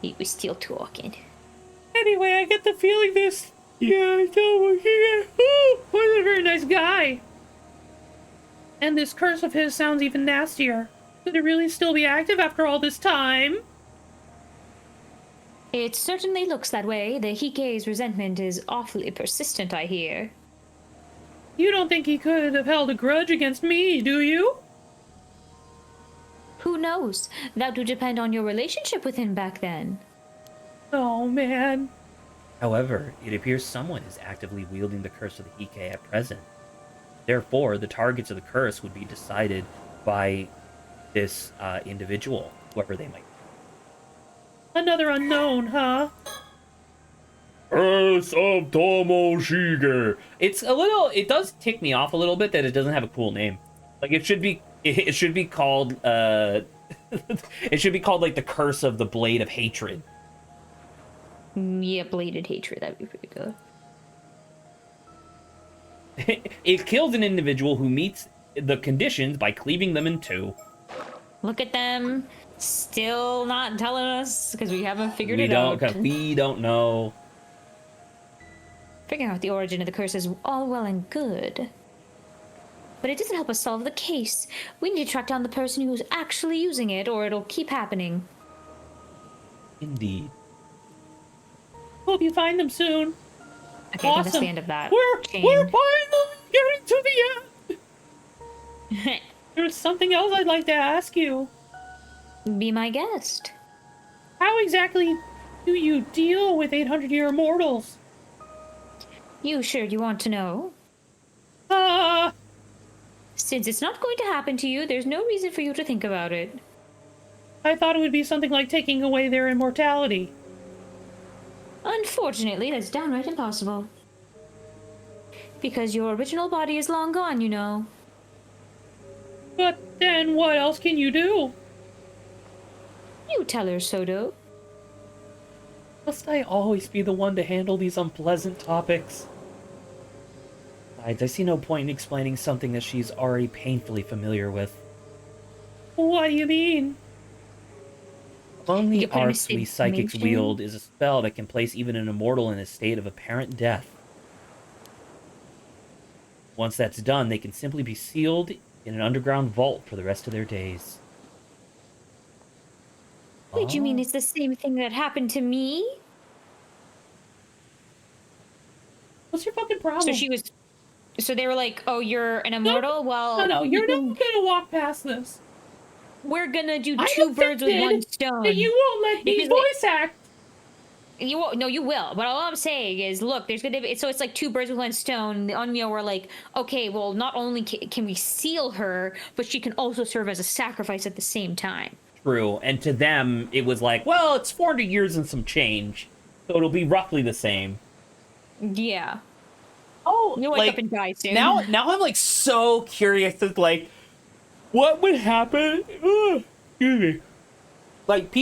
He was still talking. Anyway, I get the feeling this... Yeah, was a very nice guy. And this curse of his sounds even nastier. Could it really still be active after all this time? It certainly looks that way. The Hike's resentment is awfully persistent, I hear. You don't think he could have held a grudge against me, do you? Who knows? That would depend on your relationship with him back then. Oh, man. However, it appears someone is actively wielding the curse of the Hike at present. Therefore, the targets of the curse would be decided by this individual, whoever they might be. Another unknown, huh? Curse of Tomoshige. It does tick me off a little bit that it doesn't have a cool name. Like, it should be called, it should be called, like, the Curse of the Blade of Hatred. Yeah, bladed hatred, that'd be pretty good. It kills an individual who meets the conditions by cleaving them in two. Look at them, still not telling us, because we haven't figured it out. We don't know. Figuring out the origin of the curse is all well and good. But it doesn't help us solve the case. We need to track down the person who's actually using it, or it'll keep happening. Indeed. Hope you find them soon. Okay, I think that's the end of that. We're finally getting to the end! There's something else I'd like to ask you. Be my guest. How exactly do you deal with 800-year immortals? You sure you want to know? Since it's not going to happen to you, there's no reason for you to think about it. I thought it would be something like taking away their immortality. Unfortunately, that's downright impossible. Because your original body is long gone, you know. But then what else can you do? You tell her, Sodo. Must I always be the one to handle these unpleasant topics? Besides, I see no point in explaining something that she's already painfully familiar with. What do you mean? Among the arts we psychics wield is a spell that can place even an immortal in a state of apparent death. Once that's done, they can simply be sealed in an underground vault for the rest of their days. Wait, you mean it's the same thing that happened to me? What's your fucking problem? So they were like, oh, you're an immortal? Well... No, you're not gonna walk past this. We're gonna do two birds with one stone. You won't let me voice act. You won't. No, you will. But all I'm saying is, look, there's gonna be. So it's like two birds with one stone. On Mio, we're like, okay, well, not only can we seal her, but she can also serve as a sacrifice at the same time. True. And to them, it was like, well, it's 400 years and some change, so it'll be roughly the same. Yeah. Oh, you'll wake up and die soon. Now I'm like so curious as like, what would happen? Excuse me. Like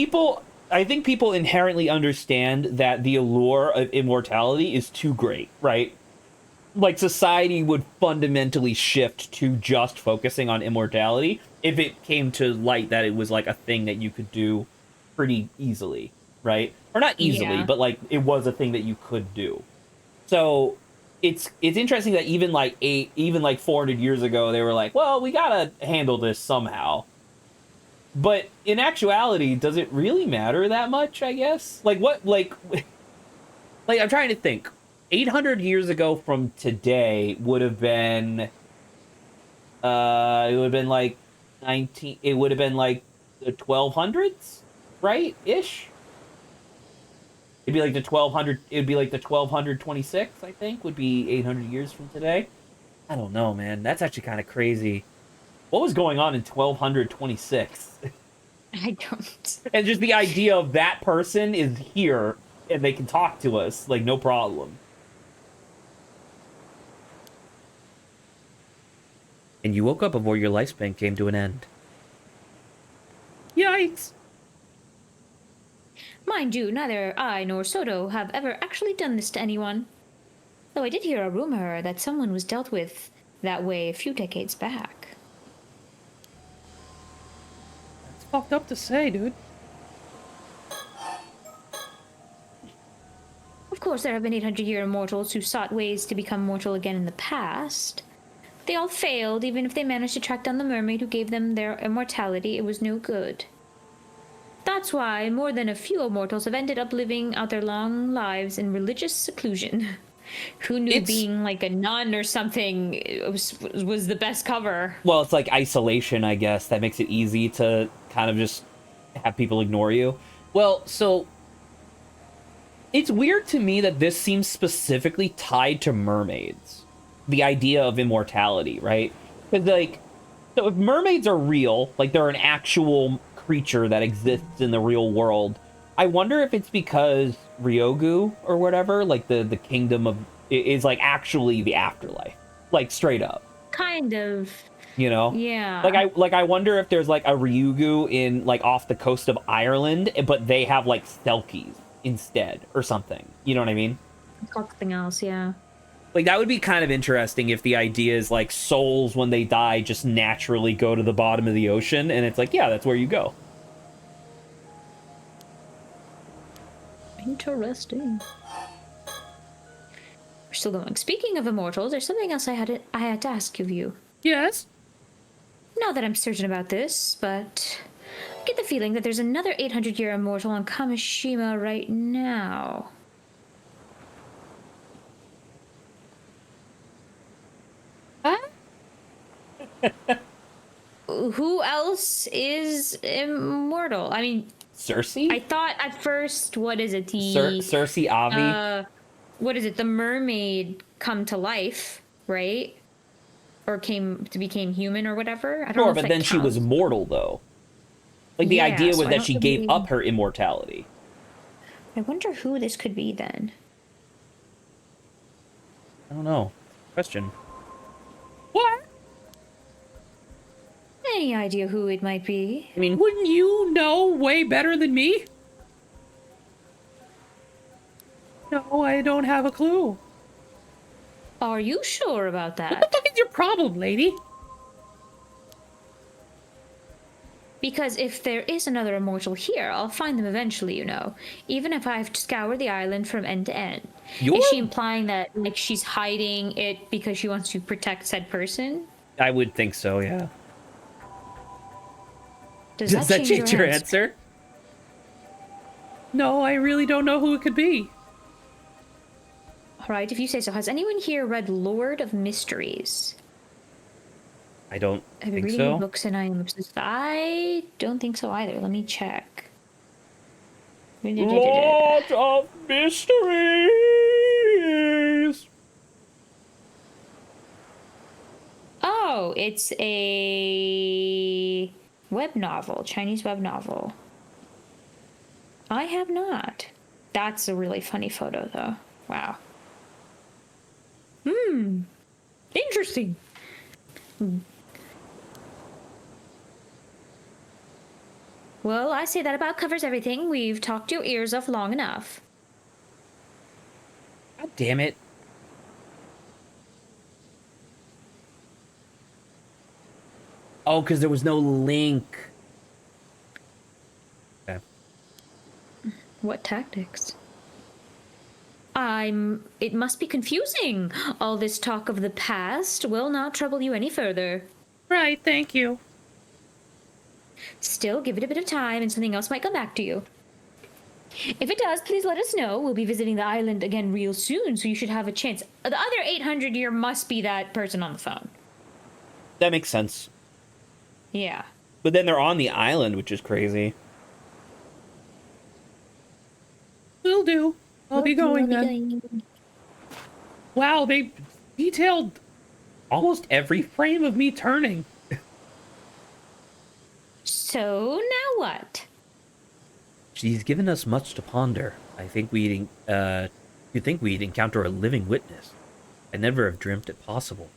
I think people inherently understand that the allure of immortality is too great, right? Like society would fundamentally shift to just focusing on immortality if it came to light that it was like a thing that you could do pretty easily, right? Or not easily, but like it was a thing that you could do. So it's interesting that even like 400 years ago they were like, well, we gotta handle this somehow. But in actuality, does it really matter that much? I guess. Like what? Like I'm trying to think. 800 years ago from today would have been. It would have been like 19. It would have been like the 1200s, right? Ish. It'd be like the 1200. It'd be like the 1226. I think would be 800 years from today. I don't know, man. That's actually kind of crazy. What was going on in 1226? I don't. And just the idea of that person is here and they can talk to us like no problem. And you woke up before your lifespan came to an end. Yikes. Mind you, neither I nor Soto have ever actually done this to anyone. Though I did hear a rumor that someone was dealt with that way a few decades back. It's fucked up to say, dude. Of course, there have been 800-year immortals who sought ways to become mortal again in the past. They all failed, even if they managed to track down the mermaid who gave them their immortality, it was no good. That's why more than a few immortals have ended up living out their long lives in religious seclusion. Who knew being like a nun or something was the best cover? Well, it's like isolation, I guess. That makes it easy to kind of just have people ignore you. Well, so it's weird to me that this seems specifically tied to mermaids. The idea of immortality, right? Because, like, so if mermaids are real, like they're an actual creature that exists in the real world, I wonder if it's because Ryogu or whatever, like the kingdom of, is like actually the afterlife, like straight up. Kind of. You know? Yeah. Like I wonder if there's like a Ryugu in like off the coast of Ireland, but they have like Selkies instead or something. You know what I mean? Something else, yeah. Like that would be kind of interesting if the idea is like souls when they die just naturally go to the bottom of the ocean, and it's like, yeah, that's where you go. Interesting. We're still going. Speaking of immortals, there's something else I had to ask of you. Yes? Not that I'm certain about this, but I get the feeling that there's another 800-year immortal on Kamishima right now. Huh? Who else is immortal? I mean, Cersei? I thought at first, what is it? Cersei, Avi? What is it? The mermaid come to life, right? Or became human or whatever. I don't know Sure, if but that then she was counts. mortal, though. Like, the Yeah, idea so was I that don't she gave really- up her immortality. I wonder who this could be then. I don't know. Question. What? Any idea who it might be? I mean, Wouldn't you know way better than me? No, I don't have a clue. Are you sure about What that? the fuck is your problem, lady? Because if there is another immortal here, I'll find them eventually, you know. Even if I have to scour the island from end to end. Is she implying that like she's hiding it because she wants to protect said person? I would think so, yeah. Does Does that change your answer? answer? No, I really don't know who it could be. All right, if you say so. Has anyone here read Lord of Mysteries? I don't I've been think reading so. the books and I am obsessed. I don't think so either. Let me check. Lord of Mysteries! Oh, it's a web novel, Chinese web novel. I have not. That's a really funny photo, though. Wow. Interesting. Well, I say that about covers everything. We've talked your ears off long enough. God damn it. Oh, because there was no link. Okay. What tactics? It must be confusing. All this talk of the past will not trouble you any further. Right, thank you. Still, give it a bit of time and something else might come back to you. If it does, please let us know. We'll be visiting the island again real soon, so you should have a chance. The other 800-year must be that person on the phone. That makes sense. Yeah. But then they're on the island, which is crazy. Will do. I'll be going then. Wow, they detailed almost every frame of me turning. So, now what? She's given us much to ponder. I think you'd think we'd encounter a living witness. I never have dreamt it possible.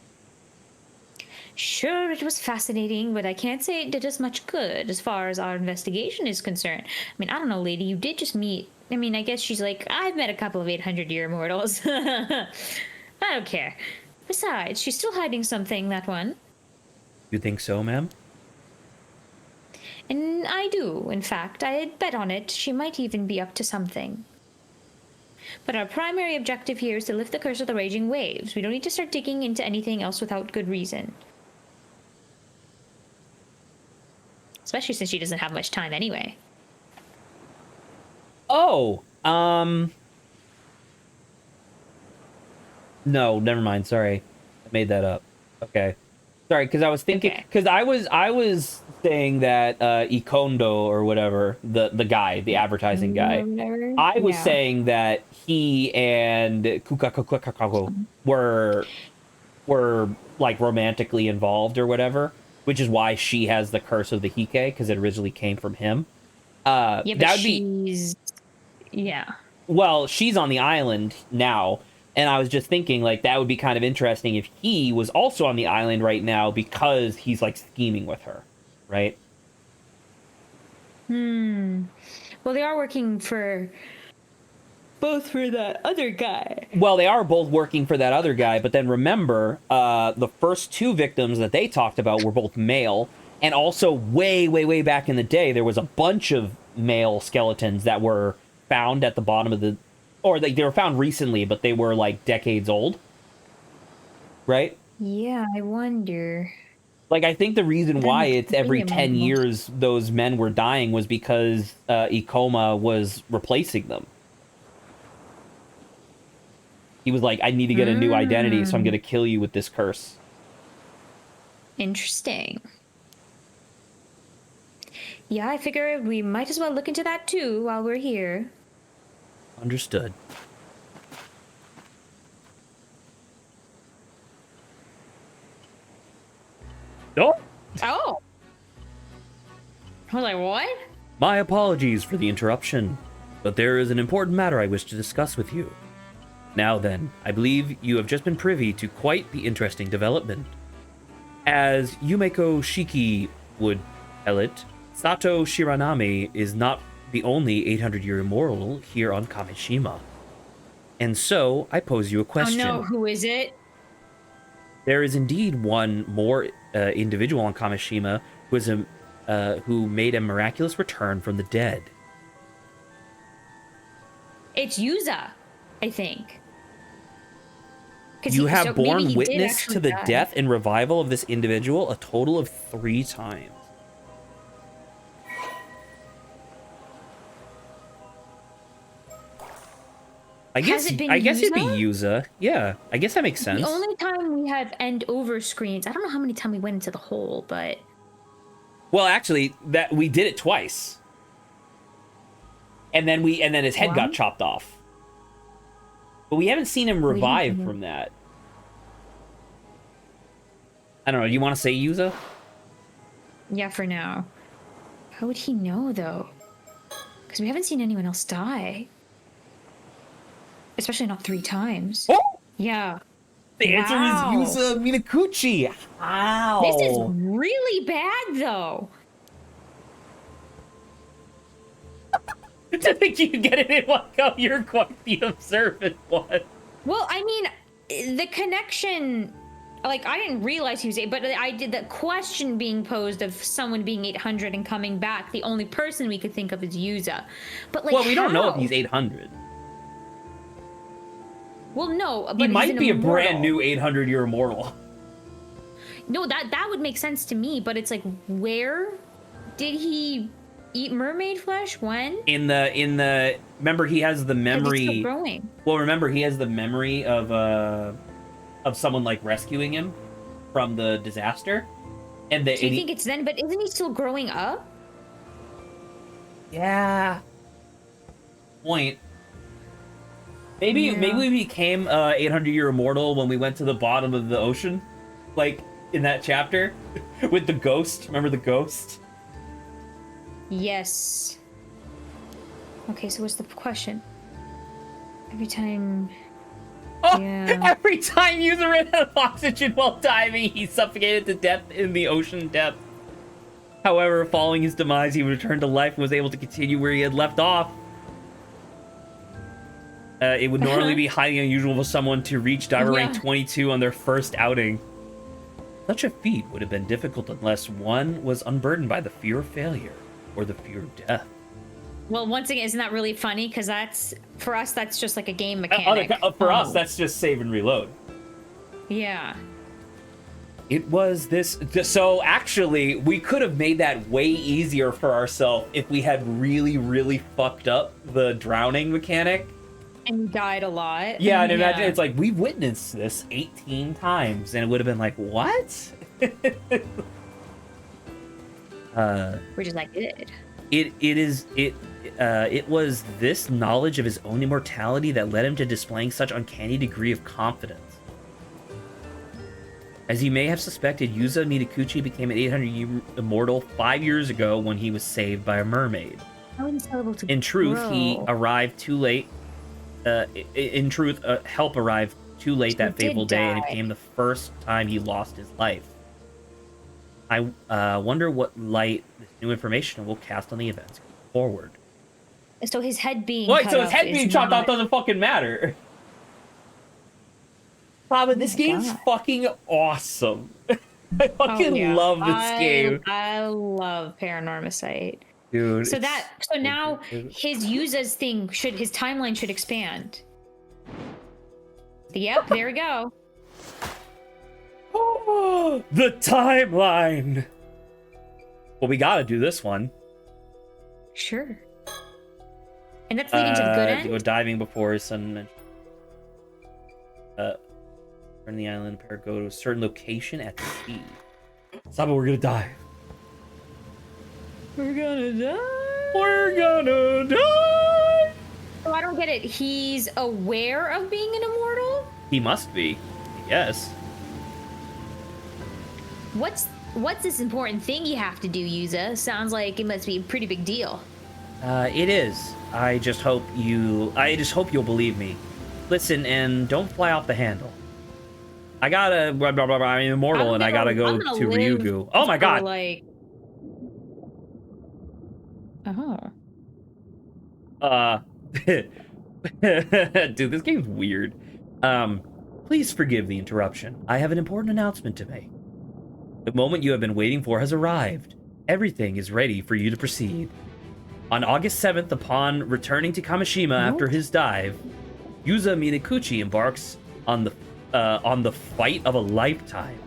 Sure, it was fascinating, but I can't say it did us much good as far as our investigation is concerned. I mean, I don't know, lady, you did just meet. I mean, I guess she's like, I've met a couple of 800-year mortals. I don't care. Besides, she's still hiding something, that one. You think so, ma'am? And I do, in fact. I'd bet on it. She might even be up to something. But our primary objective here is to lift the curse of the raging waves. We don't need to start digging into anything else without good reason. Especially since she doesn't have much time anyway. Oh, no, never mind. Sorry, I made that up. Okay, sorry, because I was thinking, because I was saying that Ikondo or whatever, the guy, the advertising guy, I was saying that he and Kukakukakako were like romantically involved or whatever, which is why she has the curse of the Hike, because it originally came from him. Yeah, but yeah. Well, she's on the island now, and I was just thinking, like, that would be kind of interesting if he was also on the island right now because he's, like, scheming with her, right? Well, they are working for... both for that other guy. Well, they are both working for that other guy, but then remember, the first two victims that they talked about were both male, and also way, way, way back in the day, there was a bunch of male skeletons that were found at the bottom of the... or they were found recently, but they were, like, decades old. Right? Yeah, I wonder. Like, I think the reason why it's every 10 years those men were dying was because Ikoma was replacing them. He was like, I need to get a new identity, so I'm going to kill you with this curse. Interesting. Yeah, I figure we might as well look into that too while we're here. Understood. Oh! Oh! I was like, what? My apologies for the interruption, but there is an important matter I wish to discuss with you. Now then, I believe you have just been privy to quite the interesting development. As Yumeko Shiki would tell it, Sato Shiranami is not the only 800-year immortal here on Kamishima. And so, I pose you a question. Oh no, who is it? There is indeed one more individual on Kamishima who made a miraculous return from the dead. It's Yuza, I think. You have borne witness to the death and revival of this individual a total of 3 times. I guess it'd be Yuza. Yeah, I guess that makes sense. The only time we have end over screens, I don't know how many times we went into the hole, but... Well, actually, that we did it twice. And then his head got chopped off. But we haven't seen him revive from that. I don't know. You want to say Yuza? Yeah, for now. How would he know, though? Because we haven't seen anyone else die. Especially not 3 times. Oh! Yeah. The answer is Yuza Minakuchi. Ow. This is really bad, though. To think you get it in one go, you're quite the observant one. Well, I mean, the connection... Like, I didn't realize he was 8, but I did the question being posed of someone being 800 and coming back. The only person we could think of is Yuza. But, like, well, we don't know if he's 800. Well, no, but he might be immortal. A brand new 800-year immortal. No, that would make sense to me, but it's like, where did he eat mermaid flesh? When? In the remember, he has the memory. It's still growing. Well, remember, he has the memory of someone like rescuing him from the disaster. And do you think it's then? But isn't he still growing up? Yeah. Point. Maybe we became 800-year immortal when we went to the bottom of the ocean, like in that chapter with the ghost. Remember the ghost? Yes. Okay, so what's the question? Every time. Yeah. Every time user ran out of oxygen while diving, he suffocated to death in the ocean depth. However, following his demise, he returned to life and was able to continue where he had left off. It would normally be highly unusual for someone to reach diver rank 22 on their first outing. Such a feat would have been difficult unless one was unburdened by the fear of failure or the fear of death. Well, once again, isn't that really funny? Because that's, for us, that's just like a game mechanic. For us, that's just save and reload. Yeah. It was this. So actually, we could have made that way easier for ourselves if we had really, really fucked up the drowning mechanic. And died a lot. Yeah, and imagine it's like, we've witnessed this 18 times, and it would have been like, what? We're just like, good. It was this knowledge of his own immortality that led him to displaying such uncanny degree of confidence. As you may have suspected, Yuza Minakuchi became an 800-year immortal 5 years ago when he was saved by a mermaid. In truth, he arrived too late. Help arrived too late that fateful day, and it became the first time he lost his life. I wonder what light this new information will cast on the events going forward. So his head being chopped off doesn't fucking matter. But this game's fucking awesome. I fucking love this game. I love Paranormasight. Dude. So now his Yuza's thing his timeline should expand. Yep, there we go. Oh, the timeline. Well, we gotta do this one. Sure. And that's leading to the good end? To go diving before his son turn the island pair go to a certain location at sea. Saba, we're gonna die. We're gonna die. We're gonna die. Oh, I don't get it. He's aware of being an immortal? He must be. Yes. What's this important thing you have to do, Yuza? Sounds like it must be a pretty big deal. It is. I just hope you'll believe me. Listen, and don't fly off the handle. I'm immortal, and I gotta go to Ryugu. Oh my god! Like, dude, this game's weird. Please forgive the interruption. I have an important announcement to make. The moment you have been waiting for has arrived. Everything is ready for you to proceed. On August 7th, upon returning to Kamishima after his dive, Yuza Minakuchi embarks on the fight of a lifetime.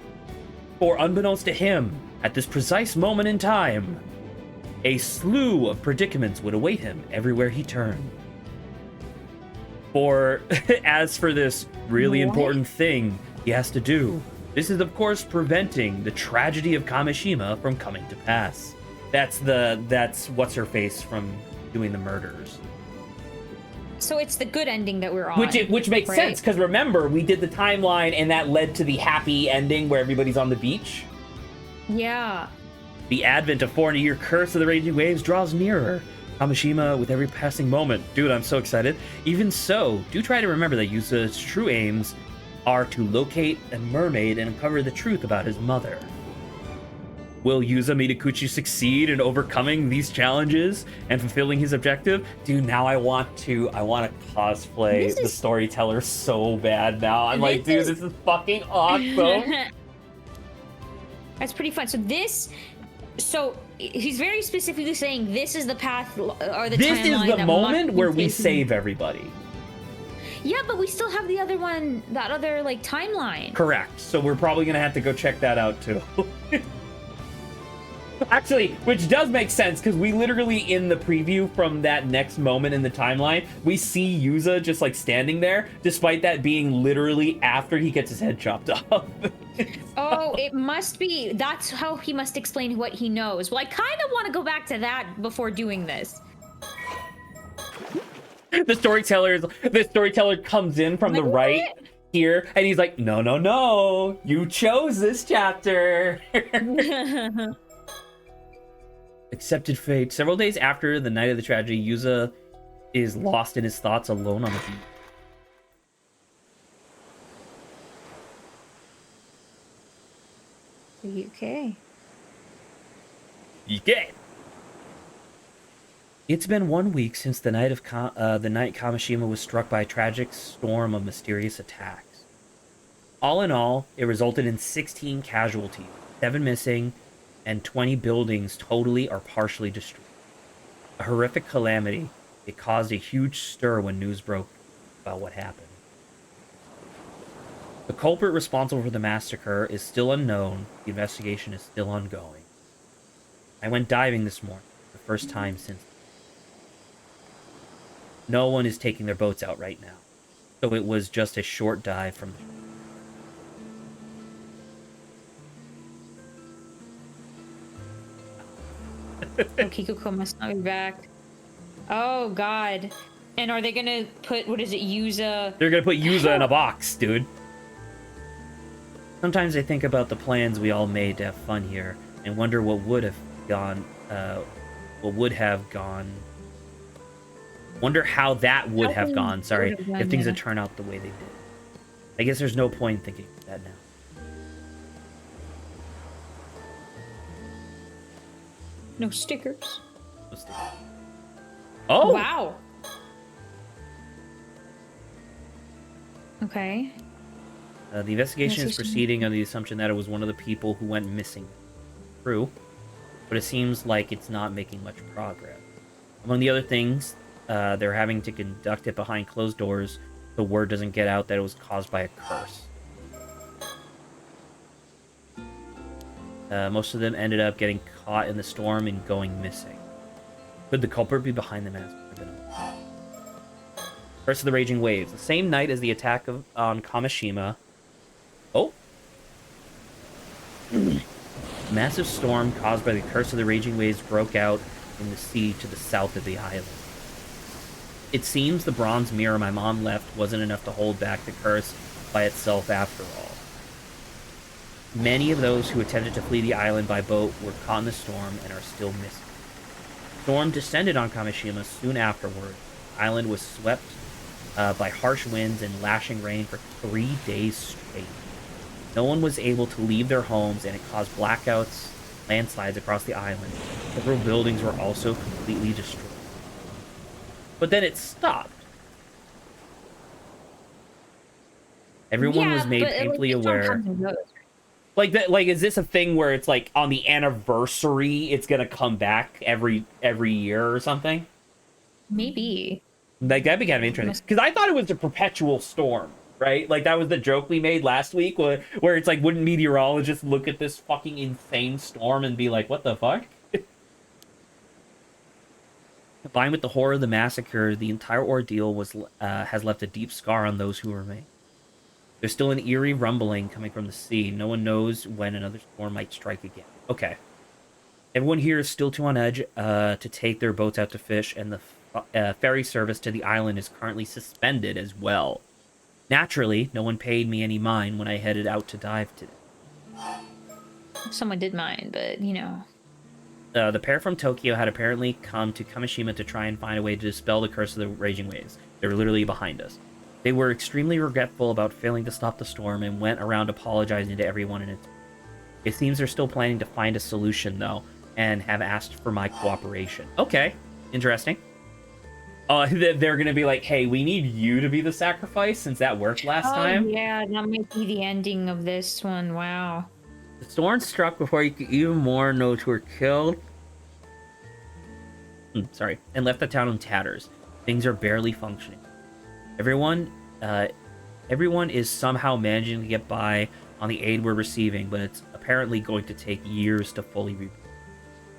For unbeknownst to him, at this precise moment in time, a slew of predicaments would await him everywhere he turned. For as for this really important thing he has to do, this is of course preventing the tragedy of Kamishima from coming to pass. That's what's her face from doing the murders. So it's the good ending that we're on. Which makes sense, because remember, we did the timeline and that led to the happy ending where everybody's on the beach. Yeah. The advent of 400-year curse of the raging waves draws nearer. Kamishima with every passing moment. Dude, I'm so excited. Even so, do try to remember that Yuza's true aims are to locate a mermaid and uncover the truth about his mother. Will Yuza Minakuchi succeed in overcoming these challenges and fulfilling his objective? Dude, now I want to cosplay the storyteller so bad now. I'm like, dude, this is fucking awesome. That's pretty fun. So he's very specifically saying this is the path or the this timeline. Is the moment where we save everybody. Yeah, but we still have the other one, that other like timeline. Correct. So we're probably gonna have to go check that out too. Actually, which does make sense, because we literally, in the preview from that next moment in the timeline, we see Yuza just like standing there, despite that being literally after he gets his head chopped off. Oh, it must be. That's how he must explain what he knows. Well, I kind of want to go back to that before doing this. The storyteller comes in from the right here, and he's like, no, you chose this chapter. Accepted fate. Several days after the night of the tragedy, Yuza is lost in his thoughts alone on the beach. Okay. Okay. It's been 1 week since the night Kamishima was struck by a tragic storm of mysterious attacks. All in all, it resulted in 16 casualties, 7 missing, and 20 buildings totally or partially destroyed. A horrific calamity. It caused a huge stir when news broke about what happened. The culprit responsible for the massacre is still unknown. The investigation is still ongoing. I went diving this morning, the first time since. No one is taking their boats out right now, so it was just a short dive from the Kikuko must not be back. Oh god. And are they gonna put, what is it, Yuza? They're gonna put Yuza in a box, dude. Sometimes I think about the plans we all made to have fun here, and wonder what would have gone, Wonder how that would have gone, sorry, if things had turned out the way they did. I guess there's no point in thinking that now. No stickers. No stickers. Oh! Wow. Okay. The investigation is proceeding on the assumption that it was one of the people who went missing. True. But it seems like it's not making much progress. Among the other things, they're having to conduct it behind closed doors so word doesn't get out that it was caused by a curse. Most of them ended up getting caught in the storm and going missing. Could the culprit be behind the massacre? Curse of the Raging Waves. The same night as the attack on Kamishima. Oh! Massive storm caused by the Curse of the Raging Waves broke out in the sea to the south of the island. It seems the bronze mirror my mom left wasn't enough to hold back the curse by itself after all. Many of those who attempted to flee the island by boat were caught in the storm and are still missing. The storm descended on Kamishima soon afterward. The island was swept by harsh winds and lashing rain for 3 days straight. No one was able to leave their homes, and it caused blackouts, landslides across the island. Several buildings were also completely destroyed. But then it stopped. Everyone was made painfully aware. Like that, like, is this a thing where it's like on the anniversary it's gonna come back every year or something? Maybe. Like, that'd be kind of interesting. Because I thought it was a perpetual storm, right? Like, that was the joke we made last week, where it's like, wouldn't meteorologists look at this fucking insane storm and be like, what the fuck? Combined with the horror of the massacre, the entire ordeal has left a deep scar on those who remain. There's still an eerie rumbling coming from the sea. No one knows when another storm might strike again. Okay. Everyone here is still too on edge to take their boats out to fish, and the ferry service to the island is currently suspended as well. Naturally, no one paid me any mind when I headed out to dive today. Someone did mind, but, you know. The pair from Tokyo had apparently come to Kamishima to try and find a way to dispel the curse of the raging waves. They were literally behind us. They were extremely regretful about failing to stop the storm and went around apologizing to everyone in it. It seems they're still planning to find a solution, though, and have asked for my cooperation. Okay, interesting. They're gonna be like, hey, we need you to be the sacrifice since that worked last time. Yeah, that might be the ending of this one. Wow. The storm struck before you could even more know who were killed. Sorry, and left the town in tatters. Things are barely functioning. Everyone is somehow managing to get by on the aid we're receiving, but it's apparently going to take years to fully rebuild.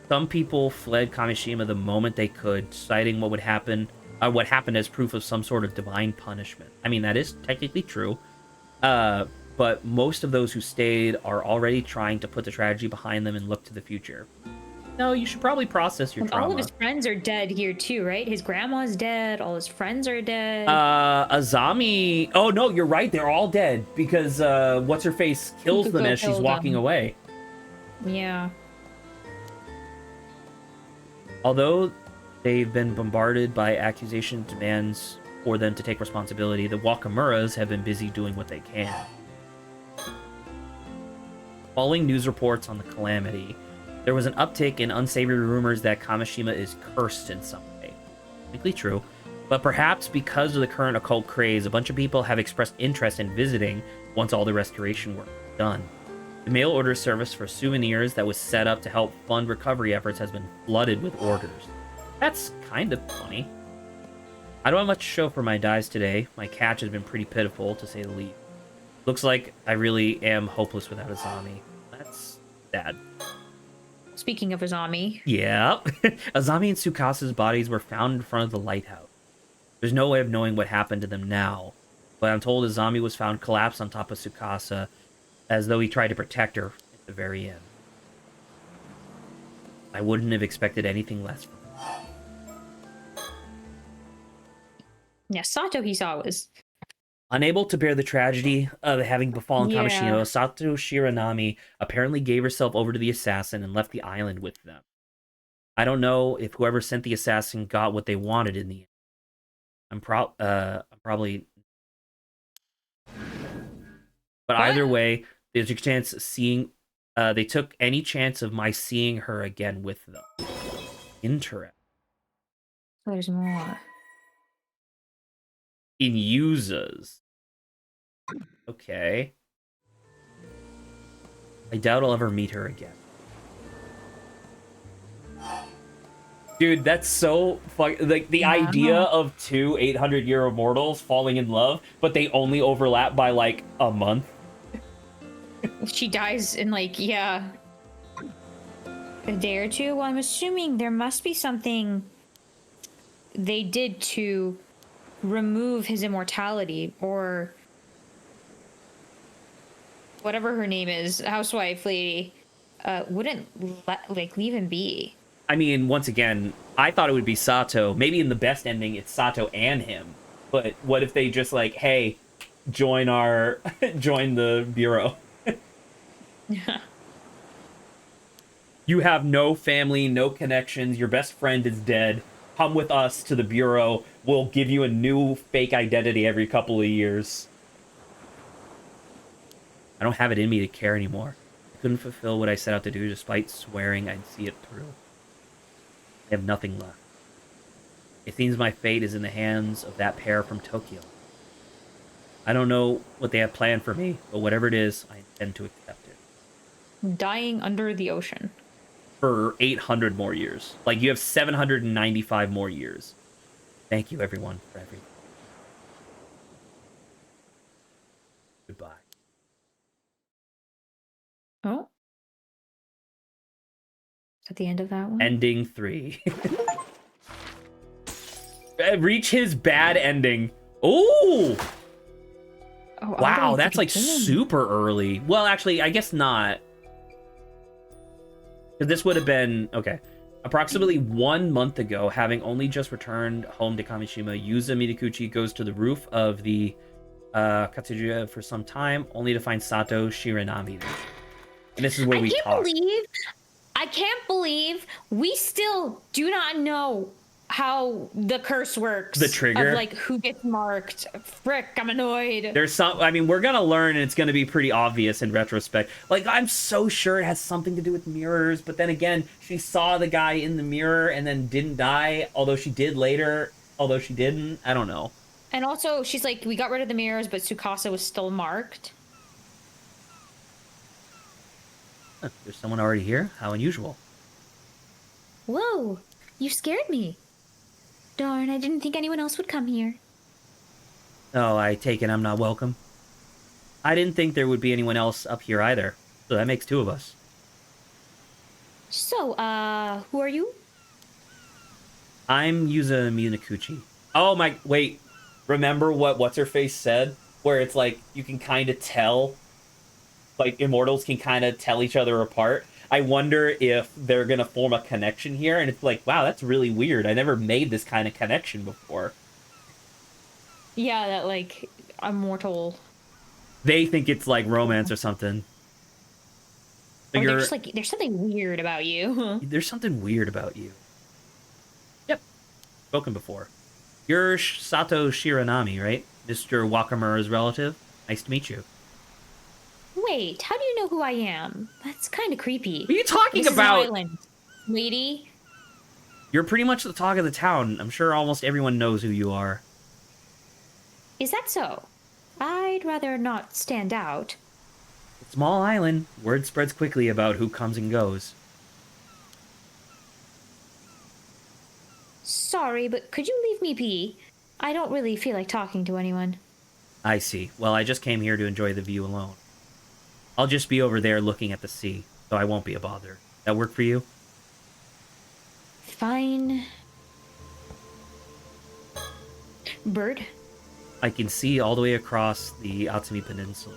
Some people fled Kamishima the moment they could, citing what happened as proof of some sort of divine punishment. I mean, that is technically true, but most of those who stayed are already trying to put the tragedy behind them and look to the future. No, you should probably process your trauma. All of his friends are dead here too, right? His grandma's dead. All his friends are dead. Azami. Oh no, you're right. They're all dead because what's her face kills them as she's walking away. Yeah. Although they've been bombarded by accusation demands for them to take responsibility, the Wakamuras have been busy doing what they can. Following news reports on the calamity, there was an uptick in unsavory rumors that Kamishima is cursed in some way. Technically true, but perhaps because of the current occult craze, a bunch of people have expressed interest in visiting once all the restoration work is done. The mail order service for souvenirs that was set up to help fund recovery efforts has been flooded with orders. That's kind of funny. I don't have much to show for my dies today. My catch has been pretty pitiful, to say the least. Looks like I really am hopeless without Azami. That's sad. Speaking of Azami. Yeah. Azami and Tsukasa's bodies were found in front of the lighthouse. There's no way of knowing what happened to them now, but I'm told Azami was found collapsed on top of Tsukasa as though he tried to protect her at the very end. I wouldn't have expected anything less from him. Yeah, Sato he saw was... Unable to bear the tragedy of having befallen Yeah. Kamishino, Sato Shiranami apparently gave herself over to the assassin and left the island with them. I don't know if whoever sent the assassin got what they wanted in the end. I'm probably... But either way, there's a chance of seeing... they took any chance of my seeing her again with them. Interesting. There's more. In users. Okay. I doubt I'll ever meet her again. Dude, that's so like the idea of two 800-year immortals falling in love, but they only overlap by like a month. She dies in like, yeah, a day or two. Well, I'm assuming there must be something they did to remove his immortality, or whatever her name is, housewife lady, wouldn't leave him be. I mean, once again, I thought it would be Sato. Maybe in the best ending, it's Sato and him. But what if they just like, hey, join the bureau? You have no family, no connections. Your best friend is dead. Come with us to the bureau. We'll give you a new fake identity every couple of years. I don't have it in me to care anymore. I couldn't fulfill what I set out to do despite swearing I'd see it through. I have nothing left. It seems my fate is in the hands of that pair from Tokyo. I don't know what they have planned for me, but whatever it is, I intend to accept it. Dying under the ocean. For 800 more years. Like, you have 795 more years. Thank you, everyone, for everything. Goodbye. Oh? Is that the end of that one? Ending 3. Reach his bad ending. Ooh! Oh, Wow, that's like super early. Well, actually, I guess not. Because this would have been... Okay. Approximately 1 month ago, having only just returned home to Kamishima, Yuza Minakuchi goes to the roof of the Katsujuya for some time, only to find Sato Shiranami there. And this is where we talk. I can't believe we still do not know how the curse works. The trigger? Of, like, who gets marked. Frick, I'm annoyed. There's some... I mean, we're going to learn, and it's going to be pretty obvious in retrospect. Like, I'm so sure it has something to do with mirrors, but then again, she saw the guy in the mirror and then didn't die, although she did later, although she didn't. I don't know. And also, she's like, we got rid of the mirrors, but Tsukasa was still marked. Huh, there's someone already here? How unusual. Whoa, you scared me. Darn, I didn't think anyone else would come here. Oh, I take it I'm not welcome. I didn't think there would be anyone else up here either, so that makes 2 of us. So, who are you? I'm Yuza Minakuchi. Oh my... Wait. Remember what What's-Her-Face said? Where it's like, you can kind of tell... Like, immortals can kind of tell each other apart. I wonder if they're going to form a connection here, and it's like, wow, that's really weird. I never made this kind of connection before. Yeah, that, like, immortal... They think it's, like, romance or something. Or they're just like, there's something weird about you. There's something weird about you. Yep. Spoken before. You're Sato Shiranami, right? Mr. Wakamura's relative? Nice to meet you. Wait, how do you know who I am. That's kind of creepy. What are you talking This about? is an island, lady. You're pretty much the talk of the town. I'm sure almost everyone knows who you are. Is that so? I'd rather not stand out. Small island. Word spreads quickly about who comes and goes. Sorry, but could you leave me be? I don't really feel like talking to anyone. I see. Well, I just came here to enjoy the view alone. I'll just be over there looking at the sea, so I won't be a bother. That work for you? Fine. Bird? I can see all the way across the Atsumi Peninsula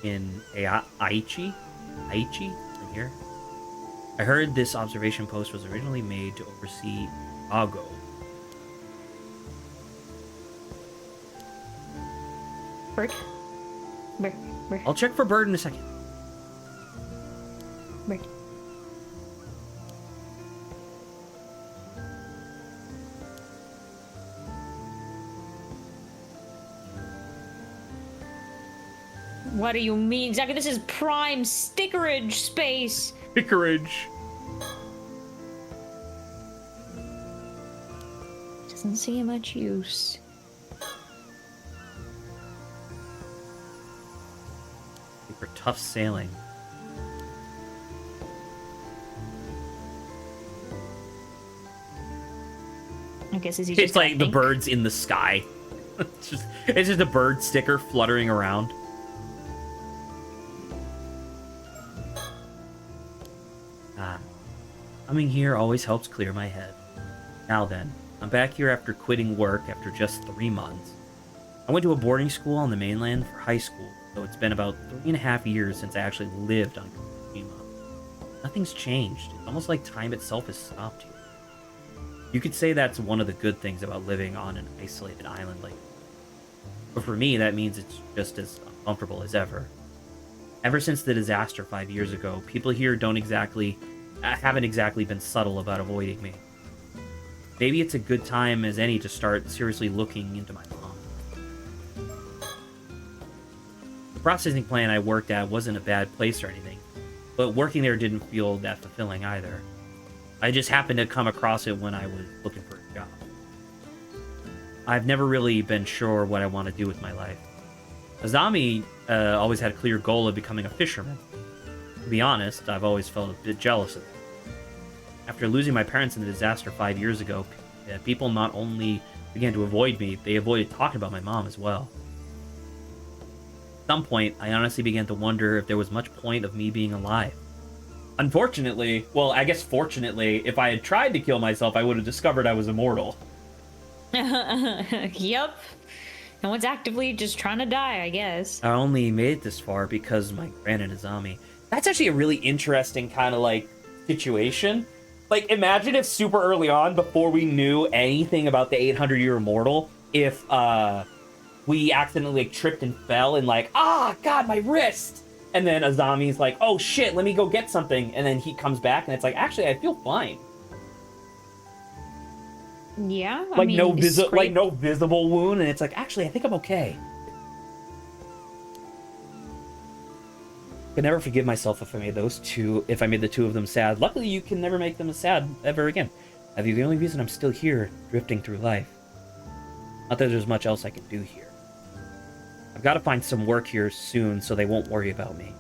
in Aichi? Aichi? From here? I heard this observation post was originally made to oversee Ago. Bird? Bird? Bird? I'll check for bird in a second. Bird? What do you mean, Zach? This is prime stickerage space. Vicarage. Doesn't seem much use. For tough sailing. I guess is he It's just like the think? birds in the sky. It's just a bird sticker fluttering around. Coming here always helps clear my head. Now then, I'm back here after quitting work after just 3 months. I went to a boarding school on the mainland for high school, so it's been about 3.5 years since I actually lived on Koshima. Nothing's changed. It's almost like time itself has stopped here. You could say that's one of the good things about living on an isolated island like this. But for me, that means it's just as uncomfortable as ever. Ever since the disaster 5 years ago, people here haven't exactly been subtle about avoiding me. Maybe it's a good time as any to start seriously looking into my mom. The processing plant I worked at wasn't a bad place or anything, but working there didn't feel that fulfilling either. I just happened to come across it when I was looking for a job. I've never really been sure what I want to do with my life. Azami always had a clear goal of becoming a fisherman. To be honest, I've always felt a bit jealous of it. After losing my parents in the disaster 5 years ago, people not only began to avoid me, they avoided talking about my mom as well. At some point, I honestly began to wonder if there was much point of me being alive. Unfortunately, well, I guess fortunately, if I had tried to kill myself, I would have discovered I was immortal. Yep. No one's actively just trying to die, I guess. I only made it this far because of my Gran and Azami. That's actually a really interesting kind of, like, situation. Like, imagine if super early on, before we knew anything about the 800-year immortal, if, we accidentally, like, tripped and fell and, like, God, my wrist! And then Azami's like, oh, shit, let me go get something. And then he comes back, and it's like, actually, I feel fine. Yeah, I Like, mean, no scrape- no visible wound, and it's like, actually, I think I'm okay. I could never forgive myself if I made the two of them sad. Luckily, you can never make them sad ever again. That'd be the only reason I'm still here, drifting through life. Not that there's much else I can do here. I've got to find some work here soon so they won't worry about me.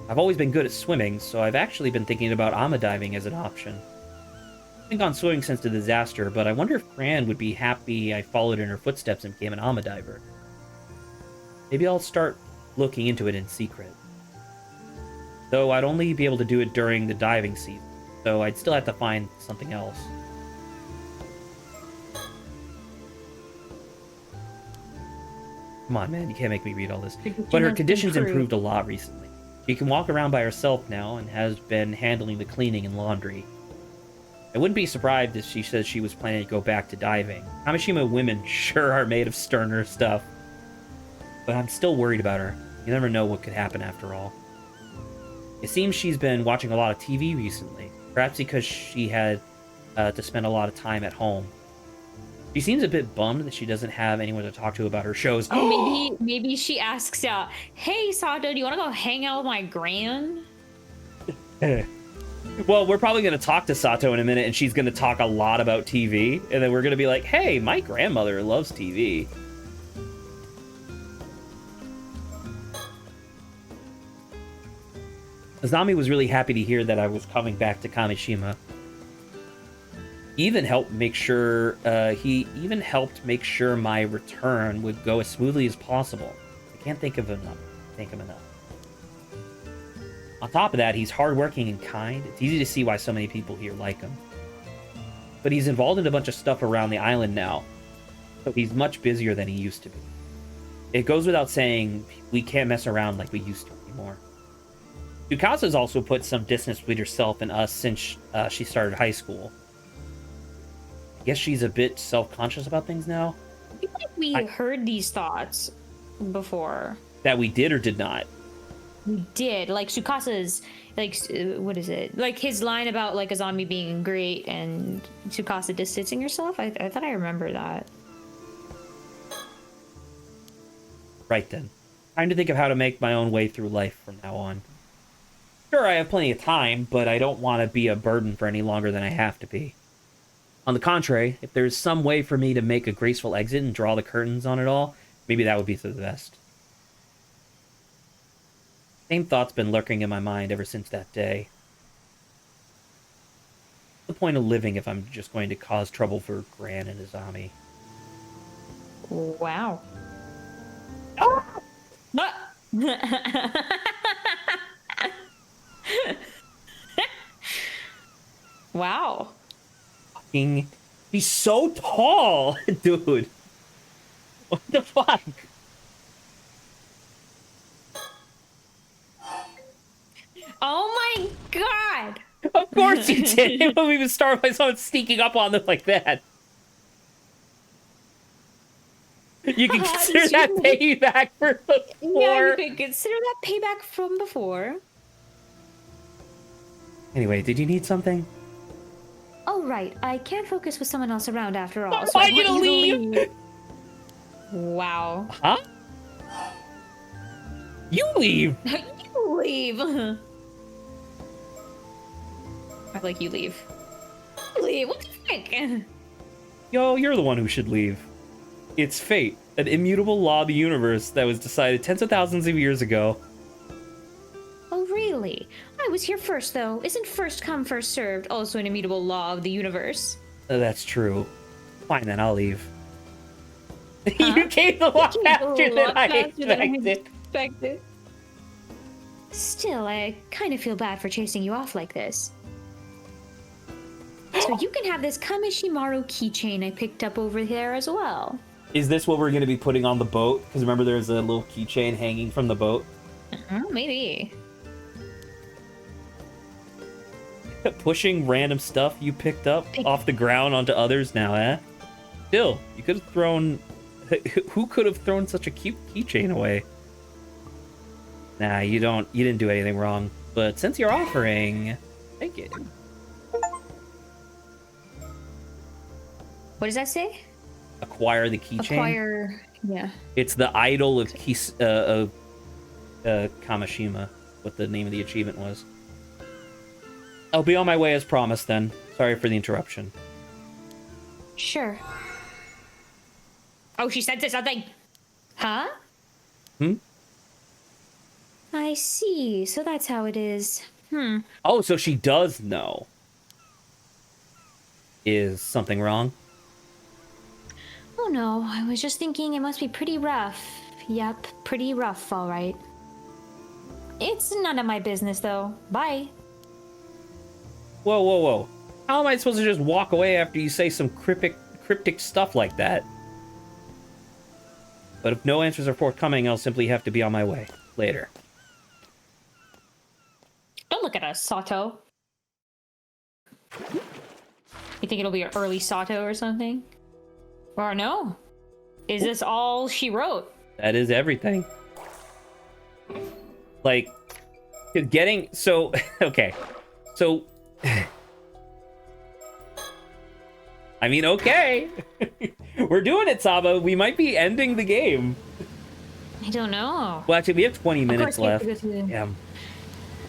I've always been good at swimming, so I've actually been thinking about ama diving as an option. I've been gone swimming since the disaster, but I wonder if Gran would be happy I followed in her footsteps and became an ama diver. Maybe I'll start looking into it in secret. Though I'd only be able to do it during the diving season, so I'd still have to find something else. Come on, man, you can't make me read all this. But her conditions improved a lot recently. She can walk around by herself now and has been handling the cleaning and laundry. I wouldn't be surprised if she says she was planning to go back to diving. Kamishima women sure are made of sterner stuff. But I'm still worried about her. You never know what could happen after all. It seems she's been watching a lot of TV recently. Perhaps because she had to spend a lot of time at home. She seems a bit bummed that she doesn't have anyone to talk to about her shows. Oh, maybe she asks, "Hey, Sato, do you want to go hang out with my gran?" Well, we're probably going to talk to Sato in a minute, and she's going to talk a lot about TV, and then we're going to be like, hey, my grandmother loves TV. Azami was really happy to hear that I was coming back to Kamishima. He even helped make sure my return would go as smoothly as possible. I can't thank him enough. On top of that, he's hardworking and kind. It's easy to see why so many people here like him. But he's involved in a bunch of stuff around the island now, so he's much busier than he used to be. It goes without saying, we can't mess around like we used to anymore. Yukasa's also put some distance between herself and us since she started high school. I guess she's a bit self-conscious about things now. I feel like we heard these thoughts before. That we did or did not? We did. Like, Tsukasa's, like, what is it? Like, his line about, like, a zombie being great and Tsukasa distancing herself? I thought I remember that. Right then. Time to think of how to make my own way through life from now on. Sure, I have plenty of time, but I don't want to be a burden for any longer than I have to be. On the contrary, if there's some way for me to make a graceful exit and draw the curtains on it all, maybe that would be for the best. Same thought's been lurking in my mind ever since that day. What's the point of living if I'm just going to cause trouble for Gran and Azami? Wow. Wow. He's so tall, dude. What the fuck? Oh my god! Of course you did. It wouldn't even start by someone sneaking up on them like that. You can consider that payback for before. Yeah, you could consider that payback from before. Anyway, did you need something? Oh, right. I can't focus with someone else around after all. I want you to leave. Wow. Huh? You leave. You leave. I like you leave. You leave. What the frick? Yo, you're the one who should leave. It's fate, an immutable law of the universe that was decided tens of thousands of years ago. Oh, really? I was here first, though. Isn't first come, first served also an immutable law of the universe? That's true. Fine, then I'll leave. You came the lot faster than I expected. Still, I kind of feel bad for chasing you off like this. So you can have this Kameshimaru keychain I picked up over there as well. Is this what we're going to be putting on the boat? Because remember there's a little keychain hanging from the boat? Maybe. Pushing random stuff you picked up off the ground onto others now, eh? Still, you could have thrown... Who could have thrown such a cute keychain away? Nah, you didn't do anything wrong. But since you're offering, take it. What does that say? Acquire the keychain. Acquire, yeah. It's the idol of Kamishima, what the name of the achievement was. I'll be on my way as promised then. Sorry for the interruption. Sure. Oh, she said something. Huh? I see. So that's how it is. Oh, so she does know. Is something wrong? Oh no, I was just thinking it must be pretty rough. Yep, pretty rough, all right. It's none of my business, though. Bye. Whoa, whoa, whoa. How am I supposed to just walk away after you say some cryptic stuff like that? But if no answers are forthcoming, I'll simply have to be on my way. Later. Don't look at us, Sato. You think it'll be an early Sato or something? Or no? Is this all she wrote? That is everything. Like, getting... So, okay. So... I mean, okay. We're doing it, Saba. We might be ending the game. I don't know. Well, actually, we have 20 Of minutes course, we have left. to go through the- Yeah.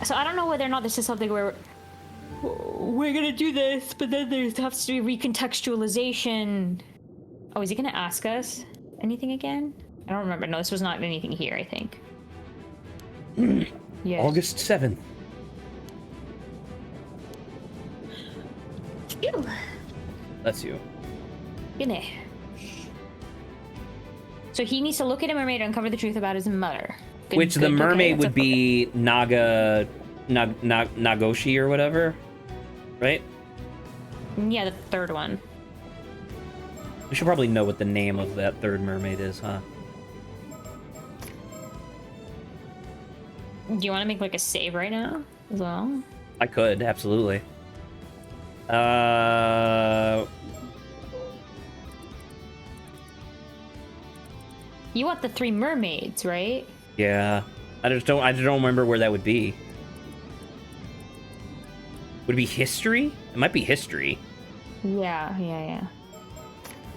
So I don't know whether or not this is something where we're gonna do this, but then there has to be recontextualization. Oh, is he gonna ask us anything again? I don't remember. No, this was not anything here, I think. Yeah. August 7th. Phew. That's you. Goodness. So he needs to look at a mermaid and uncover the truth about his mother. Good- Which the good, mermaid okay, would be Nagoshi or whatever, right? Yeah, the third one. We should probably know what the name of that third mermaid is, huh? Do you want to make like a save right now as well? I could, absolutely. You want the three mermaids, right? Yeah. I just don't remember where that would be. Would it be history? It might be history. Yeah.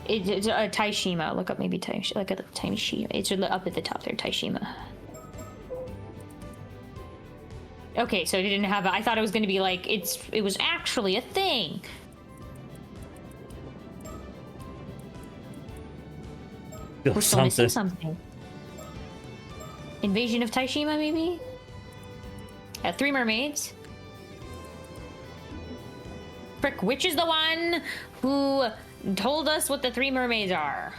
It's Taishima. Look up maybe Taishima. Look at the Taishima. It's up at the top there, Taishima. Okay, so it didn't have. I thought it was going to be like it was actually a thing. We're still missing something. Invasion of Taishima, maybe? Three mermaids. Frick, which is the one who told us what the three mermaids are?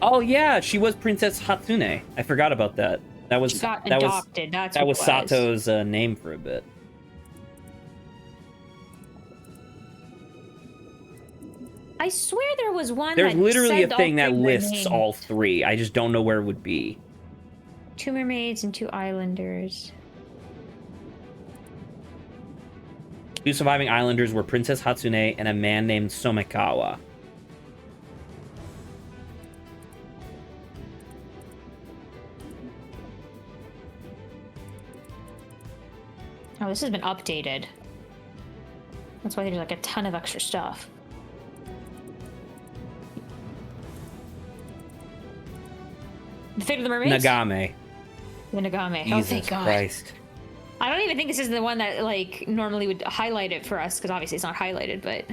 Oh yeah, she was Princess Hatsune. I forgot about that. That was She got that adopted. That's that what was it Sato's name for a bit. I swear there was one. There's that literally a said all thing that three were lists named. all three. I just don't know where it would be. 2 mermaids and 2 islanders. 2 surviving islanders were Princess Hatsune and a man named Somekawa. Oh, this has been updated. That's why there's like a ton of extra stuff. The Fate of the Mermaids? Nagame. The Nagame. Oh, Jesus thank God. Christ. I don't even think this is the one that like normally would highlight it for us, because obviously it's not highlighted, but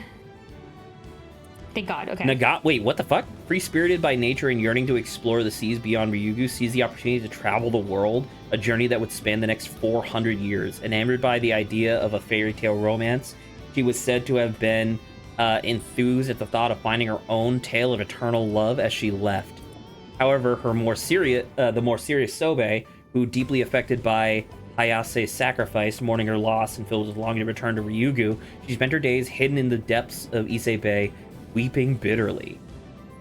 thank God. Okay. Wait, what the fuck? Free-spirited by nature and yearning to explore the seas beyond Ryugu, sees the opportunity to travel the world, a journey that would span the next 400 years. Enamored by the idea of a fairy tale romance, she was said to have been enthused at the thought of finding her own tale of eternal love as she left. However, the more serious Sobe, who deeply affected by Hayase's sacrifice, mourning her loss and filled with longing to return to Ryugu, she spent her days hidden in the depths of Ise Bay, weeping bitterly.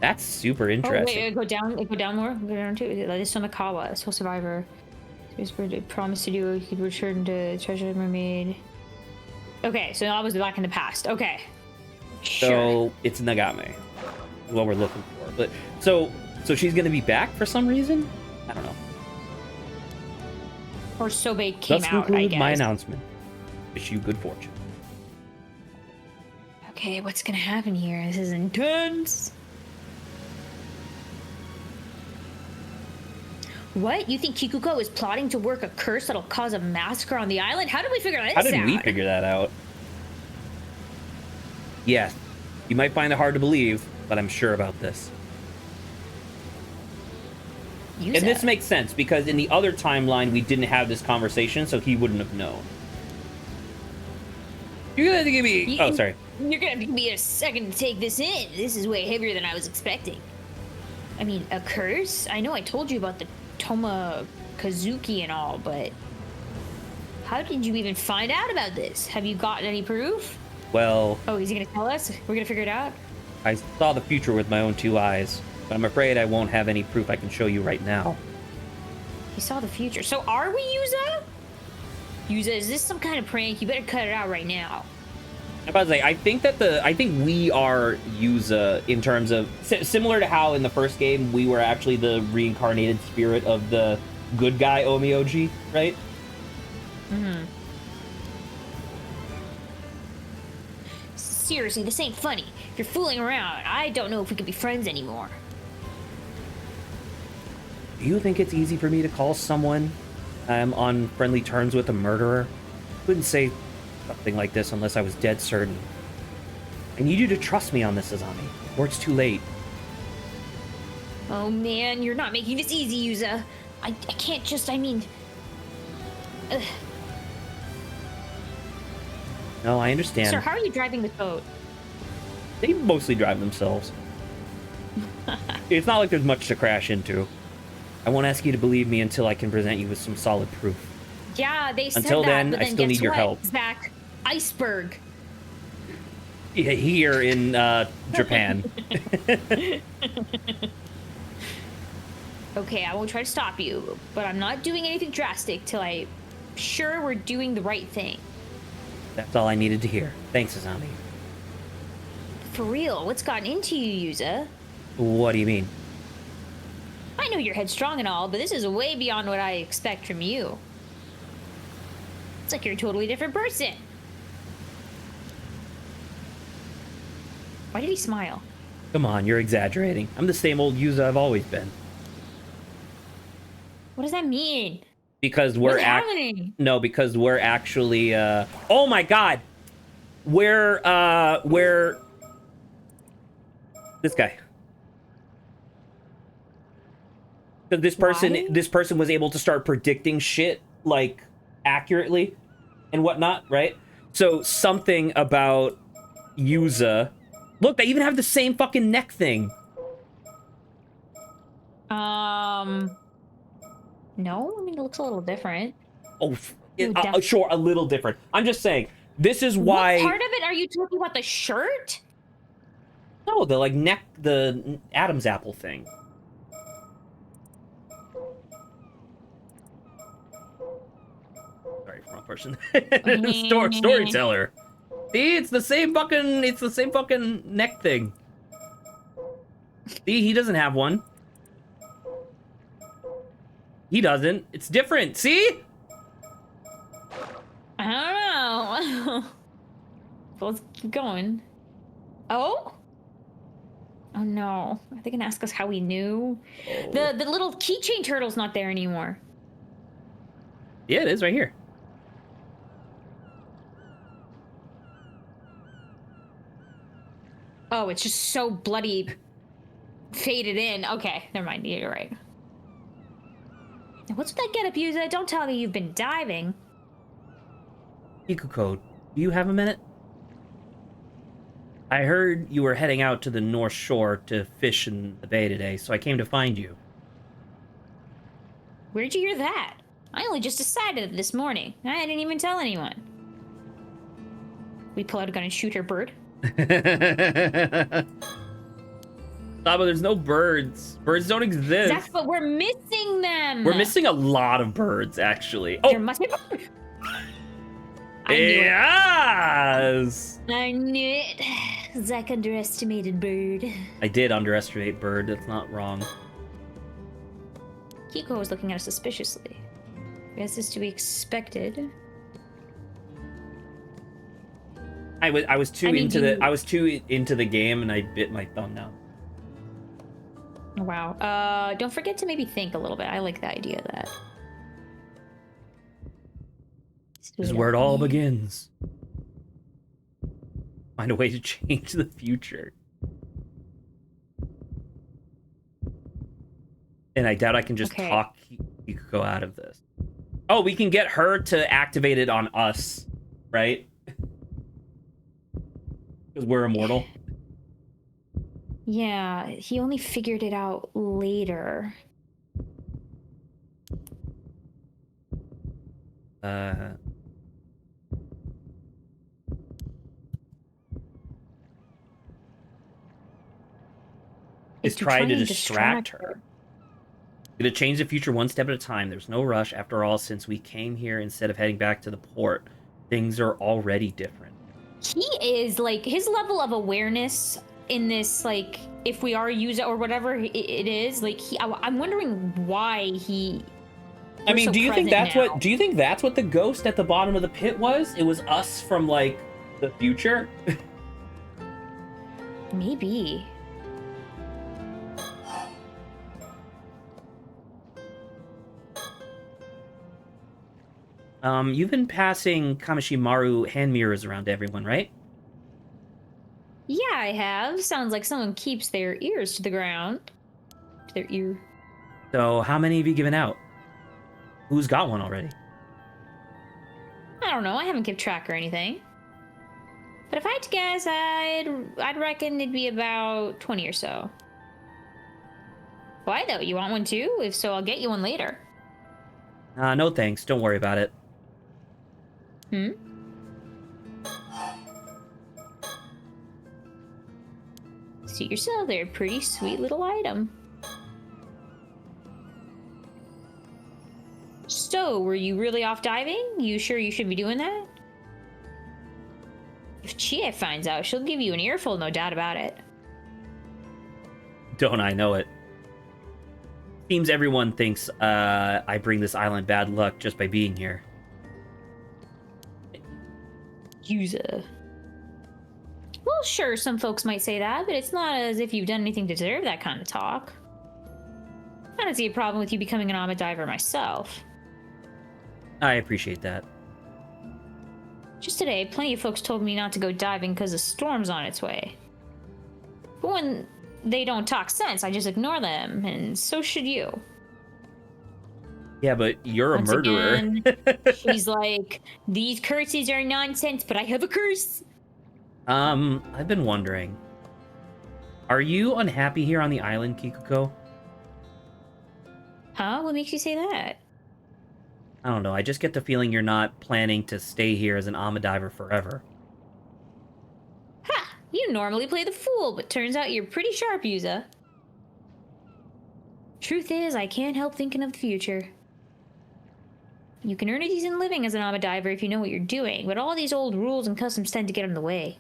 That's super interesting. Oh, wait, go down more. Go down to this Somekawa, sole survivor. He was promised to do. He could return to Treasure Mermaid. Okay, so that was back in the past. Okay. Sure. So it's Nagame, what we're looking for. But so she's gonna be back for some reason. I don't know. Or Sobe came Let's out, I conclude guess. my announcement. Wish you good fortune. Okay, what's gonna happen here? This is intense. What? You think Kikuko is plotting to work a curse that'll cause a massacre on the island? How did we figure this out? How did we figure that out? Yes, you might find it hard to believe, but I'm sure about this. And this makes sense, because in the other timeline, we didn't have this conversation, so he wouldn't have known. You're gonna have to give me... Oh, sorry. You're gonna have to give me a second to take this in. This is way heavier than I was expecting. I mean, a curse? I know I told you about the Toma Kazuki and all, but... How did you even find out about this? Have you gotten any proof? Well... Oh, is he gonna tell us? We're gonna figure it out? I saw the future with my own 2 eyes, but I'm afraid I won't have any proof I can show you right now. He saw the future. So are we Yuza? Yuza, is this some kind of prank? You better cut it out right now. I'm about to say, I think we are Yuza in terms of... Similar to how in the first game, we were actually the reincarnated spirit of the good guy Omioji, right? Mm-hmm. seriously, this ain't funny. If you're fooling around, I don't know if we could be friends anymore. Do you think it's easy for me to call someone I'm on friendly terms with a murderer? I wouldn't say something like this unless I was dead certain. I need you to trust me on this, Azami, or it's too late. Oh man, you're not making this easy, Yuza. I can't just, I mean... Ugh. No, I understand. Sir, how are you driving the boat? They mostly drive themselves. It's not like there's much to crash into. I won't ask you to believe me until I can present you with some solid proof. Yeah, they said Until that, then, but I then still guess need your what, help. Zach? Iceberg. Yeah, here in Japan. Okay, I won't try to stop you, but I'm not doing anything drastic till I'm sure we're doing the right thing. That's all I needed to hear. Thanks, Azami. For real, what's gotten into you, Yuza? What do you mean? I know you're headstrong and all, but this is way beyond what I expect from you. It's like you're a totally different person. Why did he smile? Come on, you're exaggerating. I'm the same old Yuza I've always been. What does that mean? Because we're What's happening? No, because we're actually oh my god. We're this guy. So this person was able to start predicting shit like accurately and whatnot, right? So something about Yuza. Look, they even have the same fucking neck thing. No, I mean, it looks a little different. Oh, Ooh, sure, a little different. I'm just saying, this is why... What part of it are you talking about? The shirt? No, the, like, neck, the Adam's apple thing. Sorry, wrong person. Storyteller. See, it's the same fucking neck thing. See, he doesn't have one. He doesn't. It's different. See? I don't know. Well, let's keep going. Oh? Oh no. Are they gonna ask us how we knew? Oh. The little keychain turtle's not there anymore. Yeah, it is right here. Oh, it's just so bloody faded in. Okay, never mind. You're right. What's with that getup, Yuza? Don't tell me you've been diving. Iku Code, do you have a minute? I heard you were heading out to the North Shore to fish in the bay today, so I came to find you. Where'd you hear that? I only just decided it this morning. I didn't even tell anyone. We pull out a gun and shoot her bird. But there's no birds. Birds don't exist. Zach, but we're missing them. We're missing a lot of birds, actually. Oh, There must be. I knew it. yes! I knew it. Zach underestimated bird. I did underestimate bird. That's not wrong. Kiko was looking at us suspiciously. Guess it's to be expected. I was too into the game, and I bit my thumbnail. Wow. Don't forget to maybe think a little bit. I like the idea of that. This is where it all begins. Find a way to change the future. And I doubt I can just talk Kikuko out of this. Oh, we can get her to activate it on us, right? Because we're immortal. Yeah, he only figured it out later. Is trying to distract her. Gonna change the future one step at a time. There's no rush. After all, since we came here instead of heading back to the port, things are already different. He is, like, his level of awareness in this, like, if we are Yuza or whatever it is, like, I'm wondering why he... I mean, do you think that's what the ghost at the bottom of the pit was? It was us from, like, the future? Maybe. You've been passing Kamishimaru hand mirrors around to everyone, right? Yeah, I have. Sounds like someone keeps their ears to the ground. To their ear. So, how many have you given out? Who's got one already? I don't know. I haven't kept track or anything. But if I had to guess, I'd reckon it'd be about 20 or so. Why though? You want one too? If so, I'll get you one later. No thanks. Don't worry about it. Hmm? Suit yourself. They're a pretty sweet little item. So, were you really off diving? You sure you should be doing that? If Chie finds out, she'll give you an earful, no doubt about it. Don't I know it? Seems everyone thinks I bring this island bad luck just by being here. User. Well, sure, some folks might say that, but it's not as if you've done anything to deserve that kind of talk. I don't see a problem with you becoming an Ama diver myself. I appreciate that. Just today, plenty of folks told me not to go diving because a storm's on its way. But when they don't talk sense, I just ignore them, and so should you. Yeah, but you're Once a murderer. again, she's like, these curses are nonsense, but I have a curse. I've been wondering. Are you unhappy here on the island, Kikuko? Huh? What makes you say that? I don't know. I just get the feeling you're not planning to stay here as an Ama diver forever. Ha! You normally play the fool, but turns out you're pretty sharp, Yuza. Truth is, I can't help thinking of the future. You can earn a decent living as an Ama diver if you know what you're doing, but all these old rules and customs tend to get in the way.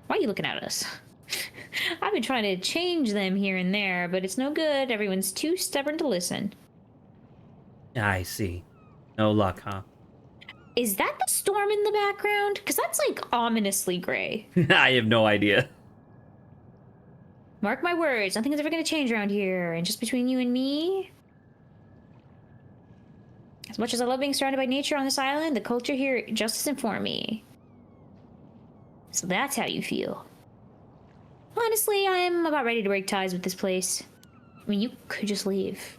Why are you looking at us? I've been trying to change them here and there, but it's no good. Everyone's too stubborn to listen. I see. No luck, huh? Is that the storm in the background? Because that's like ominously gray. I have no idea. Mark my words, nothing is ever going to change around here. And just between you and me, as much as I love being surrounded by nature on this island, the culture here just isn't for me. So that's how you feel. Honestly, I'm about ready to break ties with this place. I mean, you could just leave.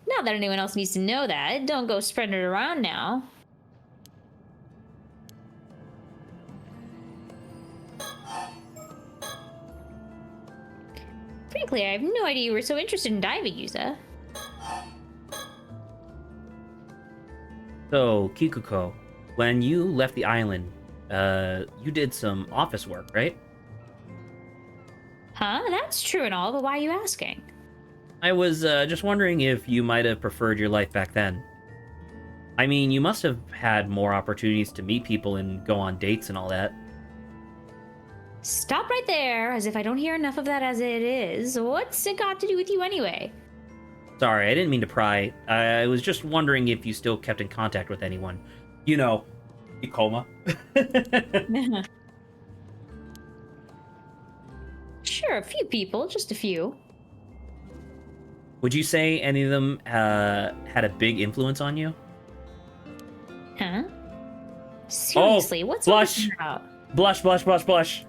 Not that anyone else needs to know that. Don't go spreading it around now. Frankly, I have no idea you were so interested in diving, Yuza. So, Kikuko, when you left the island, you did some office work, right? Huh? That's true and all, but why are you asking? I was just wondering if you might have preferred your life back then. I mean, you must have had more opportunities to meet people and go on dates and all that. Stop right there, as if I don't hear enough of that as it is. What's it got to do with you anyway? Sorry, I didn't mean to pry. I was just wondering if you still kept in contact with anyone. You know, Ikoma. Sure, a few people, just a few. Would you say any of them had a big influence on you? Huh? Seriously, what's all blush. this about? Blush, blush, blush, blush.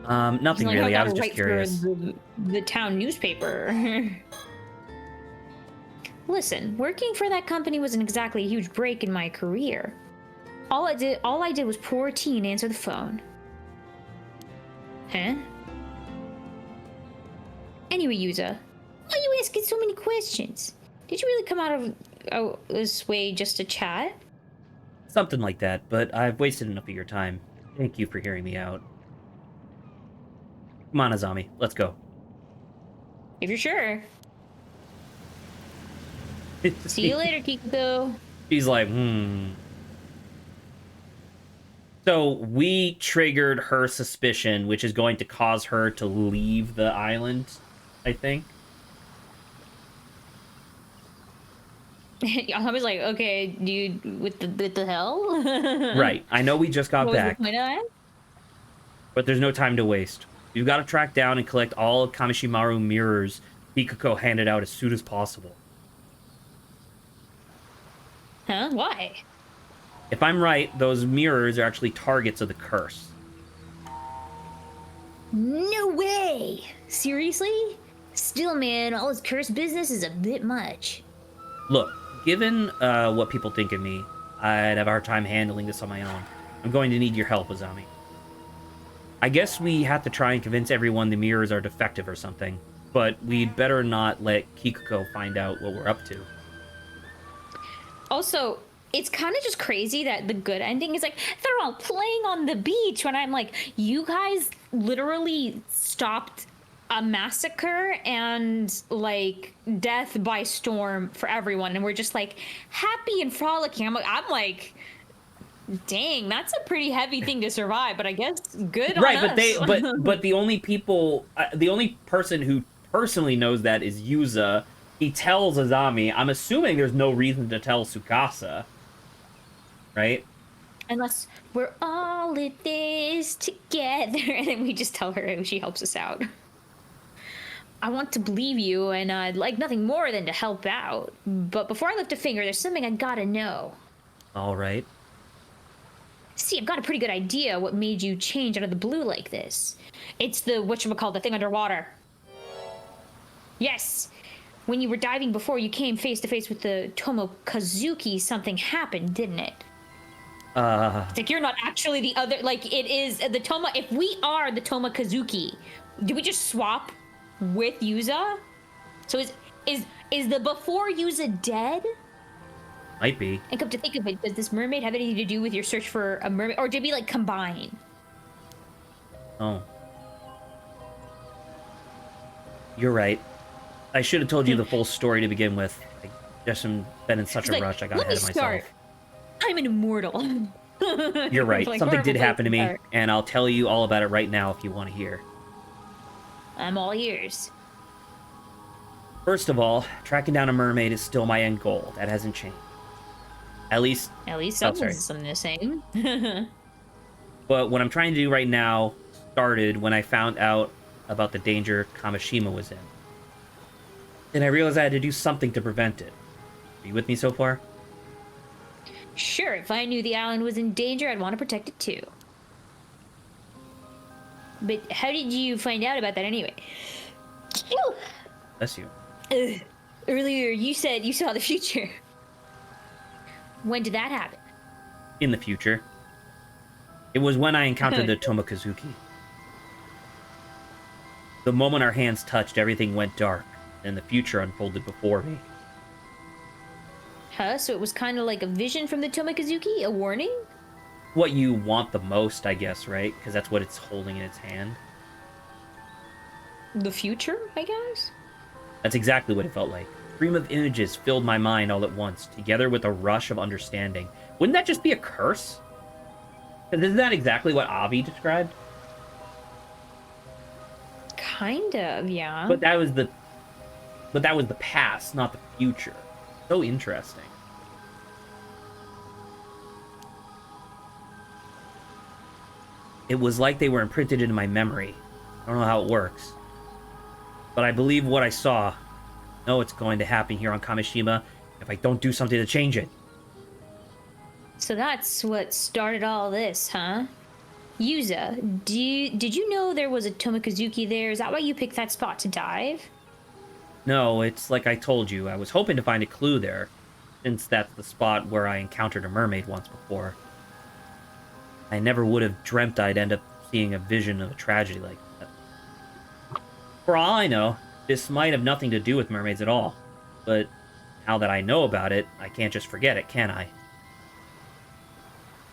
Nothing He's like, really. I was gotta just write for curious. The town newspaper. Listen, working for that company wasn't exactly a huge break in my career. All I did was pour tea and answer the phone. Huh? Anyway, Yuza, why are you asking so many questions? Did you really come out of this way just to chat? Something like that, but I've wasted enough of your time. Thank you for hearing me out. Come on, Azami, let's go. If you're sure. See you later, Kikuko. She's like, So we triggered her suspicion, which is going to cause her to leave the island, I think. I was like, okay, dude, with the hell? Right. I know we just got What was the back. point of that? But there's no time to waste. You've got to track down and collect all of Kamishimaru mirrors Kikuko handed out as soon as possible. Huh? Why? If I'm right, those mirrors are actually targets of the curse. No way! Seriously? Still, man, all this cursed business is a bit much. Look, given what people think of me, I'd have a hard time handling this on my own. I'm going to need your help, Azami. I guess we have to try and convince everyone the mirrors are defective or something, but we'd better not let Kikuko find out what we're up to. Also, it's kind of just crazy that the good ending is like, they're all playing on the beach, when I'm like, you guys literally stopped a massacre and, like, death by storm for everyone, and we're just, like, happy and frolicking. I'm like, dang, that's a pretty heavy thing to survive, but I guess good on right, us. but the only people, the only person who personally knows that is Yuza. He tells Azami. I'm assuming there's no reason to tell Tsukasa, right? Unless we're all in this together, and then we just tell her and she helps us out. I want to believe you, and I'd like nothing more than to help out. But before I lift a finger, there's something I gotta know. All right. See, I've got a pretty good idea what made you change out of the blue like this. It's the whatchamacallit, the thing underwater. Yes. When you were diving before you came face to face with the Tomokazuki, something happened, didn't it? It's like you're not actually the other, like it is the Toma. If we are the Tomokazuki, do we just swap with Yuza? So is the before Yuza dead? Might be. And come to think of it, does this mermaid have anything to do with your search for a mermaid, or did we like combine? Oh. You're right. I should have told you the full story to begin with. I just been in such a rush, I got ahead of myself. I'm an immortal. You're right. Like, Something did horrible happen to me, start. and I'll tell you all about it right now if you want to hear. I'm all ears. First of all, tracking down a mermaid is still my end goal. That hasn't changed. At least Something the same. But what I'm trying to do right now started when I found out about the danger Kamishima was in. And I realized I had to do something to prevent it. Are you with me so far? Sure, if I knew the island was in danger, I'd want to protect it too. But how did you find out about that anyway? Bless you. Earlier, you said you saw the future. When did that happen? In the future. It was when I encountered the Tomokazuki. The moment our hands touched, everything went dark, and the future unfolded before me. Huh? So it was kind of like a vision from the Tomokazuki? A warning? What you want the most, I guess, right? Because that's what it's holding in its hand. The future, I guess? That's exactly what it felt like. A stream of images filled my mind all at once, together with a rush of understanding. Wouldn't that just be a curse? Isn't that exactly what Avi described? Kind of, yeah. But that was the past, not the future. So interesting. It was like they were imprinted into my memory. I don't know how it works. But I believe what I saw. I know it's going to happen here on Kamishima if I don't do something to change it. So that's what started all this, huh? Yuza, did you know there was a Tomokazuki there? Is that why you picked that spot to dive? No, it's like I told you. I was hoping to find a clue there, since that's the spot where I encountered a mermaid once before. I never would have dreamt I'd end up seeing a vision of a tragedy like that. For all I know, this might have nothing to do with mermaids at all. But now that I know about it, I can't just forget it, can I?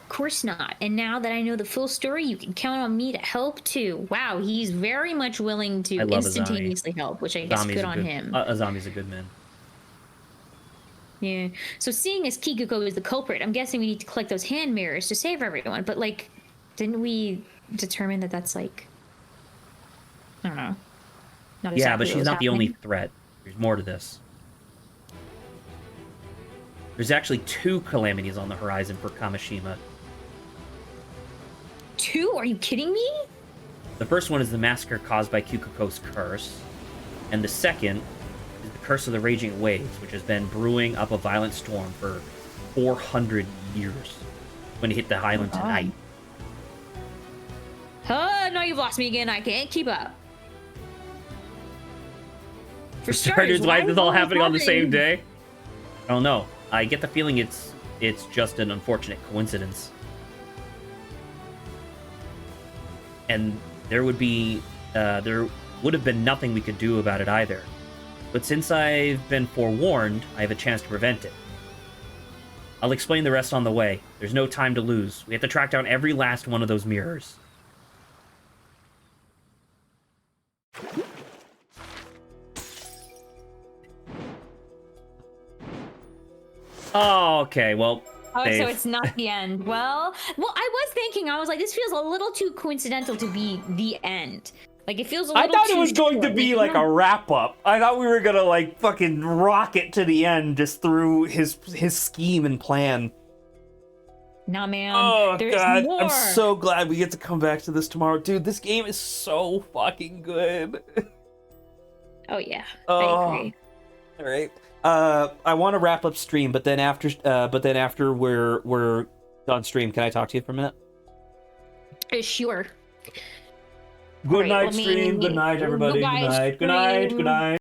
Of course not. And now that I know the full story, you can count on me to help too. Wow, he's very much willing to I love instantaneously help, which I guess good on him. Azami's a good man. Yeah. So seeing as Kikuko is the culprit, I'm guessing we need to collect those hand mirrors to save everyone. But like, didn't we determine that that's like, I don't know. Not Yeah, exactly but what she's was not the only happening? threat. There's more to this. There's actually 2 calamities on the horizon for Kamishima. 2? Are you kidding me? The first one is the massacre caused by Kukuko's curse, and the second is the curse of the raging waves, which has been brewing up a violent storm for 400 years when it hit the island tonight. Oh, no, you've lost me again. I can't keep up. For starters, why is this all happening on the same day? I don't know. I get the feeling it's just an unfortunate coincidence. And there would have been nothing we could do about it either. But since I've been forewarned, I have a chance to prevent it. I'll explain the rest on the way. There's no time to lose. We have to track down every last one of those mirrors. Oh, okay, well... Oh, Dave. so it's not the end. Well, I was thinking, I was like, this feels a little too coincidental to be the end. Like, it feels a little I thought too it was going to short. be like a wrap-up. I thought we were gonna, like, fucking rock it to the end just through his scheme and plan. Nah, man. Oh, There's God. more. I'm so glad we get to come back to this tomorrow. Dude, this game is so fucking good. Oh, yeah. Oh. I agree. All right. I want to wrap up stream, but then after we're done stream, can I talk to you for a minute? Sure. Good All right, night, stream. Good night, everybody. Good night, Good night. Good night. stream. Good night.